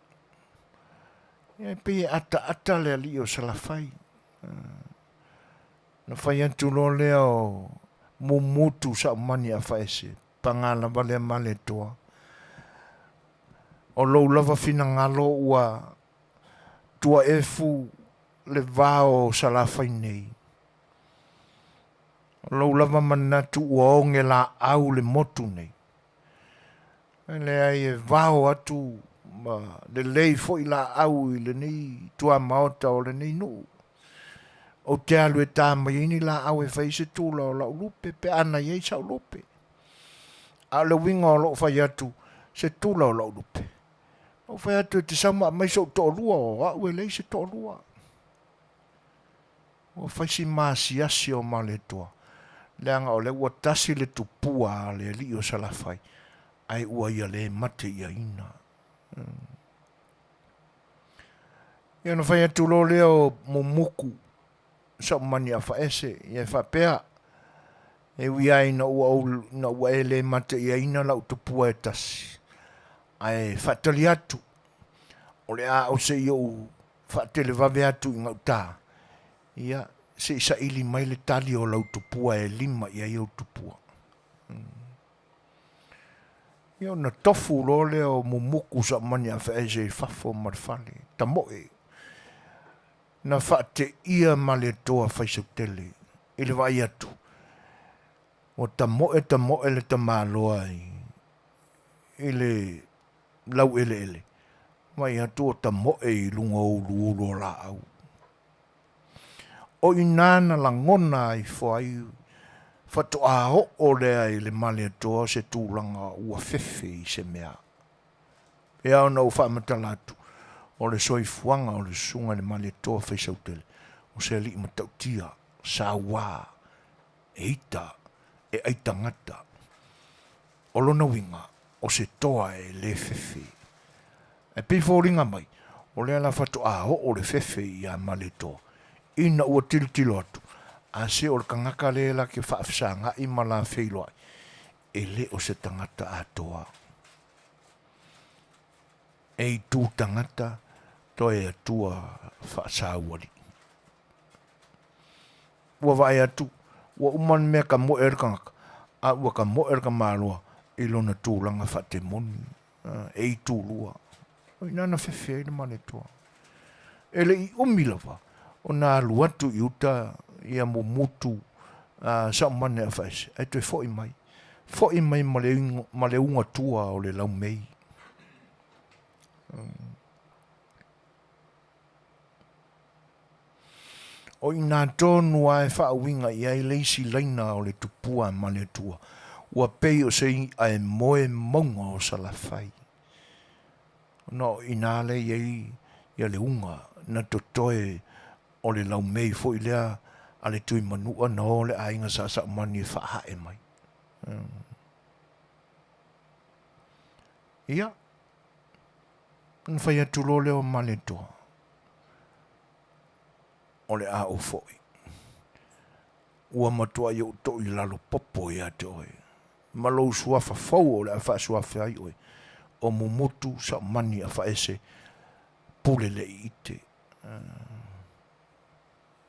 Ia pe ata le ali o salafai. Na whai atu lo leo mumutu sa mani a whaese. Pangala vale male toa. O lou lava fina ngalo ua tua efu le vao salafai nei. O lou lava manatu ua onge la au le motu nei. Le ai e vao atu ma le lei fo I la au I le nei tua maota o le nei nuu. O te alu e tā mai la au e whaise tūla o lau lupe pe ana iei sau lupe. A le winga o lo whai atu se tūla o lau lupe. O whai atu te sama mai so tō lua o au e lei se tō lua. O whaisi maasi asi o ma le toa. Leanga o le ua tasi le tupua le li o salafai. Ai ua ia le mate ia ina. Ia na whai atu lo leo mumuku. Sa mani a whaese, ia whapea. E wiai na ua e le mate ia ina lau tupua e tasi. Ai whatali atu. O le a o se iau whatele vave atu I ngau tā. Ia se isa ili mai le tali o lau tupua e lima ia iau tupua. Ia na tofu lo leo mumuku sa mani a whaese I whafo marfale. Ta moe. Na whaate ia male toa whaisau tele. I le vai atu. O ta moe le ta maloa I le lau ele. Mai atu o ta moe I lunga ulu la au. O inana la ngona I whai. Whato a ho o lea I le male toa se tūlanga ua fefe I se mea. E au na u whamatalatu. O le soifuanga o le sunga le male toa whaisau tele. O se li matautia, sāua, e ita, e aitangata. O lona winga, o se toa e le fefe. E pifo ringa mai, o le ala whatu aho o le fefe I a male toa. Ina ua tiltilo atu. A se o le kangaka le la ke whaafisanga I ma la whailoa. E le o se tangata a toa. E I tū tangata, to e atua whaasāwari. Ua vai atu, ua uman mea ka moe kangaka, a ua ka moe ka mālua, I lona tūlanga whate moni, e I tūlua. O inana whewhea I mane toa. Ele I umilawa, o nā luatu I uta, I a mutu, sa mane a whaese, e toi fo I mai. Fo I mai ma le unga tua o le lau mei. O ina tonu ai whaawinga i ai leisi leina o le tupua ma le tua. Ua pei o sei ai moe maunga o salafai. No ina le iei ia le unga na totoe o le lau mei fo i lea a le tui manua na o le ainga sa mani e whaahae mai. Ia. Nwhai atu lo leo ma le toa. O le a o foi. Ua matua i uto i lalo popo i ate oe. Malou suafa fau o le a wha suafa ai oe. O mumutu sa mani a wha ese pule le i ite.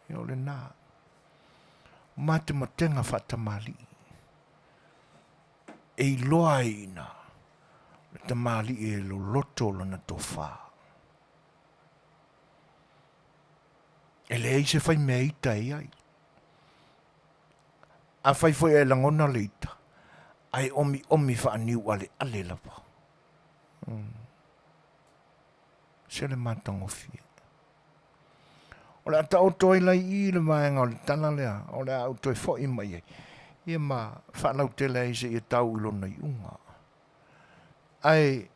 Ia o le nā. Mate matenga wha tamali. E loa ina. Le tamali e lo loto lana tofa. E le eise fai mea ita e ai. A fai foi e langona le ita. Ai omi wha niu ale ale lapa. Se le matango fia. O le ata otoi lai i le maenga o le tana lea. O le a otoi fo i mai e. Ia ma whanau tele eise i tau ilona i unga. Ai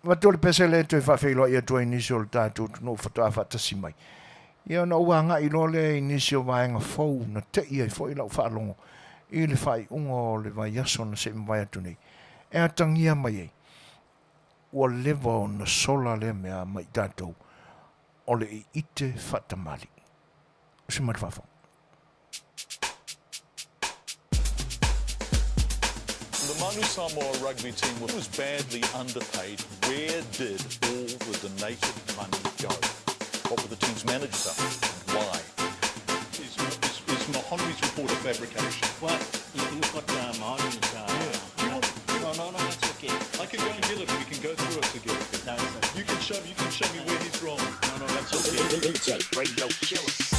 matole pese le toi whawhelo i atua inisio le tātou no whatoa whatasi mai. Ia na ua nga i lo le inisio vaenga fau na te i ai fo i lau whaalongo. I le whai unga o le vai aso na se mwai atu nei. E atangia mai ei. Ua lewa o na sola le mea mai tātou. O le i ite whatamali. Se mara whawhau. The Manu Samoa rugby team was badly underpaid. Where did all the donated money go? What were the team's managers up and why? Is Mahonri's report a fabrication? Well, you've got Mahonri's... No, that's okay. I can go and get it. We can go through it together. No, it's okay. You can show me where he's wrong. No, that's okay. Radio killers.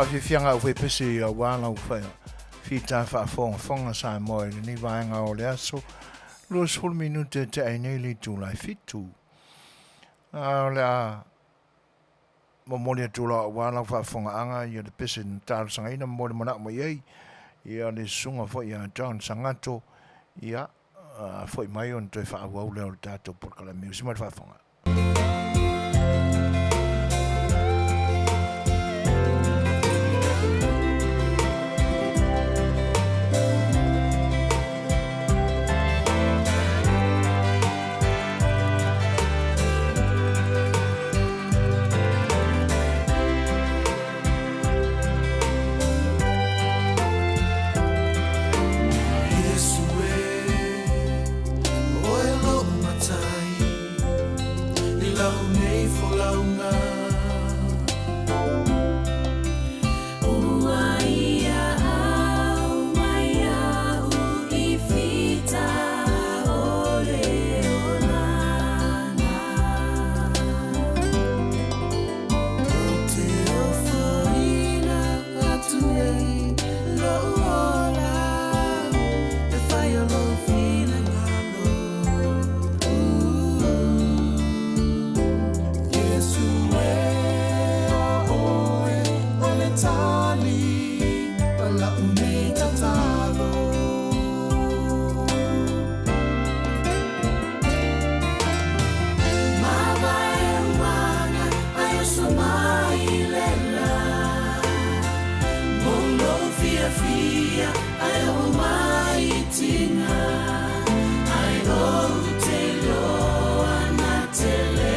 Afiafi o pese a wala o fai fita fonga Samoa ni vaenga o le aso lo sul minute te ai nei li tu lai fitu a la momole tu la wala fonga anga ia de pese tal sanga ina mo mana mo ye ia le sunga fo ia John sangato ia foi mai on te fa wa le o tato por kala mi sima fa fonga Tele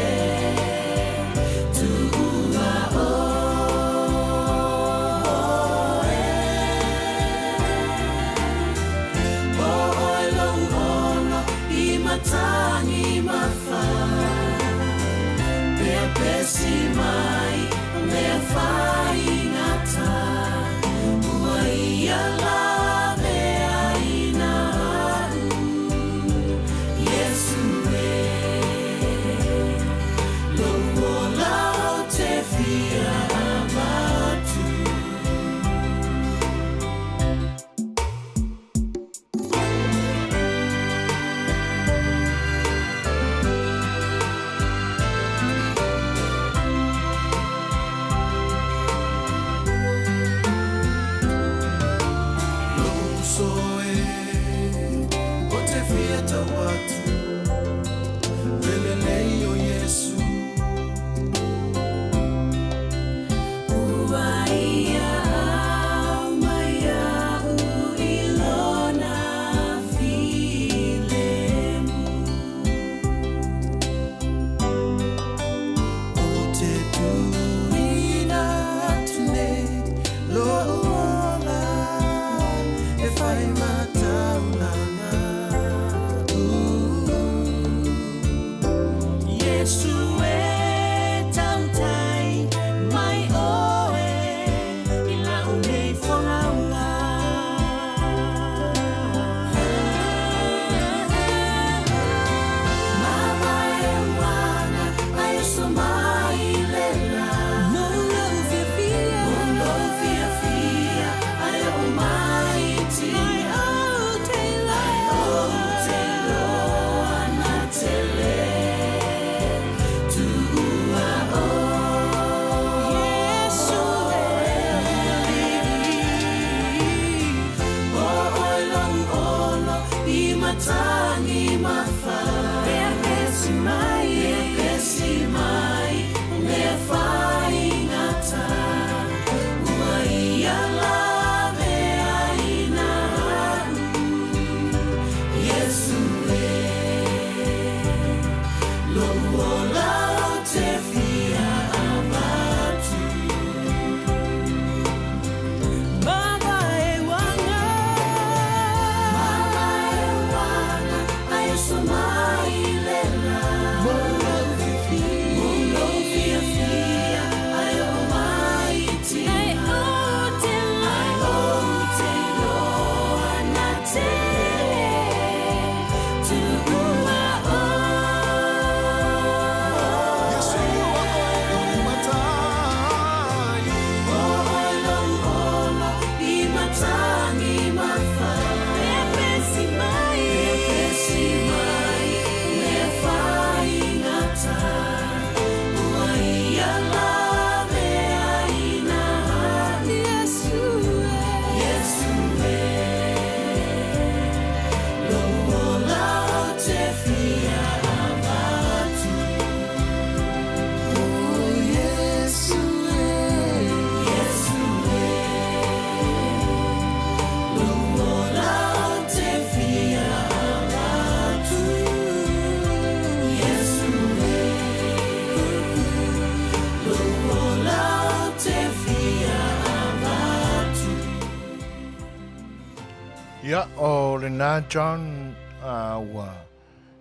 Ia, o le nā John ua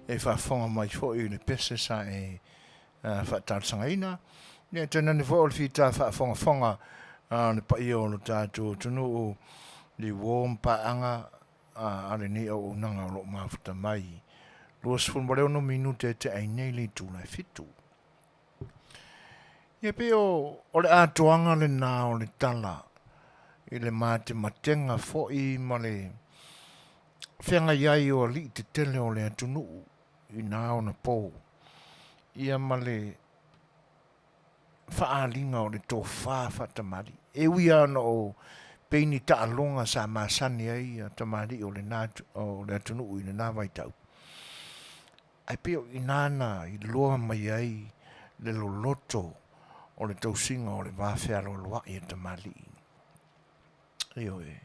e whaafonga mai fo i le pese sa e whaataratsangaina. Nea tēnā ni fo o le whita whaafonga le pai o le tātou tunu o le wōm paanga ale ni au unanga o lo mafuta mai. Luas fulmoreo no minute te ai nei le tūnai fitu. Ia pe o le atoanga le nā o le tala i le mate matenga fo i ma le whenga iai o li te tele o le atunu i nā o na pō. Ia ma le whaalinga o le tō whaatamari. E wia ana o peini ta alonga sa masani ai a tamari o le atunu i le nā waitau. Ai peo i nāna i loa mai ai le loloto o le tausinga o le wāwhea loa i a tamari. Io e.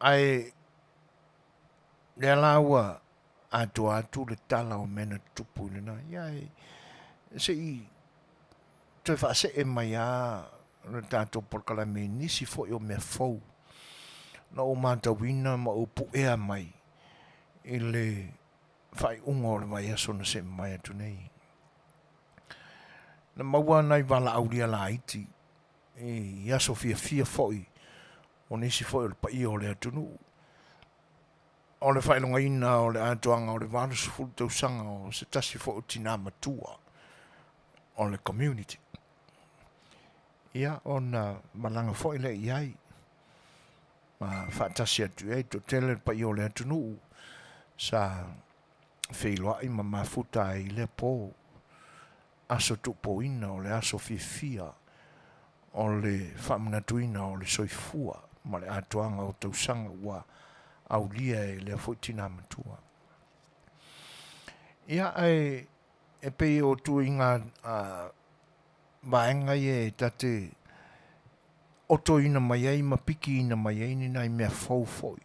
Ai le alaua atu le tala o mena tupu le na. Ia e se i toi whaase e mai a le tātou porkala me nisi fo i o mea fau. Na o mātawina ma o pu ea mai i le whai unga o le mai aso na se mai atu nei. Na maua nai wala auria la iti i aso fia foi o nisi foi o le pai o le atunu. O le whailonga ina o le atuanga o le wālu sufuru tausanga o se tasi foi o tina matua o le community. Ia o na malanga foi le iai. Ma whaatasi atu ei to tele le pai o le atunu sa whailoa i ma mafuta i le pō aso tupo ina o le aso fia o le whamanatuina o le soifua ma le atuanga o tausanga ua au lia e le fuitina matua. Ia e pei o tu inga vaenga e tate oto ina mai ai ma piki ina mai ai ni nai mea fau foi.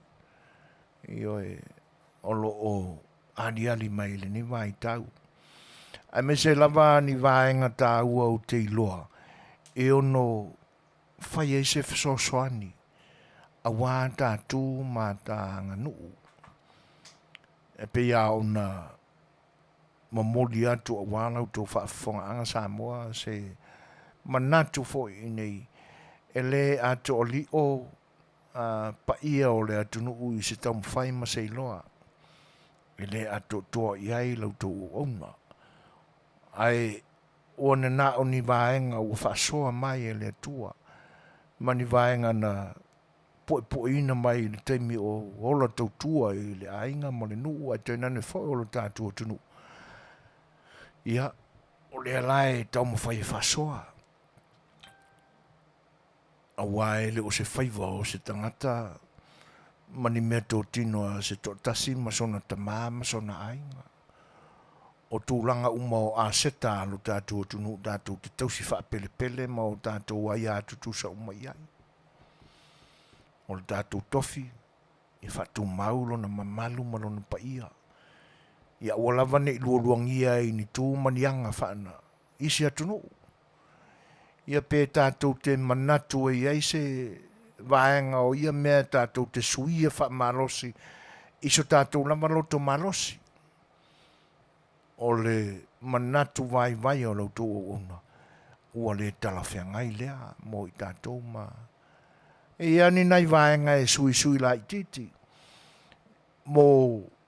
Io e olo o aliali mai le ni vai tau. Ai me se lava ni vaenga ta ua o te iloa. E ono whai e se whasosoani a wā tātū mā tā nganu. E pe ia ona mamoli atu a wālau tō whaafonga anga Samoa se manatu fo i nei e le atu o li o pa ia o le atunu i se tau mwhai ma se iloa. E le atu toa iai lau tō uona. Ai ona na o ni vaenga o whaasoa mai e le atua. Ma ni vaenga na poe ina mai le teimi o ola tautua i le ainga ma le nuu ai tēnā ne whai o le tātua tunu. Ia, o le alai tau mawhai e whaasoa. A wae le o se whaiva o se tangata ma ni mea tō tinoa se tō tasi ma sona tamā ma sona ainga. O tūlanga uma o a seta alo tātou tunu tātou te tausi wha pele ma o tātou ai atu tūsa uma iai. O le tātou tofi, e whatu maulo na mamalu malo na paia. Ia ua lava ne lualuangia i ni tū manianga whaana. Isi atunu. Ia pē tātou te manatu e iai se vaenga o ia mea tātou te suia wha malosi. Iso tātou lama loto malosi. O le manatu vai o lautu o ona. Ua le talawhiangai lea mo i tātou ma. E ani nai vaenga e sui la i titi. Mo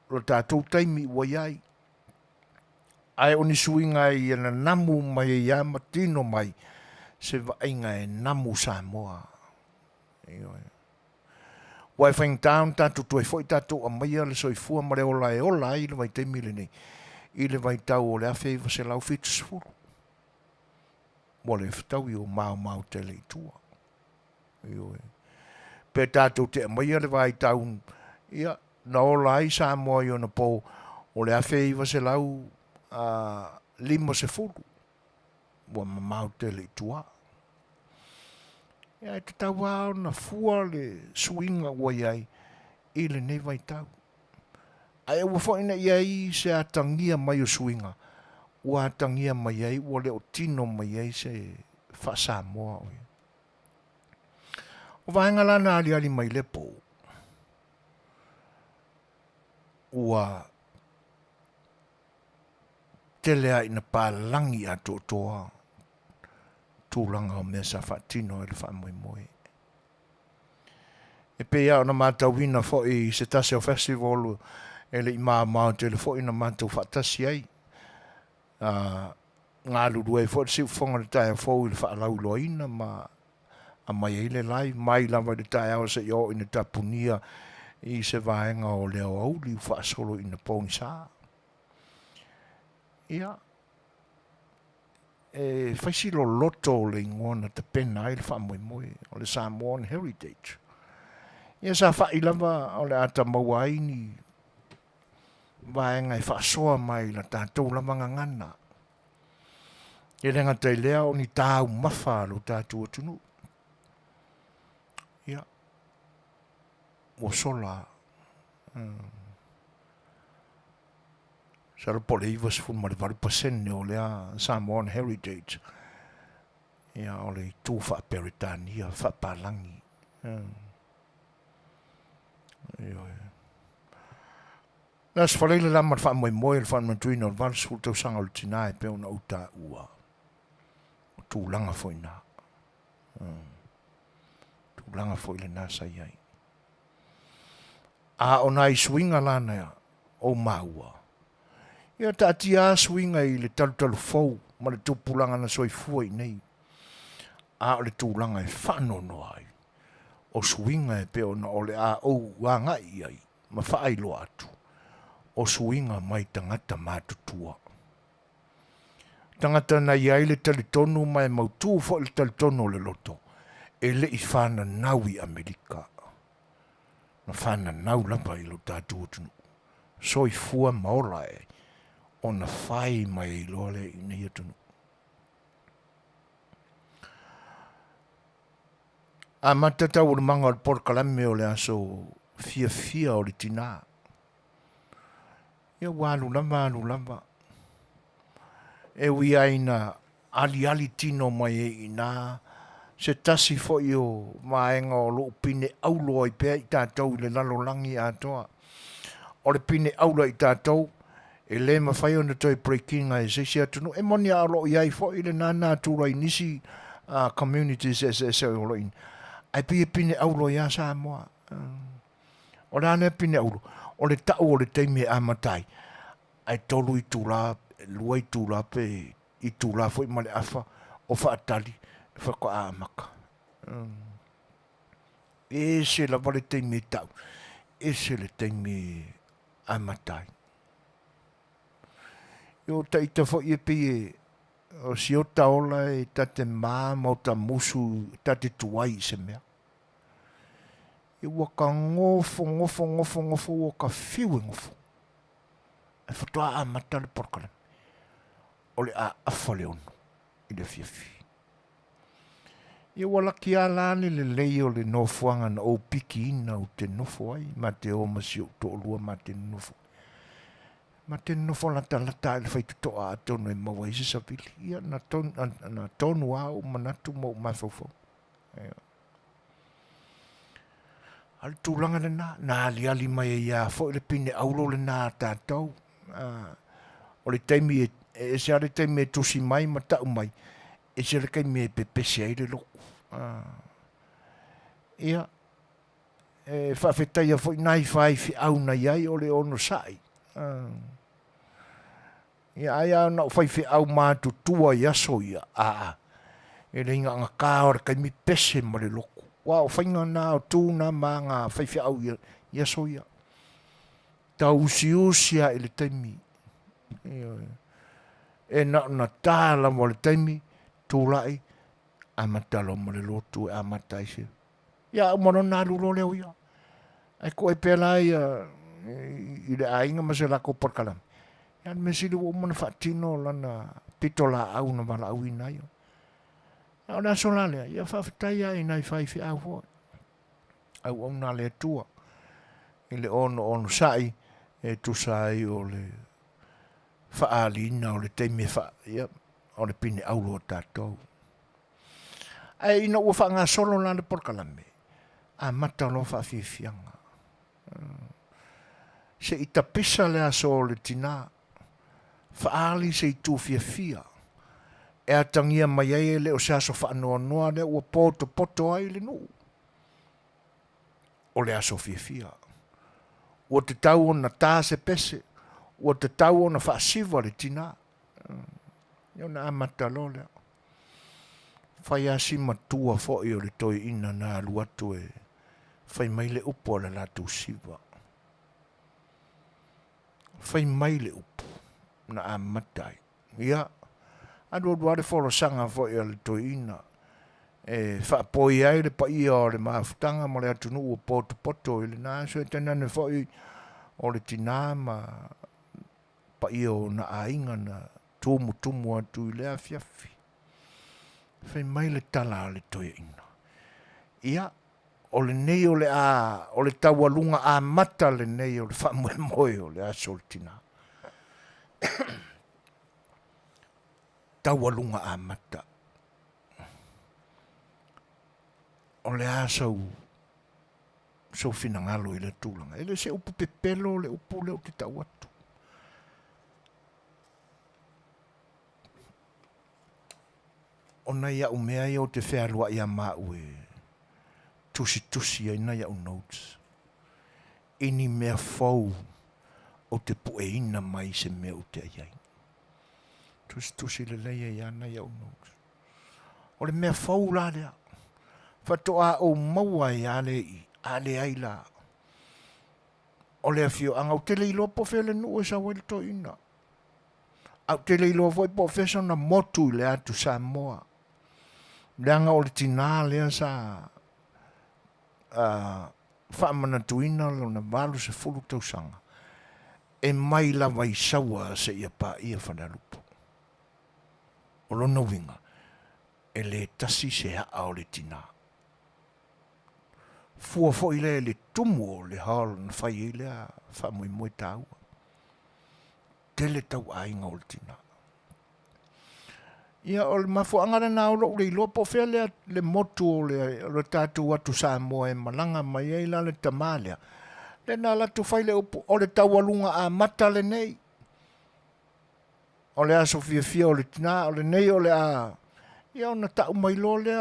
lo tātou taimi ua iai. Ai oni suinga i ana namu mai e ia matino mai. Se vaenga e namu Samoa. Wai whaing taun tātou tuai foi tātou a maia le soifua ma le ola i le vai taimi le nei. I le vai tau o le Afiafi se lau fitu sefuru. Mo le whatau i o mau tele i tua. Pe tātou te maia le vai tau ia na ola i Samoa i o na pō o le Afiafi se lau lima sefuru. Mo mau tele i tua. Ia te tau au na fua le suinga ua iai i le nei vai tau. Ai ua whaina iai se atangia mai o suinga. Ua atangia mai ai, ua leo tino mai ai se wha Samoa. O vaenga lana ali mai le po. Ua Tele ai na palangi a toa tūlanga o mea sa whaatino e le wha moi moi. E pe ia ona mātau wina fo i se tase o festival e le i maa te le fo i na mātau whaatasi ai. Ngā lulu e fo si fonga le tae fo i le whaalau loina ma a mai e le lai mai lava le tae au se i o ina tapunia i se vaenga o leo au li whaasolo ina pōni saa. Ia. E whaisilo loto le ngona te pena i le wha moi moi o le Samoan Heritage. Ia sa whai lava o le ata mauaini vaenga i whaasoa mai la tātou lava ngangana. E renga te lea o ni tāu mawha lo tātou atunu. Ia. O sola. Sa rapole iwa se fun mare varu pasene o lea Samoan Heritage. Ia o le tū wha peritania, wha palangi. Nas whaleile lama wha moi moi le wha matuina o varu sul tau sanga o tina e peo na uta ua. Tūlanga foina. Tūlanga foile nasa iai. A ona i swinga lana o maua. Ia ta tia swinga i le talu fou, ma le tupulanga na soifua i nei. A o le tūlanga e whanono ai. O swinga e peo na ole a o wanga i ai, ma whailo atu. O swinga mai tangata mātutua. Tangata na iai le talitonu mai mautu fo le talitonu le loto. E le i whana nau i Amerika. Na whana nau lapa i lo tātu utunu. Soifua maola e. O na whai mai i loa le i nei atunu. A matata o le manga o le porkalame o le aso fia o le tina. Ia walu lama. E ui aina ali tino mai e ina. Se tasi fo i o maenga o lo pine aulo i pēr i tātou i le lalolangi atoa. O le pine aulo i tātou. E le mawhai o na toi breaking ai se si atunu. E moni a lo i ai fo i le nana tūra i nisi communities e o lo in. Ai pine aulo i a Samoa. O le ane pine aulo. O le tau o le teime a matai. Ai tolu i tūla, lua i tūla pe i tūla fo i male afa o whaatali. Whako a amaka. E se la vale teime tau. E se le teime a matai. Yo taita fo i pe o si o taola e tate maa mo ta musu tate tuai se mea. E waka ngofo waka fiwe ngofo. E whatua a matale porkale. O le a awhale ono i le Afiafi. E wala ki a lani le lei o le nofuanga na o piki ina o te nofo ai. Ma te o masi o to olua ma te nofo. Ma te nofo lata le whaitu toa a tono e mawa isi sa pili. Ia na tonu a o manatu mo mawhawhau. Al tūlanga le na ali mai e ia fo le pine aulo le nā tātou. O le teimi e se ale teimi e tusi mai ma tau mai. E se le kai me pepese ai le loko. Ia. E whawhetai a fo nai whai fi au na iai o le ono sai. Ia ai au na whai fi au mātu tua i aso ia. E le inga ngā kāora kai mi pese ma le loko. Wow, whainga nā o tūna mā ngā whaiwhi au i aso ia. Ta usia e le teimi. E na tāla mo le teimi, tūlai, a matalo mo le lotu e a matai se. Ia, mono nā luro leo ia. Ai ko e pēla i le ainga ma se lako porkalam. Ia, me sili o mana whaatino lana pitola au na wala au ina ia. Au na solale, ia whawhitai ai nai whaiwhi au hoi. Au au nā le tua. I le ono sai, e tu sai o le whaalina o le teime ia, o le pine aulo o tātou. Ai ina ua wha ngā solo nā le porkalame. a mata lo whaafiafianga. Se I tapisa le aso le tina, whaali se I tūwhiawhia. E atangia mai ai le o se aso whaanoa noa le ua poto ai le nuu. O le aso whiawhia. Ua te tau o na tā se pese, ua te tau o na whaasiva le tina. Io na amata lo lea. Whai asi matua fo o le toi ina na aluatu e whai mai le upo le latu siva. Whai mai le upo na amatai. Ia, adu le folo sanga fo o le toi ina. E whaapoi ai le pa ia o le maafutanga ma le atunu ua poto i le nā. So e tenane fo o le tina ma pa ia o na ainga na tumu atu i le Afiafi. Whai mai le tala le toi ina. Ia, o le nei o le taualunga a mata le nei o le whamoe o le aso le tina. Taualunga a mata. O le aso so finangalo i le tūlanga. Ele se upu pepelo le upu le o te tau atu. Ona ia umea ia o te whealua ia mau e tusi ai na ia o notes. Ini mea fau o te pueina mai se mea o te aiai. Tusi le leia ia na ia o notes. O le mea fau la lea. Fatoa o maua i ale ai la. O le afio anga o tele ilo po fele nu e sa wele to ina. Au tele ilo voi po fesa na motu le atu Samoa. Leanga o le tina lea sa whaamana tuina lo na walu se fulu tausanga. E mai la vai sawa se ia pa ia whanarupo. O lona winga. E le tasi se haa o le tina. Fua fo ile le tumu o le hal na whai ile a whaamui tāua. Tele tau ainga o le tina. Ia o le mafuanga na o lo le ilo po fea le motu o le tātu atu Samoa e malanga mai ei la le tamalea. Le nā latu whai le upu o le taualunga a mata le nei. O le aso fia o le tina, o le nei o le a... Ia o na tau mai lo le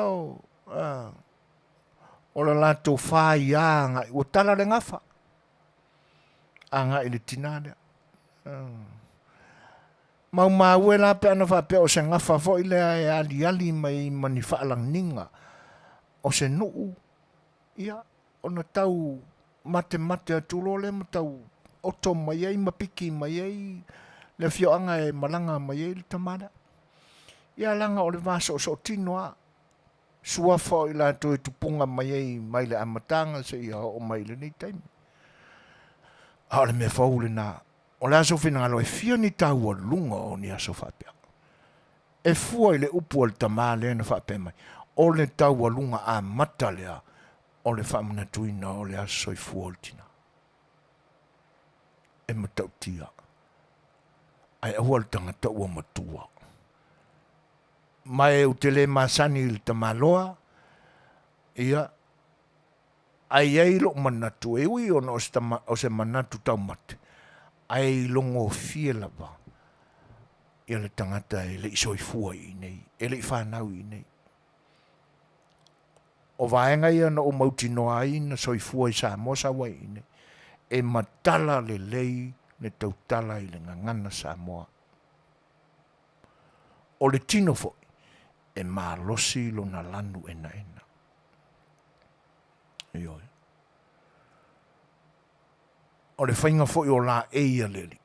o le latu whai anga, o tala le ngafa. Anga i le tina lea. Mau la pe ana fa pe o se ngafa fo ile e ali mai mani faalang ninga o se nuu ia ona tau mate atulo le matau oto mai ai mapiki mai ai le fio anga e malanga mai ai le tamada ia langa o le vaso so tinoa sua fo ila to tupunga mai ai mai le amatanga se ia o mai le ni time ale me faule na o le aso fina alo e fia ni tau o lunga o ni aso whapea. E fua i le upu o le tamale na whapea mai. O le tau o lunga a mata lea o le whamana tuina o le aso i fua o le tina. E matau tia. Ai ahua le tangata ua matua. Mai u te le masani i le tamaloa. Ia. Ai ei lo manatu. E ui ona o se manatu tau mate. Ai longo fia lava. Ia le tangata e le isoi fua i nei. E le whanau i nei. O vaenga ia na o mauti noa i na soi fua i Samoa sawa i nei. E matala le lei ne tautala i le ngangana Samoa. O le tino fo e malosi lo na lanu ena. Ioi. O le whainga fo i o la eia leli.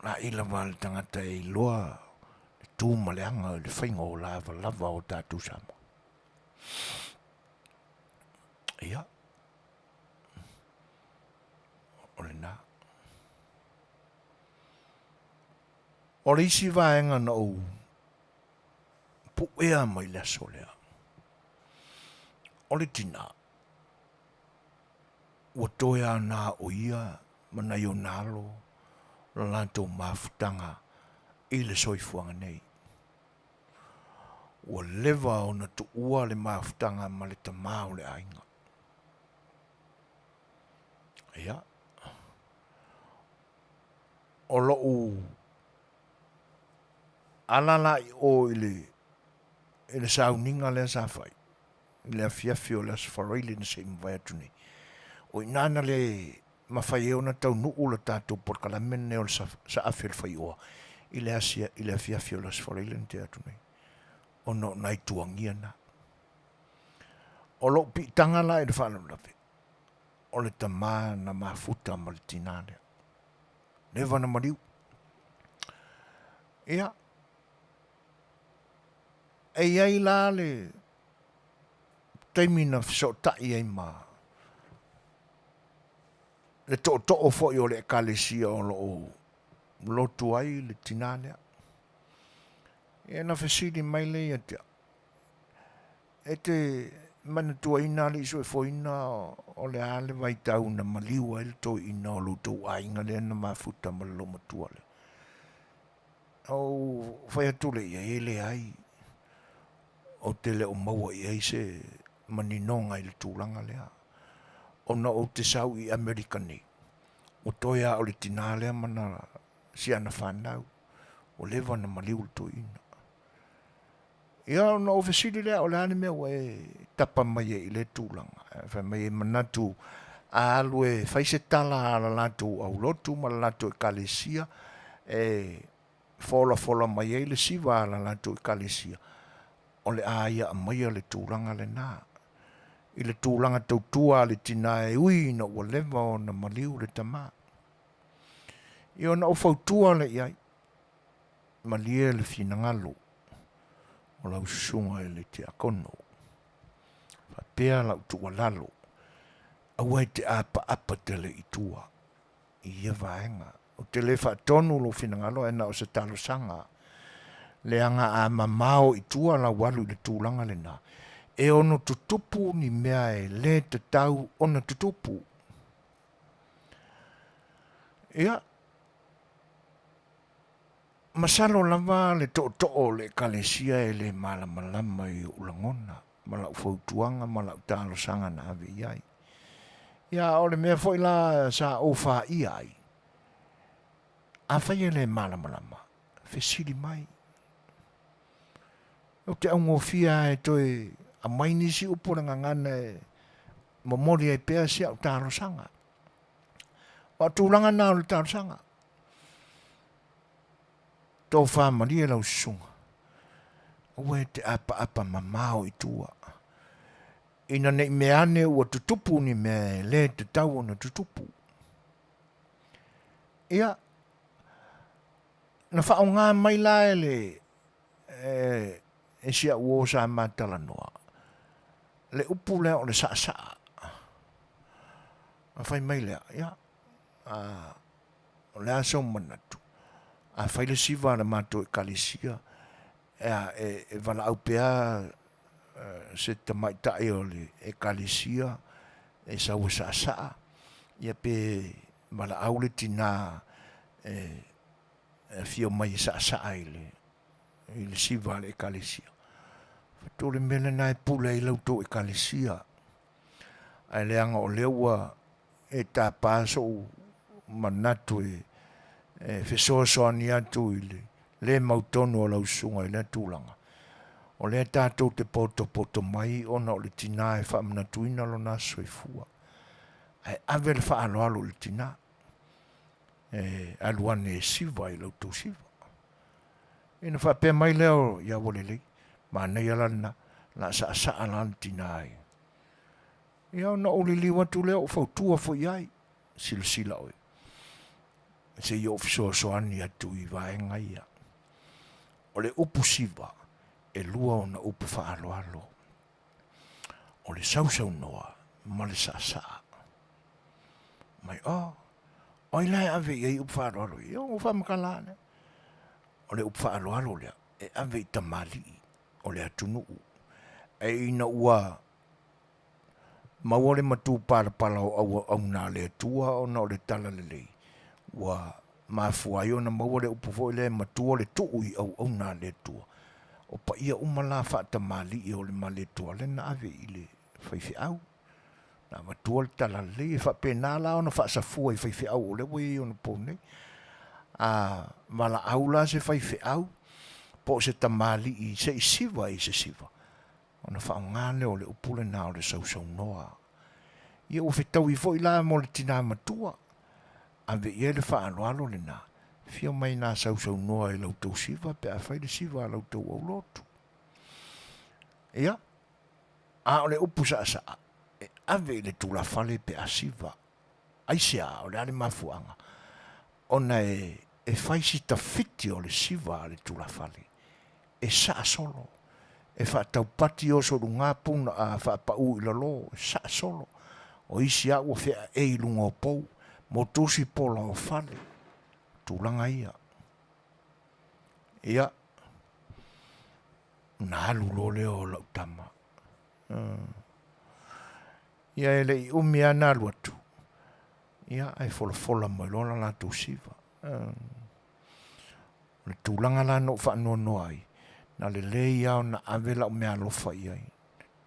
La ila wale tangata e loa e tū maleanga le whainga o lava o tātou Samoa. Ia. O le nā. O le isi vaenga na o puea mai le aso lea. O le tina. Ua toea nā o ia mana i o nalo la lantou mafutanga i le soifuanga nei. ua lewa o na tu ua le mafutanga ma le tamau le ainga. Ia. O loo alala i o ile sauninga le sa fai. Le afiafi o le asfareili na se mwai atuni. O inana le mawhai eo na tau nuu la tātou por kalamene o le sa afi le Fai'oa. Ile afiafi o le asfareili na te atuni. O no nai tuangia na. O lo pi tanga la e le whanau lawe. O le tamā na mafuta ma le tinale. Newa na mariu. Ia. E iai la le taimina so tai ai ma. Le to fo yo le kalesia o lo tu ai le tinale. E na fesili mai le ia te. E te mana tua ina le iso e fo ina o le ale vai tau na maliwa il to ina o lo tu ai nga le na mafuta ma lo matua le. O fai atu le ia e le ai. O tele o maua i eise maninonga i le tūlanga lea. O na o te sau i Amerikani. O toia o le tinalea mana si ana whanau. O lewa na maliu le to ina. Ia o na ofesili lea o le ane mea e tapa mai i le tūlanga. Whai mai e manatu a alu e whaise tala ala lato au lotu ma lato e kalesia. E fola mai e le siva ala lato e kalesia. O le aia a maia le tūlanga le nā. I le tūlanga tautua le tina e ui na ua lewa o na maliu le tamā. I o na o fautua le iai. Malia le finangalo. O lau sunga e le te akono. Whapea lau tua lalo. Aua te apa tele i tua. I ia vaenga. O te le whaatonu lo finangalo e na o se talo sanga. Le anga a mamao i tua la walu le tūlanga le nā. E ono tutupu ni mea e le te tau ona tutupu. Ia. Masalo lava le to'o le kalesia e le malamalama i ulangona. Mala ufautuanga, mala utalo sanga na ave iai. Ia o le mea foi la sa ofa iai. A whai le malamalama. Fesili mai. O te aungo fia e toi a mainisi upuranga ngana e mamori e pea si au tāro sanga. Wa tūlanga nā o le tāro sanga. Tō whāmari e lau sunga. Ue te apa mamao i tua. Ina nei meane ua tutupu ni me le te tau ona tutupu. Ia. Na whao ngā mai la e le e sia ua sa matala noa. Le upu lea o le saa. A whai mai lea, ia. O lea sau manatu. A whai le siva na mato e kalisia. E wala au pea se te maitai o le e kalisia. E sau e saa. Ia pe wala au le tina fio mai saa i le siva le e kalisia. Tō le mele na e pula i lauto e kalesia. Ai leanga o leua e tā pāso manatu e fesoasoani atu i le mautonu o lausunga i le tūlanga. O le tātou te poto mai ona o le tina e whaamanatuina lo nā soifua. Ai ave le whaaloalo le tina. Aluane e siva i lauto siva. Ina whapea mai leo ia wole lei. Ma nei alana la sa alan tinai. Ia na o li watu leo fautua fo iai sila oi. Se i ofiso ani atu i vaenga ia. O le upu siva e lua o na upu whaaloalo. O le sausau noa ma le sa. Mai oi lai ave i upu whaaloalo. Ia o whamakalane. O le upu whaaloalo lea e ave i tamali o le atunu. E ina ua mawale matu pala au na le tua o na o le tala le lei. Ua mafuai o na mawale upu fo le matu o le tuu i au na le tua. o pa ia umala whaatamali i o le male tua le na ave i le whaifi au. Na matua le tala le, whapena la o na whaasafua i whaifi au o le wei o na pone. Mala au la se whaifi au, po se tamali i se isiva i se siva. O na whaongane o le upule na o le sausau noa. Ia o whetau i fo i la mo le tina matua. Ave ia le whaaloalo le na. Fia mai nā sausau noa i lautou siva, pe a whai le siva a lautou au lotu. Ia, a o le upu sa saa, e ave le tula fale pe a siva. Aisea o le ale mafuanga. Ona e whai si ta fiti o le siva a le tula fale. E saa solo. E wha tau pati o so runga puna a wha pa u ila lo, e saa solo. O isi a ua whea e ilunga o pou, mo tosi pola o fale. Tūlanga ia. Ia. Nā lulo leo lau tama. Ia ele i umi ana luatu. Ia ai fola mai lola la tu siva. Le tūlanga la no whanua no ai. Na le lei au na ave lau mea lofa iai.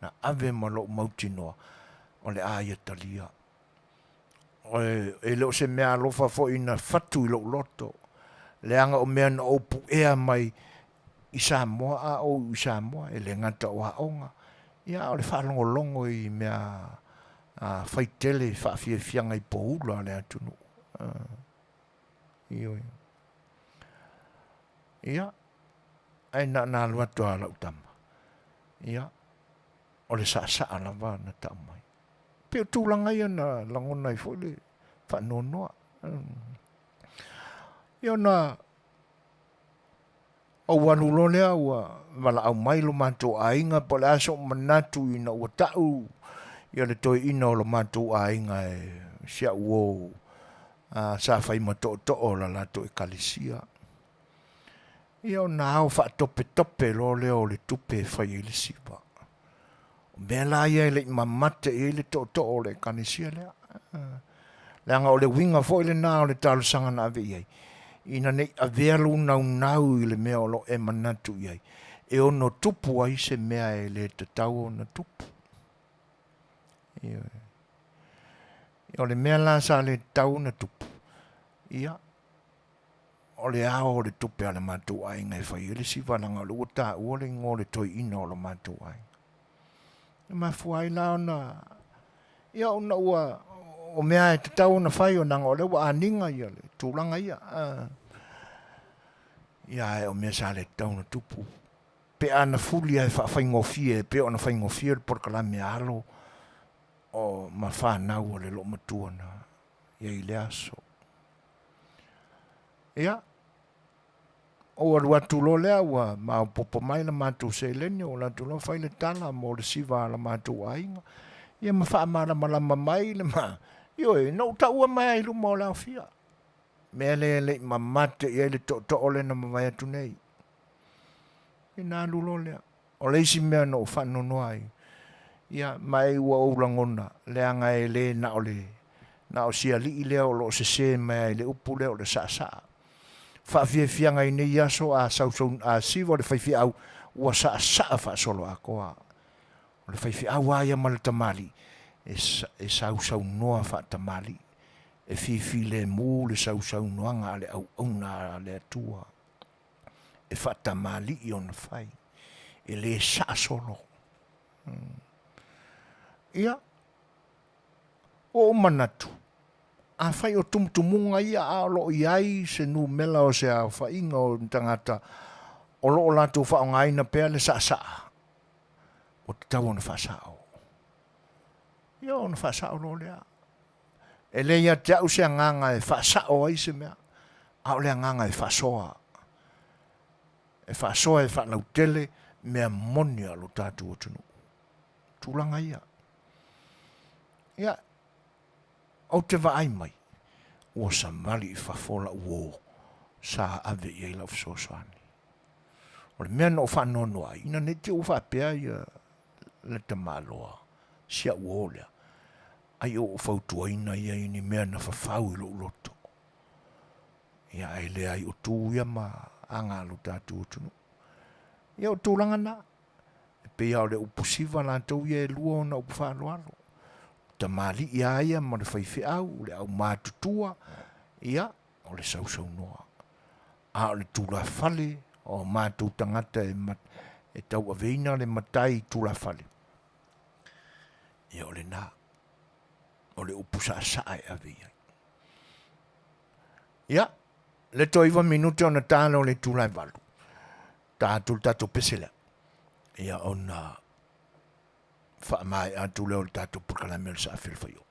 Na ave ma lo mauti noa. O le aia talia. E leo se mea lofa fo ina fatu i lo loto. Le anga o mea na opu ea mai i Samoa a o i Samoa. E le ngata o haonga. Ia o le whalongo longo i mea fai tele whaafianga i pohula le atunu. Ia. Ai na luatu a lau tama. Ia. O le saa la wa na tamai. Peo tūlanga ia na langona i fo le whanonoa. Ia na au anulo lea ua wala au mailo mātou a inga pa le aso manatu ina ua tau ia le toi ina o le mātou a inga e sia uo sa whai mato o la lato e kalisia. Ia o na au wha tope lo leo le tupe whai e le siwa. Mea la ia le mamate e le o le kanisia lea. Leanga o le winga fo ile nā o le talo sanga na ave iai. Ina nei avea lu nau i le mea o lo e manatu iai. E ono tupu ai se mea e le tatau o na tupu. Ia. O le mea la sa le tau na tupu. Ia. O le ao o le tupe a le matu ai ngai whai. Ele si wananga o le uta ua le ngō le toi ina o le matu ai. Ma fuai la ona. Ia ona ua o mea e tatau na whai o nanga o le wa aninga ia le. Tūlanga ia. Ia e o mea sa le tau na tupu. Pe ana fuli ai whaingofie. Pe ona whaingofie le porkalame alo. O ma whanau o le lo matuana. Ia i le aso. Ia. O alua tulo lea ua ma popo mai la mātou se leni o la tulo whai le tala mo le siva la mātou ainga. Ia ma wha amara malama mai le ma. Io e no ta ua mai ilu mo la fia. Mea le mamate ia le to ole na mawai atu nei. E nā lulo lea. O leisi mea no whanu noai. Ia mai ua oulangona. Leanga e le na ole. Na o sia li i lea o lo se mea le upu lea o le saa. Whaafiafianga i nei aso a sausau a siwa le whaifi au ua saa wha solo a koa. O le whaifi au aia ma le tamali e sausau noa wha tamali e fifi le mū le sausau noanga ale au auna le atua e wha tamali i ona whai e le saa solo. Ia o manatu. A whai o tumutumunga ia a lo iai se nu mela o se a whainga o tangata o lo o lato whaongaina pea le saa. O te tau ona whasao. Ia ona whasao lo lea. E le ia te au se nganga e whasao ai se mea. A o le nganga e whasoa. E whasoa e whanau tele mea monia lo tātu o tunu. Tūlanga ia. Ia. O te waai mai, ua sa mali i whafola uo sa ave i eila fsosani. O le mea no whanono ai, ina ne te uwha pia i le te maloa, sia uo lea. Ai o whautua ina ia ini mea na whawhau i lo loto. Ia ai lea i o tū ia ma anga lo tātu utunu. Ia o tūlanga nā. Pe ia o le upusiva nā tau ia e lua o na upu whāloalo. Ta mali ia ia ma le whaiwhi au, le au mātutua, ia o le sausau noa. A o le tūla whale, o mātou tangata e tau aveina le matai tūla whale. Ia o le nā, o le upusa sae aveia. Ia, le toiva minute o na tāna o le tūlai walu. Tātou tātou pesela. Ia o na whaamai atu leo le tātou pukalame o le sa A Le Fai'oa.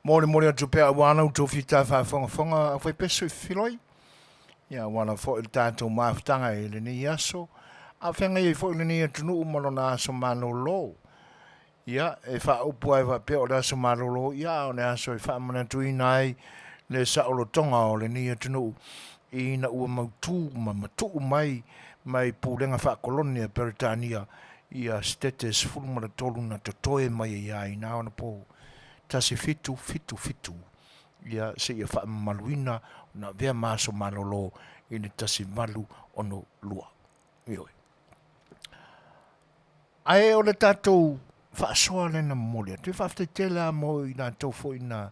Mori atu pea wana uto fita whaafonga a whai peso I whiloi. Ia wana fo il tātou maafutanga e le ni aso. A whenga I fo il ni atunu umalo na aso malolo. Ia e wha upu ai wa pea o le aso malolo. Ia o le aso e wha mana tui nai le sa olo tonga o le ni atunu. I na ua mautu ma matu mai pūrenga wha kolonia Peritania. Ia status fulmara tolu na totoe mai ia I na ona po. Tasi fitu. Ia se ia wha maluina na vea maso malolo I ni tasi malu ono lua. Ioi. Ae o le tātou wha soa le na molia. Te whafte tele a mo I nā tau fo I nā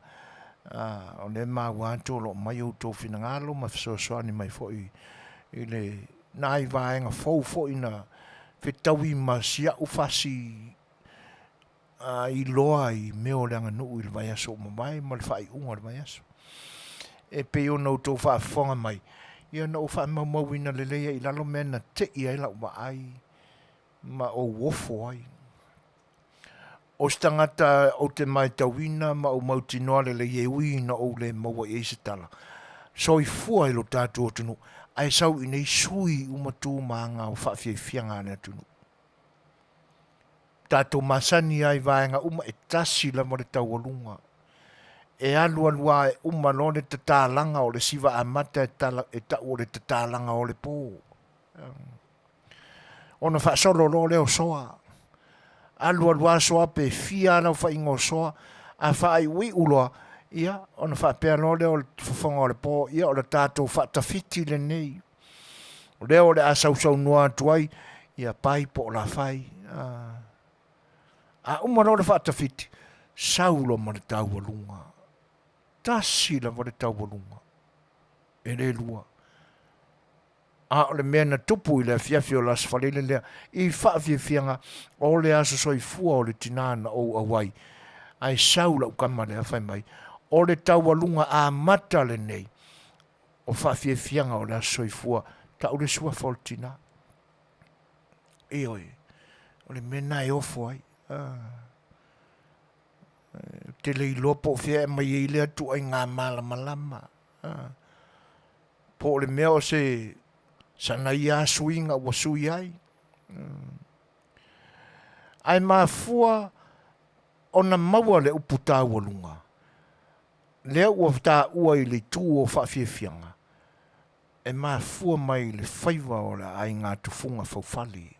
o le maa wātou lo mai o tau whina ngalo ma Suasua ni mai fo I le nai vaenga fo I nā whetawi ma sia ufasi I loa I meo leanga nuu I le vai aso mai ma le whai unga le vai aso. E pe o nau tau whaafonga mai. Ia nau wha maumawina le leia I lalo mena te I ai lau ma ai ma o wofo ai. O stangata o te mai tawina ma o mautinoa le ui na o le maua I se tala. So I fua I lo tātou tunu. Ai sau I nei sui umatu maanga o whaafianga ane tunu. Tātou masani ai vaenga uma e tasi la mo le taualunga. E alua e uma no le tatalanga o le siva amata e tau o le tatalanga o le pō. Ona whaasolo lo leo soa. Alua soa pe fia na wha ingo soa. A whaai ui uloa. Ia, ona whaapea no leo le whafonga o le pō. Ia, o le tātou whaatawhiti le nei. Leo le asau noa tuai. Ia, pai po la whai. A umano le whaatawhiti, saulo ma le taualunga. Tasi la ma le taualunga. E le lua. A o le mea na tupu I le Afiafi o las whalele lea. I whaafiafianga o le aso soi fua o le tinana o awai. Ai saula ukama le awhai mai. O le taualunga a mata le nei. O whaafiafianga o le aso soi fua. Ta o le sua foltina. Ioi. O le mena e ofo ai. Tele I lopo fia e mai I lea tu ai ngā malama. Po le mea o se sana ia suinga wa sui ai. Ai mafua ona maua le uputa walunga. Lea ua vata ua I le tu o whaafiafianga. E mafua mai le whaiva o le ai ngā tufunga faufali.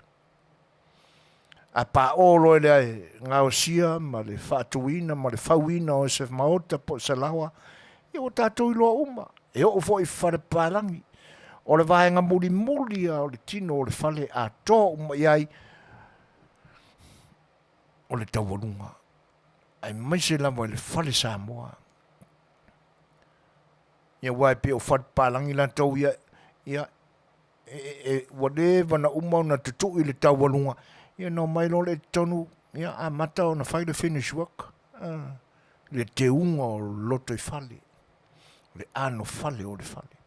A pa olo e ngā o sia, ma le whaatuina, ma le whauina o se maota po se lawa, I o tātou I loa uma. E o fo I whare pārangi. O le vaenga muli o le tino o le whale a tō uma iai o le taualunga. Ai mai se lawa I le whale Samoa. Ia wai pe o whare pārangi la tau ia whatever na uma na tutu I le taualunga. Ia no mai lo le tonu, ia a mata o na whai le finish work. Le te unga o loto I whale. Le ano whale o le whale.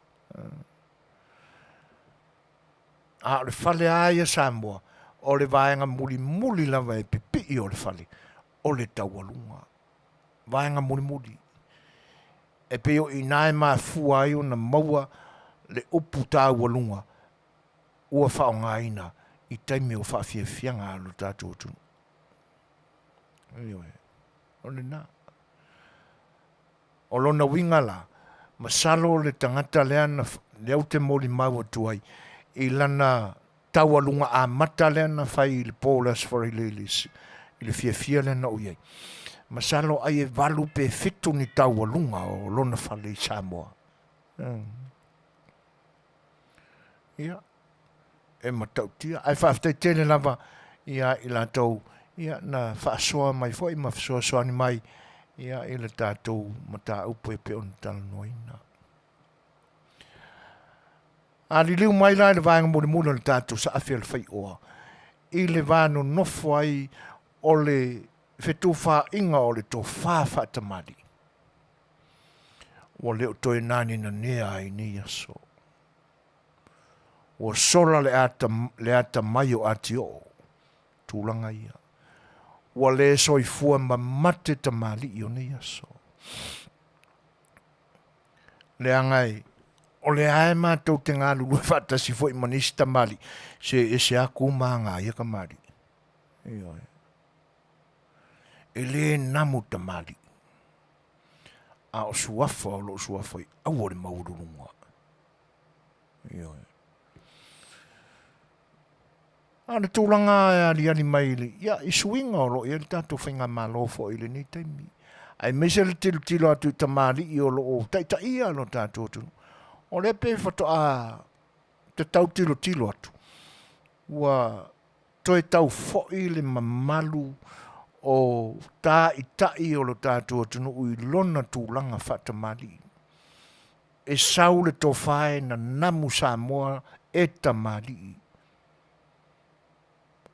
A le whale aia Samoa, o le vaenga muli lava e pipi o le whale. O le taualunga. Vaenga muli. E peo I nae maa fua ai o na maua le upu taualunga. Ua whaonga ina. I taimi o whaafiafianga alo tātou tunu. Ioi. Ole nā. O lona winga la, masalo le tangata lea na leo te moli maua tuai. I lana taualunga a mata lea na whai le pōlas whare I le fiafia lea na uiai. Masalo ai e walu pe fitu ni taualunga o lona whale I Samoa. Ia. E matautia. Ai whaaftai tele lava ia I la tau ia na whaasoa mai fo I ma Suasua ni mai ia I le tātou mata upo e pe on tala noina. A li liu mai lai le vāenga mula le tātou sa A Le Fai'oa. I le vāno nofo ai o le whetu wha inga o le tō whaatamari. O leo toi nani na nea ai ni aso. O sola le ata mai o ati o. Tūlanga ia. Ua le soi fua ma mate ta mali I o ni aso. Le angai, o le ae mātou te ngā lulu whatasi fo i manisi tamali, se aku mā ngā ia kamari. E le namu tamali. A o suafa o lo suafa i awore maururunga. Ana tūlanga e ali maili, ia i suinga o lo, ia li tātou whainga malo fo i le ni taimi. Ai mese le tilo atu i tamali i o lo o, ta ia lo tātou tunu. O le pe whato a te tau tilo atu. Ua toi tau fo i le mamalu o tā i tai o lo tātou tunu ui lona tūlanga whatamali. E sau le tō whae na namu Samoa e tamali.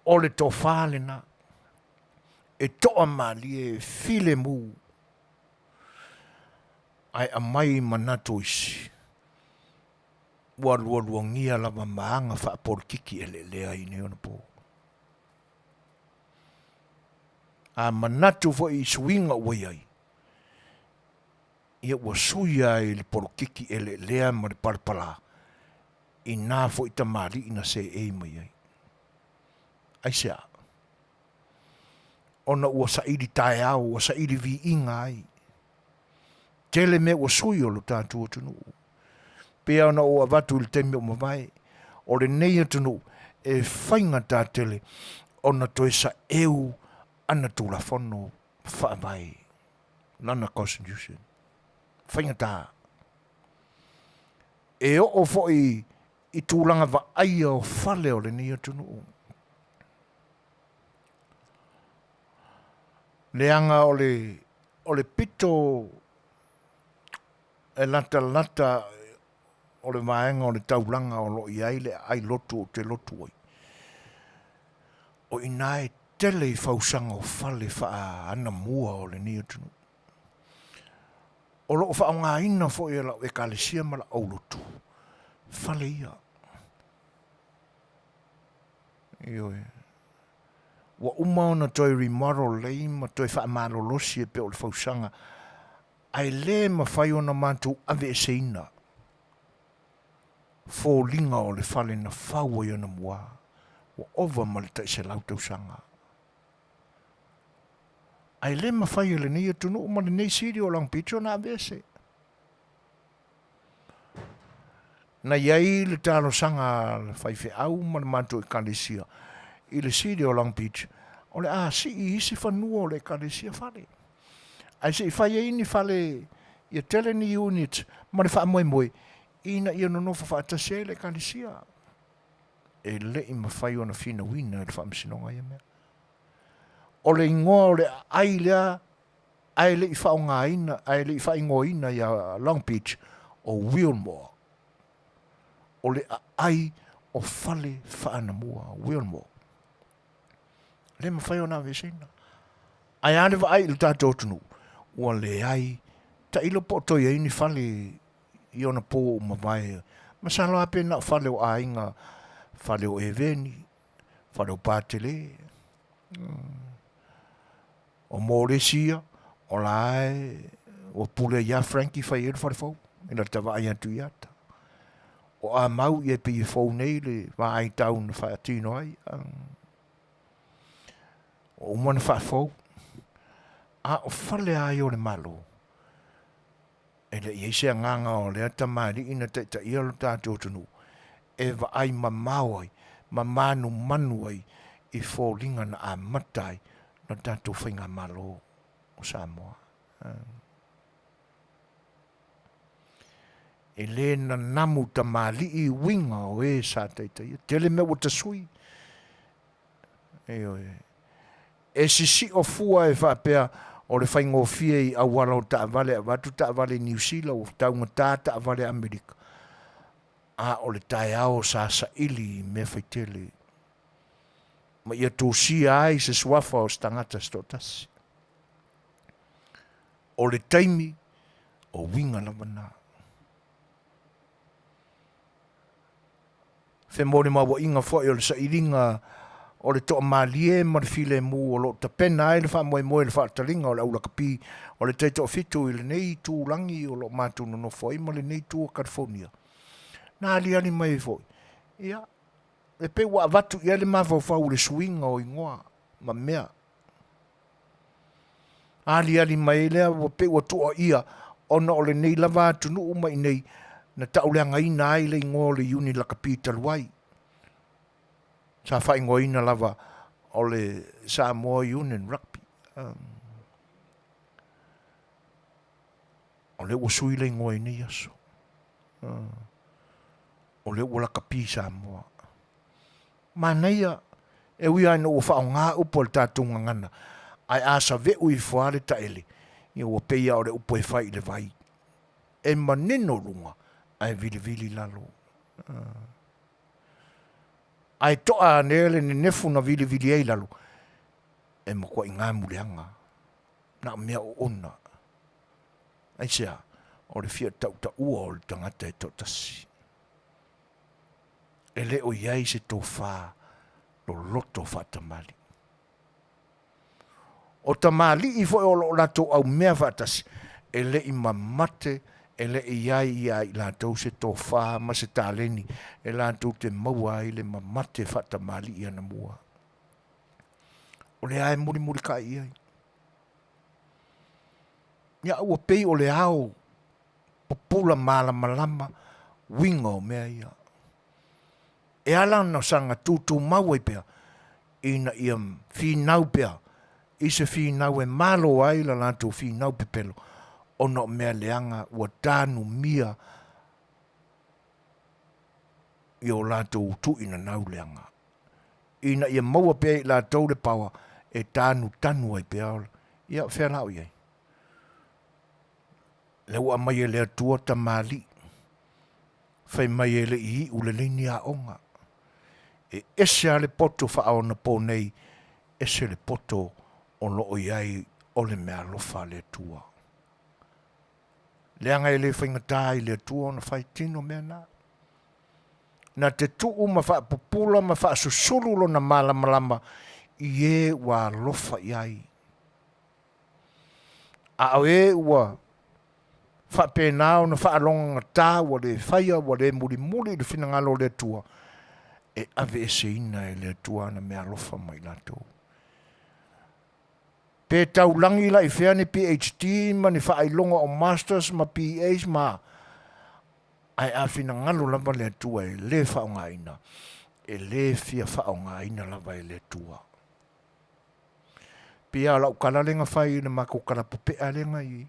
O le tō whale na. E toa mali e file mu. Ai a mai manato isi. Ua luangia lava maanga wha porkiki e lea i ne ona po. A manatu fo i suinga ua ai. Ia ua suia i le porkiki e lea ma le parpala. I nā fo i tamari ina se e mai ai. Ai sea. Ona ua sairi tae au, ua sairi vi inga ai. Tele me ua sui o lo tātua tunu. Pea ona ua watu il teme o mawai. O le nei tunu e whainga tā tele. Ona toi sa eu ana tūla whono whaamai. Nana Constitution. Whainga tā. E o fo i tūlanga wa aia o whale o le nei tunu. Leanga o le pito e lata o le maenga o le taulanga o lo i aile ai lotu o te lotu oi. O inae tele i fausanga o fale faa ana mua o le nia tunu. O lo faa ngā ina fo i la e kalesia mala au lotu. Fale ia. Ioe. Wa uma ona toi remodel lei ma toi wha amalo losi e pe o le fausanga. Ai le ma whai ona mātou ave e seina. Fō linga o le whale na whaua i ona mua. Wa ova ma le tai se lautau sanga. Ai le ma whai o le nei atunu ma le nei siri o lang pitio na ave e se. Na iai le talo sanga le whai fe au ma le mātou i kalesia. I le siri o Long Beach, o le si i isi whanua o le kalesia whale. Ai se i whai e ini whale i a tele ni unit, ma le wha moe, ina i ono nofa whaatase le kalesia. E le i ma whai ona whina wina e le wha msinonga ia mea. O le ingoa o le ailea, ai le i whaonga ina, ai le i wha ingoa ina i a Long Beach, o Wilmore. O le ai o whale whaanamua, Wilmore. Le ma whai o nā vesena. Ai ane wa ai il tātou tunu. Ua le ai, ta ilo po toi ai ni whale i ona pō o mawai. Ma salo ape na whale o ainga, whale o eveni, whale o pātele. O Mauresia, o lai, o pule ia Frankie whai e whare whau. Ina tawa ai atu iata. O a mau i e pi i whau nei le, wa ai taun whai atino ai. O umana whaafou, a o whale ai o le malo. E le iese a nganga o le atamari ina te ia lo tātou tunu. E wa ai mamau ai, mamanu manu ai, i fōlinga na a matai na tātou whainga malo o Samoa. E le na namu tamali i winga o e sa teitai. Tele me o tasui. E si o fua e whapea o le whaingo fie i awara o taavale a watu taavale New Zealand o taunga tā taavale Amerika. A o le tae ao sa ili me whaitele. Ma ia tōsia ai se suafa o stangata stotasi. O le taimi o winga na wana. Whemore mawa inga whai o le sa iringa o le toa malie ma le file mu o lo ta pena ai le wha moe le wha talinga o le aula kapi o le teito fitu i le nei tūlangi o lo mātu no foi ma le nei tū o California. Nā ali mai foi. Ia, e pe wa vatu ia le mawau le swinga o ingoa ma mea. Ali mai lea wa pe wa tua ia ona o le nei lava tunu uma i nei na tauleanga ina ai le ingoa le uni la kapi taluai. Sa whai ngoina lava o le Samoa Union Rugby. O le usui le ngoina yaso. O le ula kapi Samoa. Manaia, e ui aina ua whao ngā upo le tātunga ngana. Ai asa ve ui whaare Tele. I ua peia o le upo e whai le vai. E maneno runga, ai vili lalo. Ai toa nele ni nefu na vili ei lalo. E mo kwa inga muleanga. Na mea o ona. Ai sea, o le fia tau ua o le tangata e totasi. E le o iai se tō whā, lo loto wha tamali. O tamali i fo o lo lato au mea whatasi, e le i mamate, e le i ai lato se tō whā, ma se tāleni, e lato te maua i le mamate wha tamali i ana mua. O le ai muri ka i ai. Ia ua pei o le au, popula malama, winga o mea ia. E ala na sanga tūtū mau e pia, ina iam whinau pia, i se whinau e malo ai la lantou whinau pepelo, ona o mea leanga ua tānu mia i o lantou tu ina nau leanga. Ina ia maua pia i lantou le pawa e tānu tanu ai pia, ia whea lau iai. Le ua mai e lea tua ta mali, whai mai e le i ule lini a onga. E ese a le poto wha au na po nei, ese le poto o loo iai o le mea lofa le tua. Leanga e le whaingatā i le tua na whai tino mea nā. Na te tuu ma wha popula ma wha susululo na malama i e wa lofa iai. A au e ua wha pēnao na wha alonga tā wa le whaia wa le muri le whinangalo le tua. E ave e se ina e le tua na mea lofa mai lato. Pe tau langi la i whea ni PhD ma ni wha ailonga o Masters ma PH ma ai a whina ngalo lava le tua e le whaonga ina. E le fia whaonga ina lava e le tua. Pia lau kalalenga whai ina mako kalapupea lenga i.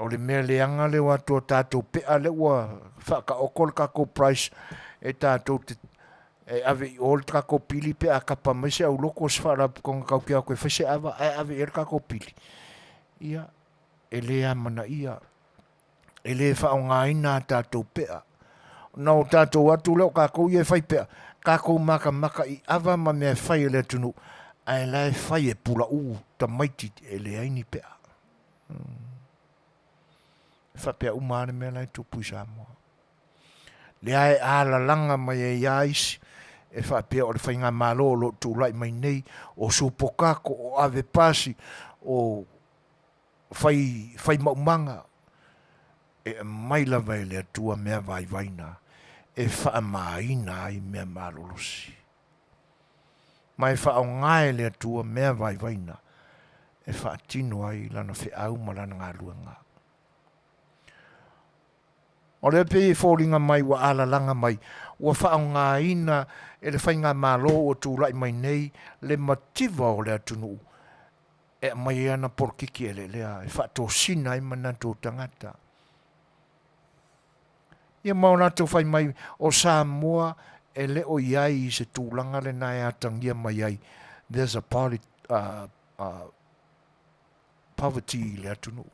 O le mea leanga le watua tātou pea le ua whaka okol kako price e tātou te e ave i ol kako pili pea kapa maise au loko se whara konga kau kia koe whese ava e ave er kako pili. Ia, e lea mana ia, e le whaonga ina tātou pea. Nau tātou atu leo kako ia whai pea, kako maka i ava ma mea whai le tunu, ai lai whai e pula ta maiti e le aini pea. Whapea umane mea lai tupu i Samoa. Le ai ala langa mai e iaisi, e whapea o le whainga malo o lo tūlai mai nei, o supokako, o ave pasi, o whai maumanga, e mai lava e le atua mea vai vaina, e whaamaina ai mea malolosi. Mai whaongae le atua mea vai vaina, e whaatino ai lana whiau ma lana ngā luanga. O le pe fōringa mai wa ala langa mai, wa whaonga ina e le whainga malo o tūlai mai nei, le mativa o le atunu. E mai ana porkiki e le lea, e whato sina i mananto tangata. Ia maonato whai mai o Samoa e le o iai i se tūlanga le nai atangia mai ai. There's a poverty le atunu.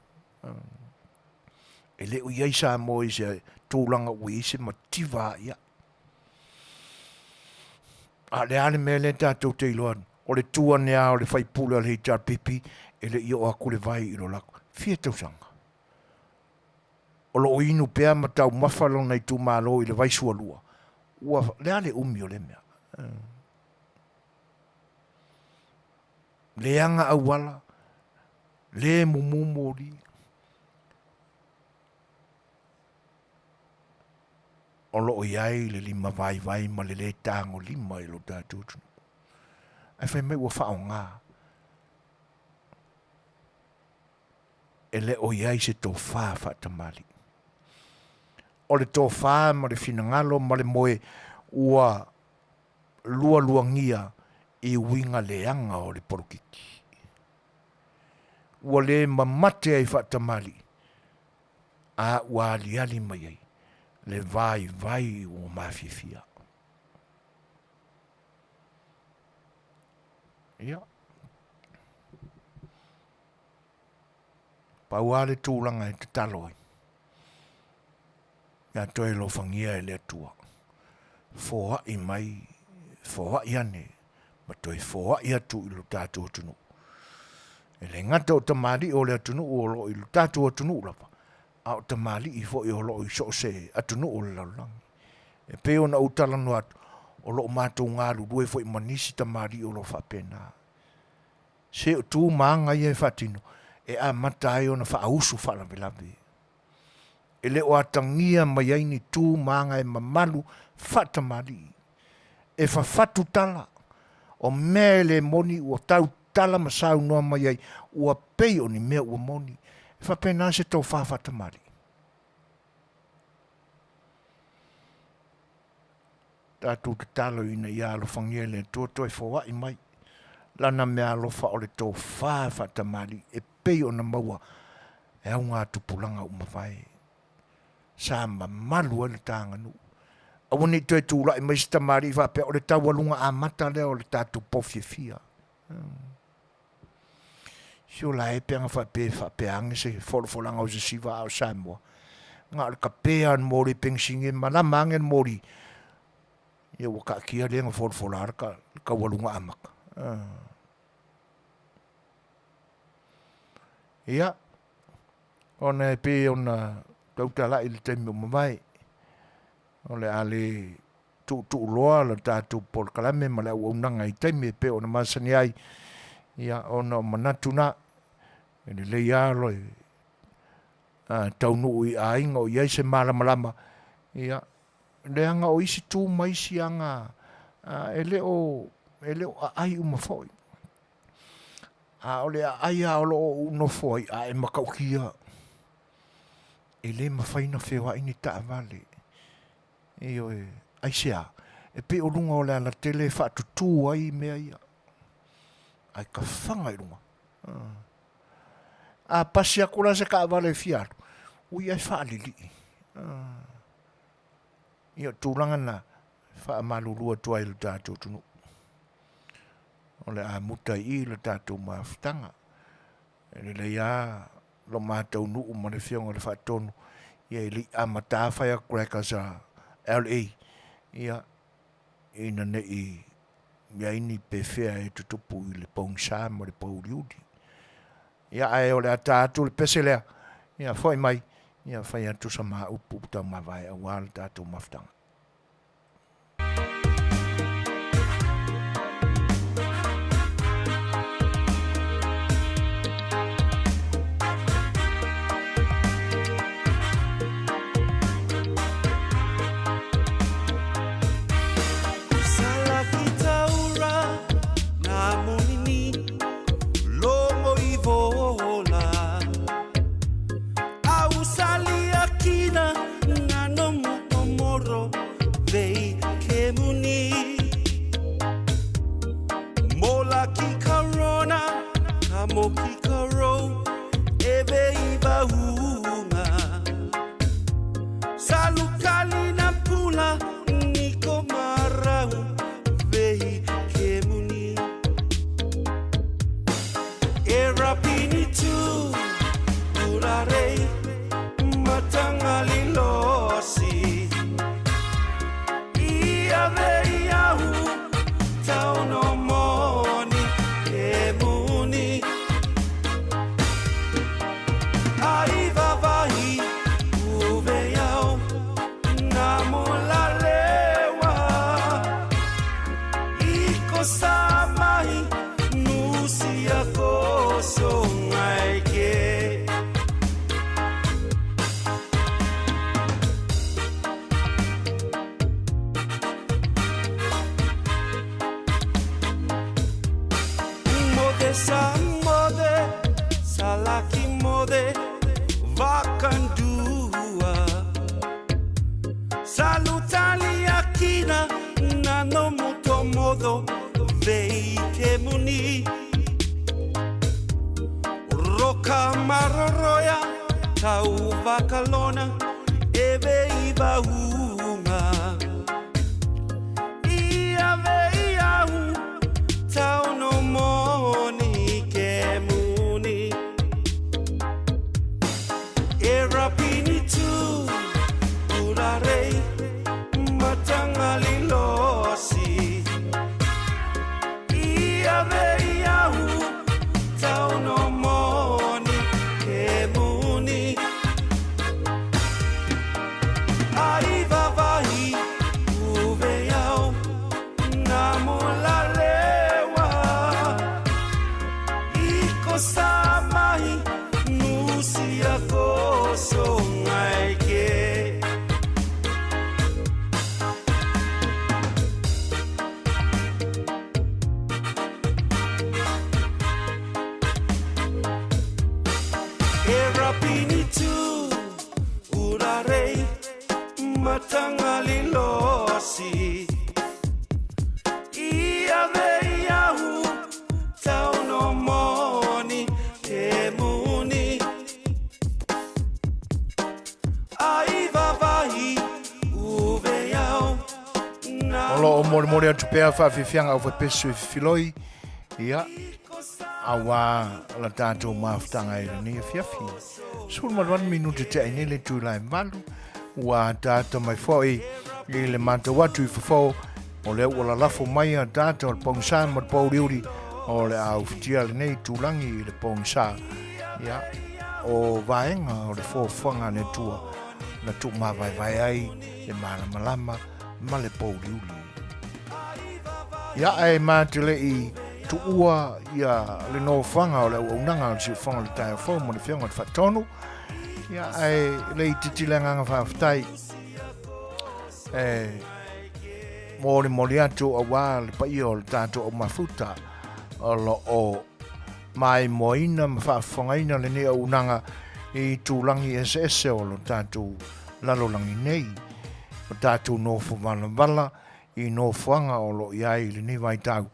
E le o iai Samoa i se tūlanga ui se mativa ia. A le ale me le tātou te iloan. O le tua nea o le whaipula le hitar pipi e le io aku le vai ilo lako. Fia tausanga. O lo inu pea ma tau mawhalo nei tū malo i le vai sualua. ua le umi o le mea. Le anga awala, le mumumori, o loo iai le lima vai ma le tango lima i lo tātou tunu. Ai whai mai ua whao ngā. E le o iai se tō wha tamali. O le tō wha ma le finangalo ma le moe ua lua ngia i winga le anga o le porukiki. Ua le mamate ai wha tamali. A ua ali mai ai. Le vai o mafifia. Ia. Pauale tūlanga e te taloi. Ia toi lo fangia e le atua. Foa i mai, foa i ane, ma toi foa i atu i lo tātua tunu. E le ngata o tamari o le atunu o lo i lo tātua tunu lapa. A o tamari i fo i o lo i so se atunu o le laulangi. E peo na utalanu atu, o lo mātou ngāru rue fo i manisi tamari o lo whapena. Se o tū maanga i e whatino, e a matai o na whaausu whalavelave. E le o atangia mai aini tū maanga e mamalu whatamari. E whawhatu tala, o mea le moni o tau tala masau noa mai ai, ua pei o ni mea ua moni. E whapena se tau whatamari. Tātou te talo ina i alo whangiele tō e whawa i mai. Lana mea alofa o le tō whatamari e pei o na maua e au ngā tupulanga umawhai. Sa mamalu e le tānganu. Awani toi tūla i mai sitamari i whape o le tawalunga a mata leo le tātou pofia. Sio la e peanga whape ange se wholanga o se siwa au Samoa. Ngā le ka pea an mori pengsinge malama angen mori. Ia waka kia lenga wholanga ka walunga amaka. Ia. Ona e pe ona tautala i le taimi o mawai. O le ale tu loa le tātou pol kalame ma le au unanga i taimi e pe ona masani ai. Ia ona o manatuna. E le leia loi. Taunu i a inga o iai se malama. Ia. Le anga o isi tū maisi anga. E le o a ai umafoi. A o le a ai a o lo unofoi a e makaukia. E le mawhaina whewa ini taa vale. E o e aisea. E pe o lunga o le ala tele whaatutu ai mea ia. Ai ka whanga i lunga. A pasi a kura se ka vale fiaru. Ui ai whaalili. Ia tūranga na whaamalurua tua i le tātou tunu. O le a muta i le tātou mawhitanga. E le ia lo mātou nuu ma le whionga le whaatonu. Ia i li a matawhai a crackers a LA. Ia ina ne i ia ini pe whea e tutupu i le paungsa ma le pauriudi. Ia ai o le a tātou le pese lea. Ia whai mai. Ia whai atu sa maa upu tau mawai a wāle tātou mawhitanga. Ausalia kina ngano momoro Salutali akina na no muto modo vei ke muni Roka maroroya tau vakalona eve ibaunga Ia vei au tau no moni ke muni Era pini tu urarei matangali losi Ia vei au tau no moni ke muni Ai vavahi uve au na mula lewa Iko samahi nusia koso ngai ke Era pini tu urarei matangali losi Ia vei au tau no moni ke muni Ai vavahi uve au na Olo o mori mori atu pea whawhiwhianga au whapesu i whiloi. Ia. Awa la tātou maafutanga e ni Afiafi. Sulu maruan minute te aine le tū lai malu. Ua tātou mai fwoi i le manta watu i whawhau. O le ua la lafo mai a tātou le pongsa ma le pauriuri. O le au whitia le nei tūlangi i le pongsa. Ia. O vaenga o le fōwhanga ne tua. Na tū mawai vai ai le malama ma le pauriuri. Ia e mātule i tu ua ia le no fanga o le unanga o si fanga le tai fo mo le fianga le fatonu ia ai le titilanga nga faftai mo le moliato a wa le pai o le tato o mafuta o lo o mai moina ma fafongaina le ne unanga i tulangi SS o lo tato lalo langi nei o tato no fo vala i no fanga o lo iai le ni vai tau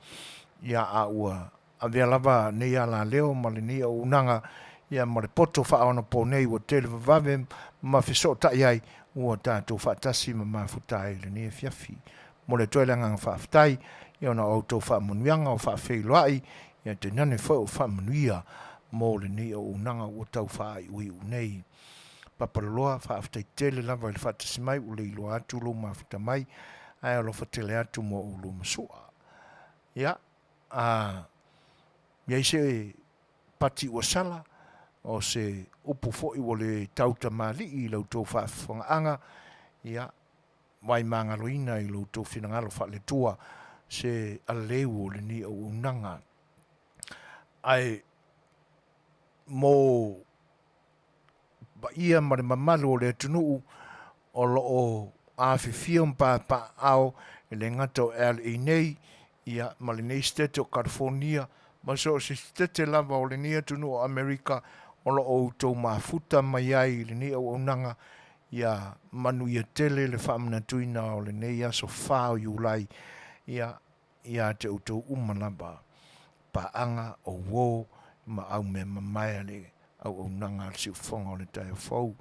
ia a ua a vea lava nei ala leo ma le ni o unanga ia ma le poto wha ona po nei ua tele vave ma fiso ta iai ua tātou whaatasi ma mafutai le ni Afiafi mo le toilanga ngā whaafutai ia ona auto whaamunuianga o whaafeiloai ia te nane whao whaamunuia mo le ni o unanga ua tau whaai ui unei papaloloa whaafutai tele lava i le whaatasi mai u le ilo atu lo mafuta mai ai alo whatele atu mo u lo masua ia ia se pati ua sala o se upu fo'i o le tauta mali i lautou whaafwhangaanga ia wai mangaloina i lautou whinangalo whaaletua se aleu o le ni o unanga ai mo ba ia ma le mamalu o le tunuu o loo Afiafi pa ao e le ngata o LA nei ia ma le nei stete o California ma so se stete lava o le nia tunu o Amerika o lo o tau mafuta mai ai le nia o unanga ia Manuia Tele le whaamana tuina o le nei aso whao iulai ia te utou umanaba pa anga o wo ma au me mamaya le au unanga al siu whonga o le tai o fau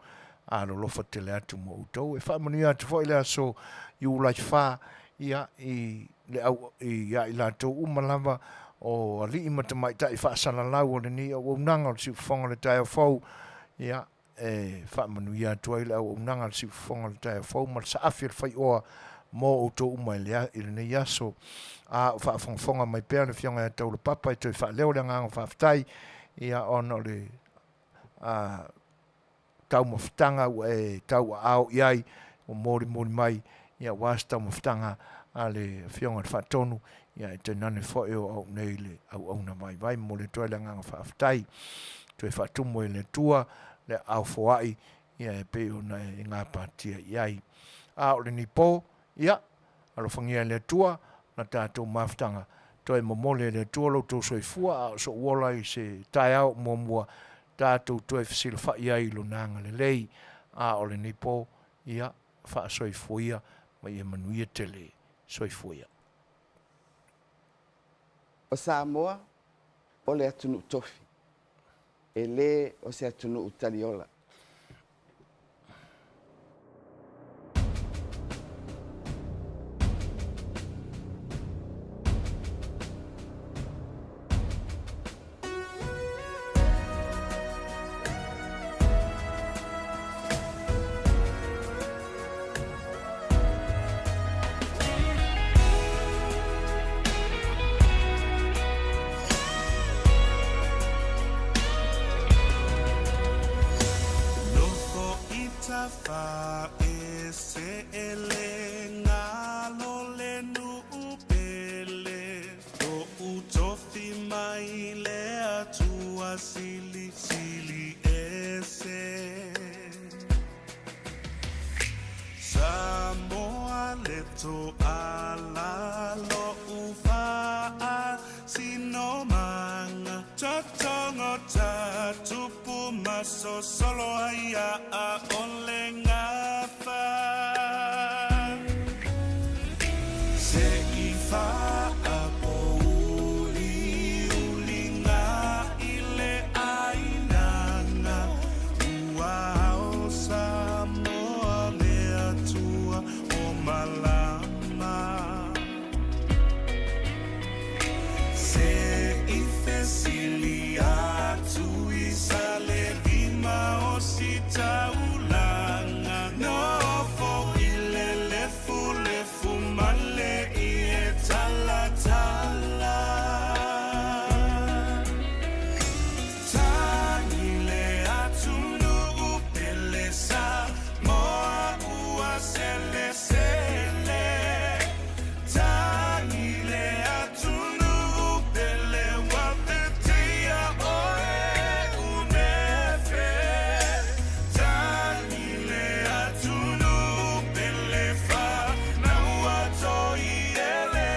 a lo lofa tele atu mo utou e whaamanu atu fo ile aso iulai wha ia i le au ia i la tau umalava o ali imata mai tai whaasala lau o le ni o unanga o siu whonga le tai o fau ia whaamanu ia tua i le au unanga o siu whonga le tai o fau ma sa Afi A Le Fai'oa mo utou umai le i le nei aso a whaafongfonga mai pēr le fionga e tau le papa i tui whaaleo le nganga whaaftai ia ono le tau mawhitanga e tau au iai o mori mai ia was tau mawhitanga a le fionga le whaatonu ia e te nane whaeo au nei le au na vai mo le toi le nganga whaaftai tui whaatumo e le tua le au foai ia e peo na e ngā pātia iai a o le nipo ia alo whangia le tua na tātou mawhitanga toi momole le tua loutou soifua so wola i se tai au momua tātou toi whasil whai ai lo nanga le lei a o le nipo ia whaasoifoia mai e Manuia Tele soifoia. O Samoa, o le atunu tofi. E le o se atunu utaliola. Fa e se ele ngalo le nu upele o utofi mai le atua sili sili ese Samoa le to ala lo ufa sino manga tatongo tatupu maso solo aya a olenga fa se ifa apo ulinga ile ainanga uau Samoa le atua o malama se ife silia tu isale vima o sitaulanga no fo ilele fu male e tala tala tanile atunu upelesa moa ua sele sele tanile atunu upele wapetia oe unefe tanile atunu upele fa na uatoi ele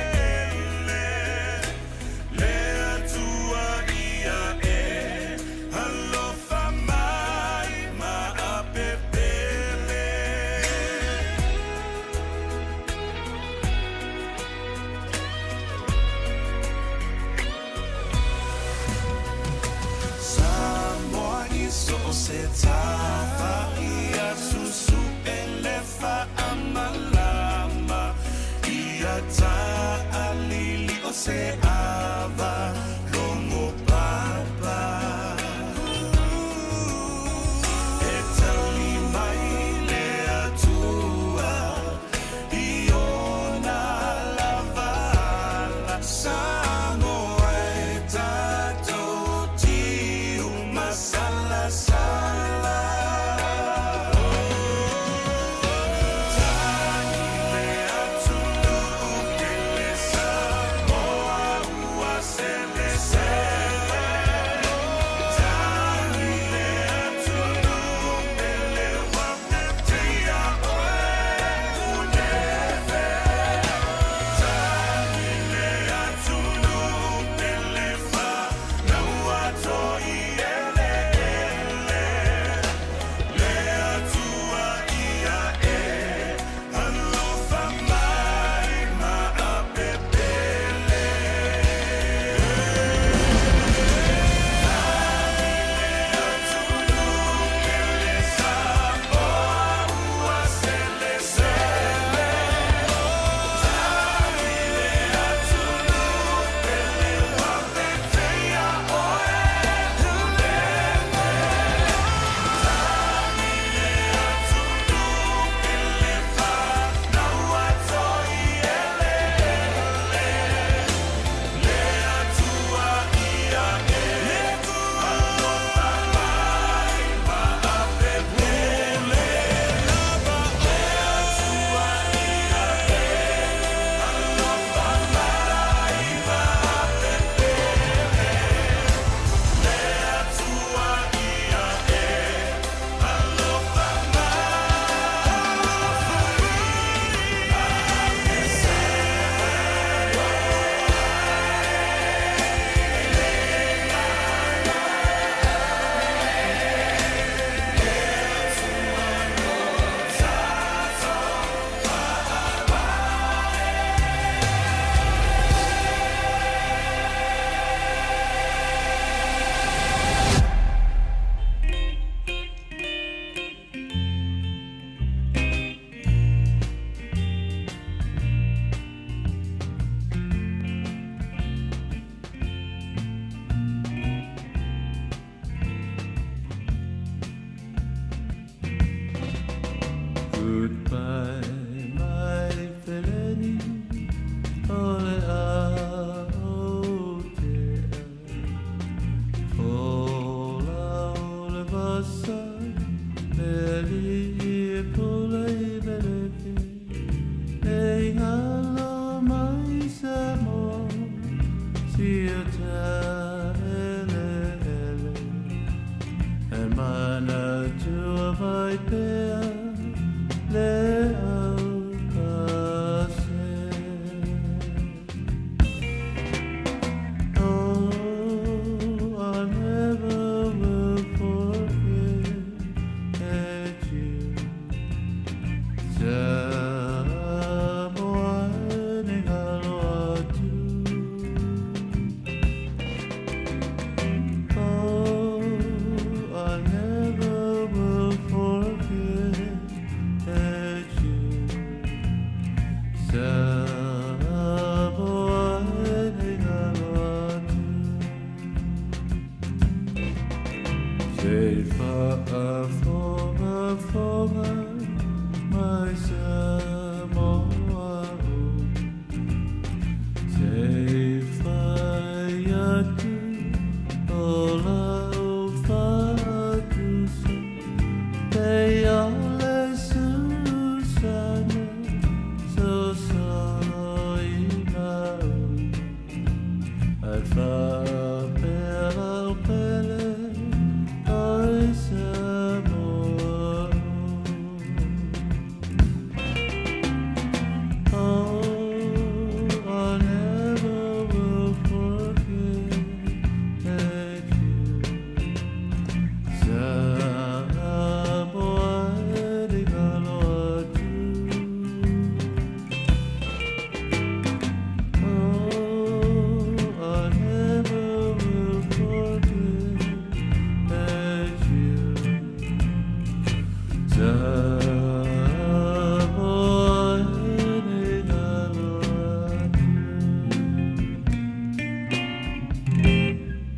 le atua ia e alofa mai ma apepele Samoa iso se tafa ia susu elefa amalama ia ta alili o se ava